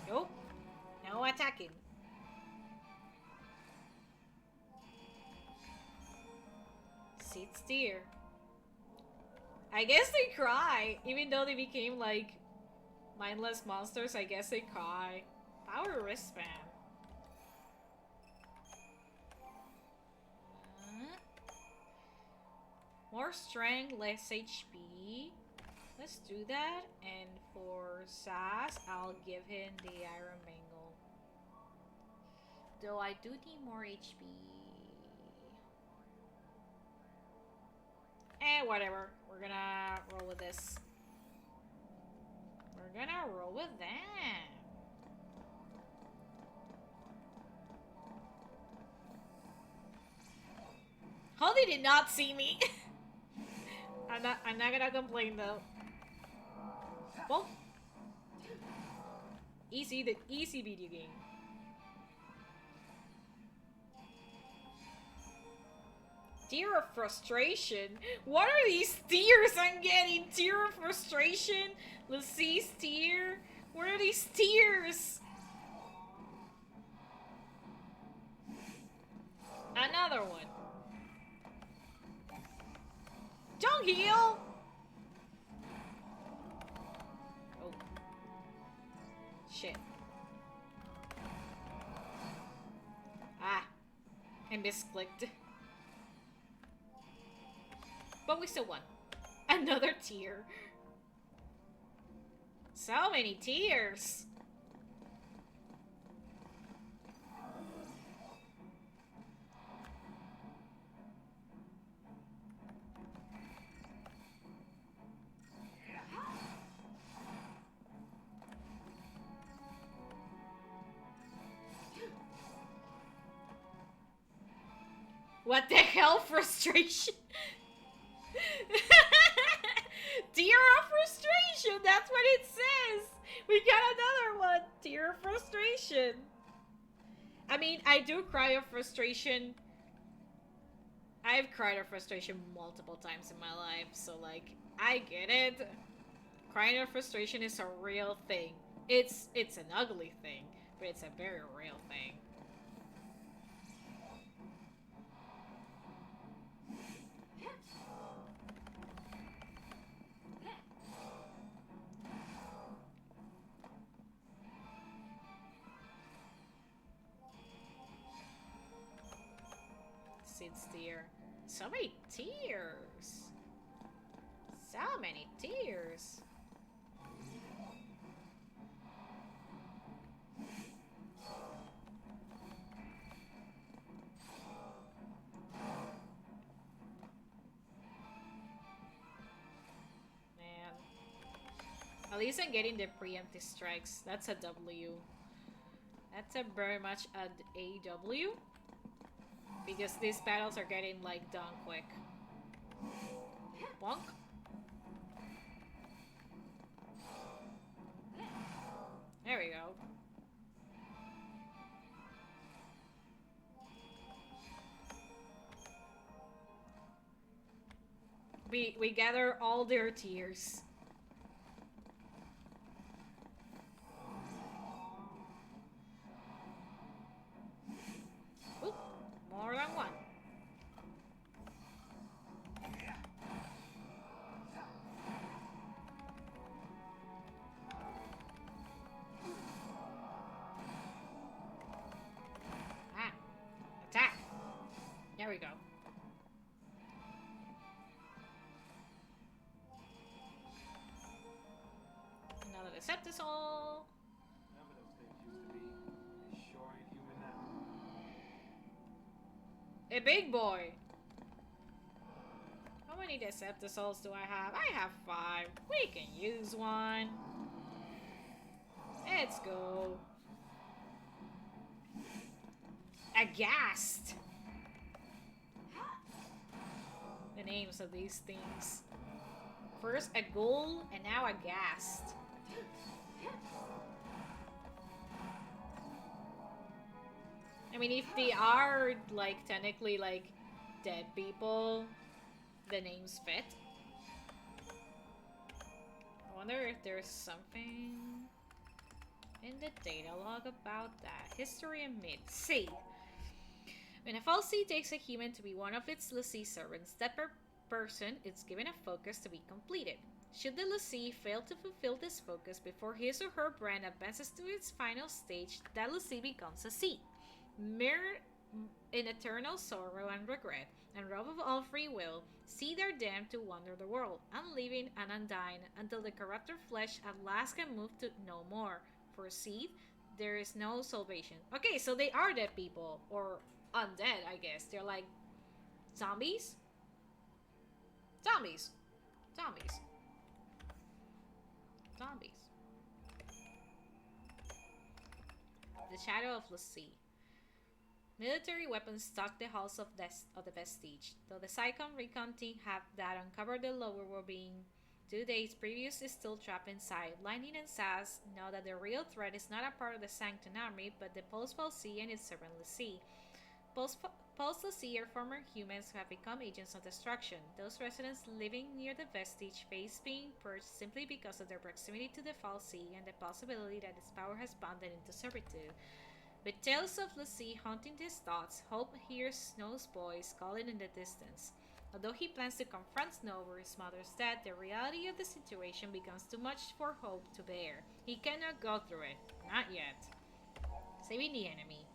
Nope. No attacking. Sit steer. I guess they cry. Even though they became like mindless monsters, I guess they cry. Power wristband. More strength, less HP. Let's do that. And for Sass, I'll give him the Iron Mangle. Though I do need more HP. Whatever. We're gonna roll with this. We're gonna roll with that. How they did not see me. I'm not gonna complain though. Well, easy video game. Tear of frustration. What are these tears I'm getting? Tear of frustration. Lassie's tear. What are these tears? Another one. Don't heal! Oh. Shit. Ah. I misclicked. But we still won. Another tear. So many tears. What the hell, frustration? Tear of frustration, that's what it says. We got another one. Tear of frustration. I mean, I do cry of frustration. I've cried of frustration multiple times in my life, so like, I get it. Crying out frustration is a real thing. It's an ugly thing, but it's a very real thing. Sid's tear. So many tears. So many tears. Man. At least I'm getting the preemptive strikes. That's a W. That's a very much an AW. Because these battles are getting, like, done quick. Bonk. There we go. We gather all their tears. Oop, more than one. Ah, attack. There we go. Another Deceptisol. Remember those things used to be? They sure ain't human now. A big boy. How many Deceptisols do I have? I have 5. We can use one. Let's go. Aghast. The names of these things. First a ghoul and now aghast. I mean, if they are, like, technically, like, dead people, the names fit. I wonder if there's something in the data log about that. History and myth. See. When a fal'Cie takes a human to be one of its l'Cie servants, that person is given a focus to be completed. Should the l'Cie fail to fulfill this focus before his or her brand advances to its final stage, that l'Cie becomes a C. Mirror in eternal sorrow and regret, and robbed of all free will, see their damned to wander the world, unliving and undying, until the corrupted flesh at last can move to no more. For seed, there is no salvation. Okay, so they are dead people, or undead, I guess. They're like zombies? Zombies. Zombies. Zombies. The Shadow of l'Cie. Military weapons stalk the halls of the Vestige, though the Psychon Recon team that uncovered the lower world being 2 days previous is still trapped inside. Lightning and Saz know that the real threat is not a part of the Sanctum Army, but the Pulse fal'Cie and its servant l'Cie. Pulse l'Cie are former humans who have become agents of destruction. Those residents living near the Vestige face being purged simply because of their proximity to the fal'Cie and the possibility that its power has bound them into servitude. With tales of l'Cie haunting his thoughts, Hope hears Snow's voice calling in the distance. Although he plans to confront Snow over his mother's death, the reality of the situation becomes too much for Hope to bear. He cannot go through it. Not yet. Saving the enemy.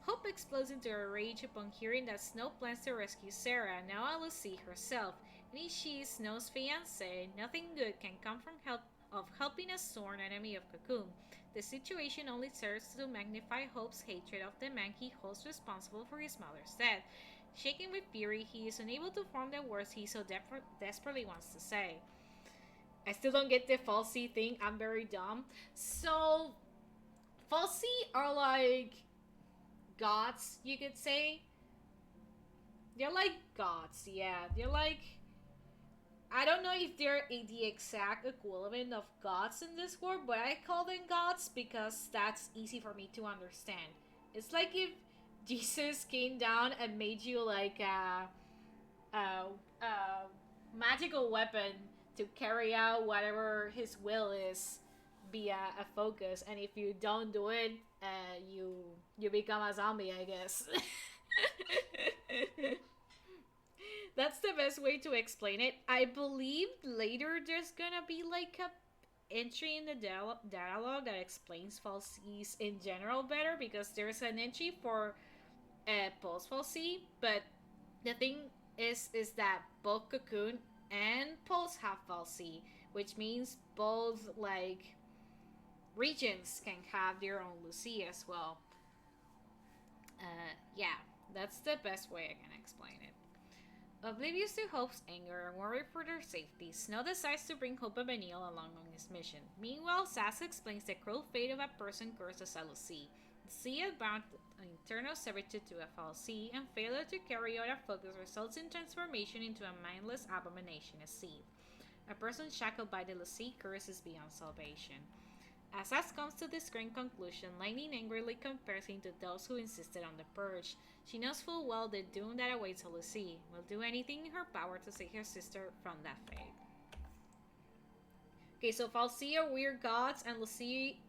Hope explodes into a rage upon hearing that Snow plans to rescue Sarah, now a l'Cie herself. And if she is Snow's fiancé, nothing good can come from helping a sworn enemy of Cocoon. The situation only serves to magnify Hope's hatred of the man he holds responsible for his mother's death. Shaken with fury, he is unable to form the words he so desperately wants to say. I still don't get the fal'Cie thing. I'm very dumb. So, fal'Cie are like gods, you could say. They're like gods, yeah. They're like... I don't know if they're the exact equivalent of gods in this world, but I call them gods because that's easy for me to understand. It's like if Jesus came down and made you like a magical weapon to carry out whatever his will is via a focus, and if you don't do it, you become a zombie, I guess. That's the best way to explain it. I believe later there's gonna be like a entry in the dialogue that explains falsies in general better, because there's an entry for Pulse falsie, but the thing is that both Cocoon and Pulse have falsie, which means both like regions can have their own Lucy as well. Yeah, that's the best way I can explain it. Oblivious to Hope's anger and worried for their safety, Snow decides to bring Hope and Benil along on his mission. Meanwhile, Sass explains the cruel fate of a person cursed as a Lucy. The sea is bound an internal servitude to a falsie, and failure to carry out a focus results in transformation into a mindless abomination, a seed. A person shackled by the Lucy curse is beyond salvation. As Sass comes to this grim conclusion, Lightning angrily compares him to those who insisted on the Purge. She knows full well the doom that awaits a Lucy, will do anything in her power to save her sister from that fate. Okay, so falsie are weird gods and Lucy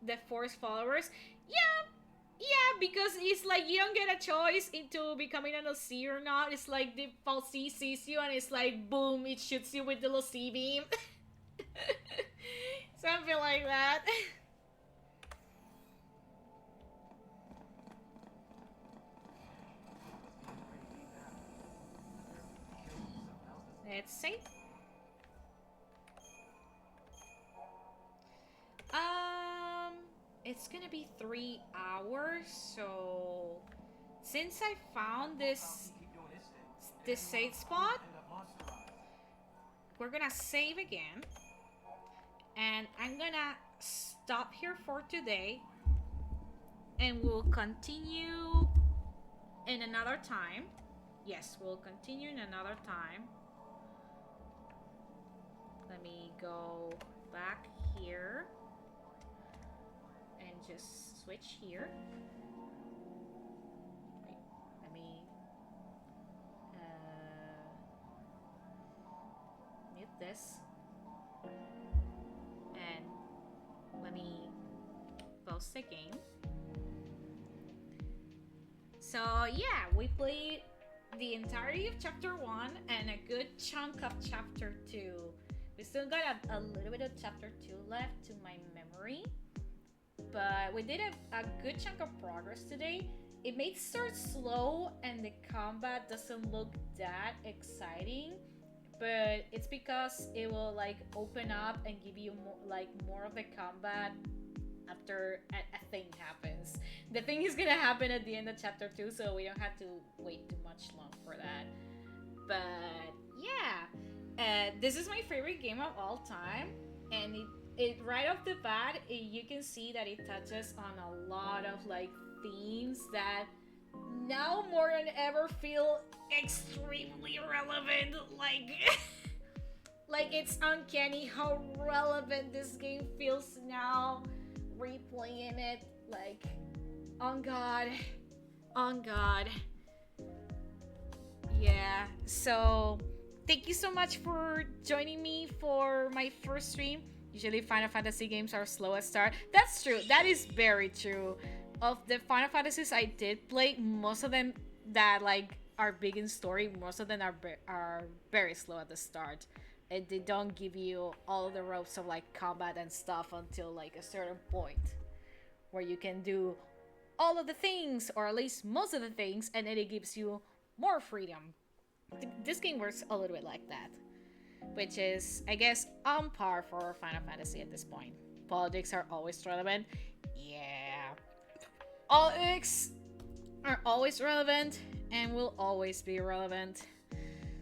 the Force followers. Yeah, because it's like you don't get a choice into becoming an Lucy or not. It's like the falsie sees you and it's like boom, it shoots you with the Lucy beam. Something like that. Let's see. It's gonna be 3 hours, so since I found this save spot, we're gonna save again, and I'm gonna stop here for today, and we'll continue in another time. Yes, we'll continue in another time. Let me go back here and just switch here. Wait, let me mute this, and let me post the game. So yeah, we played the entirety of chapter 1 and a good chunk of chapter 2. We still got a little bit of chapter 2 left to my memory, but we did a good chunk of progress today. It may start slow and the combat doesn't look that exciting, but it's because it will like open up and give you more of the combat after a thing happens. The thing is gonna happen at the end of chapter 2, so we don't have to wait too much long for that. But yeah, this is my favorite game of all time, and it right off the bat, you can see that it touches on a lot of like themes that now more than ever feel extremely relevant. Like it's uncanny how relevant this game feels now, replaying it. Like, on God. Yeah, so thank you so much for joining me for my first stream. Usually Final Fantasy games are slow at start. That's true. That is very true. Of the Final Fantasies I did play, most of them that like are big in story, most of them are very slow at the start. And they don't give you all the ropes of like combat and stuff until like a certain point where you can do all of the things, or at least most of the things, and then it gives you more freedom. This game works a little bit like that, which is, I guess, on par for Final Fantasy at this point. Politics are always relevant. Yeah. Politics are always relevant and will always be relevant.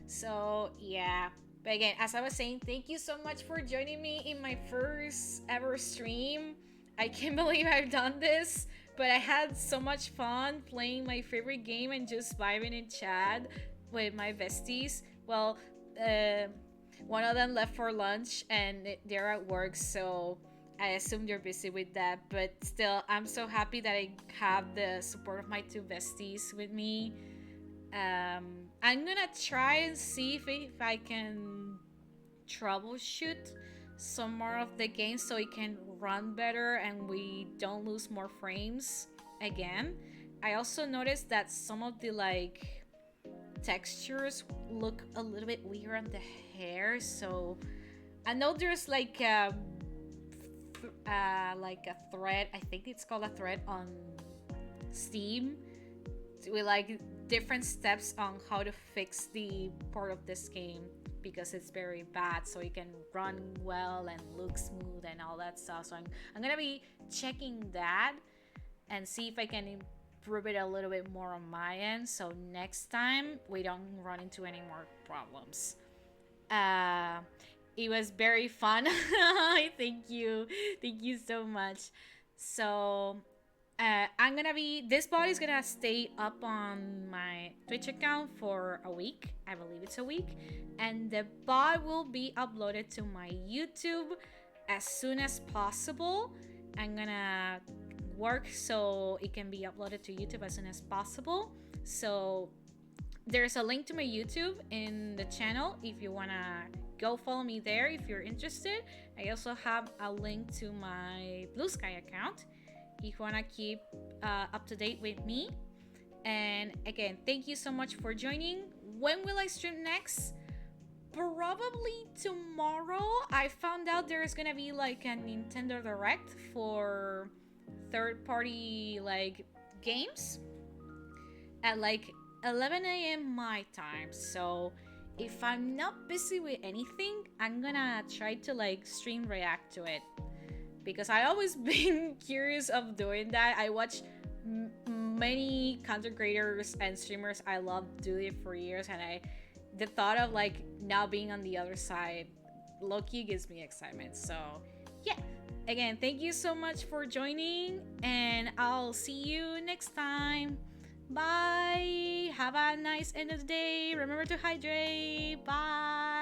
So, yeah. But again, as I was saying, thank you so much for joining me in my first ever stream. I can't believe I've done this, but I had so much fun playing my favorite game and just vibing in chat with my besties. Well, one of them left for lunch and they're at work, so I assume they're busy with that. But still, I'm so happy that I have the support of my two besties with me. I'm gonna try and see if I can troubleshoot some more of the game so it can run better and we don't lose more frames again. I also noticed that some of the like textures look a little bit weird on the hair, so I know there's like a thread, I think it's called a thread on Steam with like different steps on how to fix the part of this game because it's very bad, so it can run well and look smooth and all that stuff. So I'm gonna be checking that and see if I can improve it a little bit more on my end, so next time we don't run into any more problems. It was very fun. Thank you so much. So this bot is gonna stay up on my Twitch account for a week. I believe it's a week, and the bot will be uploaded to my YouTube as soon as possible. I'm gonna work so it can be uploaded to YouTube as soon as possible. So there's a link to my YouTube in the channel if you wanna go follow me there if you're interested. I also have a link to my Blue Sky account if you want to keep up to date with me. And again, thank you so much for joining. When will I stream next? Probably tomorrow. I found out there's gonna be like a Nintendo Direct for third-party like games at like 11 a.m. my time. So if I'm not busy with anything, I'm gonna try to like stream react to it, because I always been curious of doing that. I watch many content creators and streamers I love do it for years, and the thought of like now being on the other side low-key gives me excitement. So yeah, again, thank you so much for joining, and I'll see you next time. Bye. Have a nice end of the day. Remember to hydrate. Bye.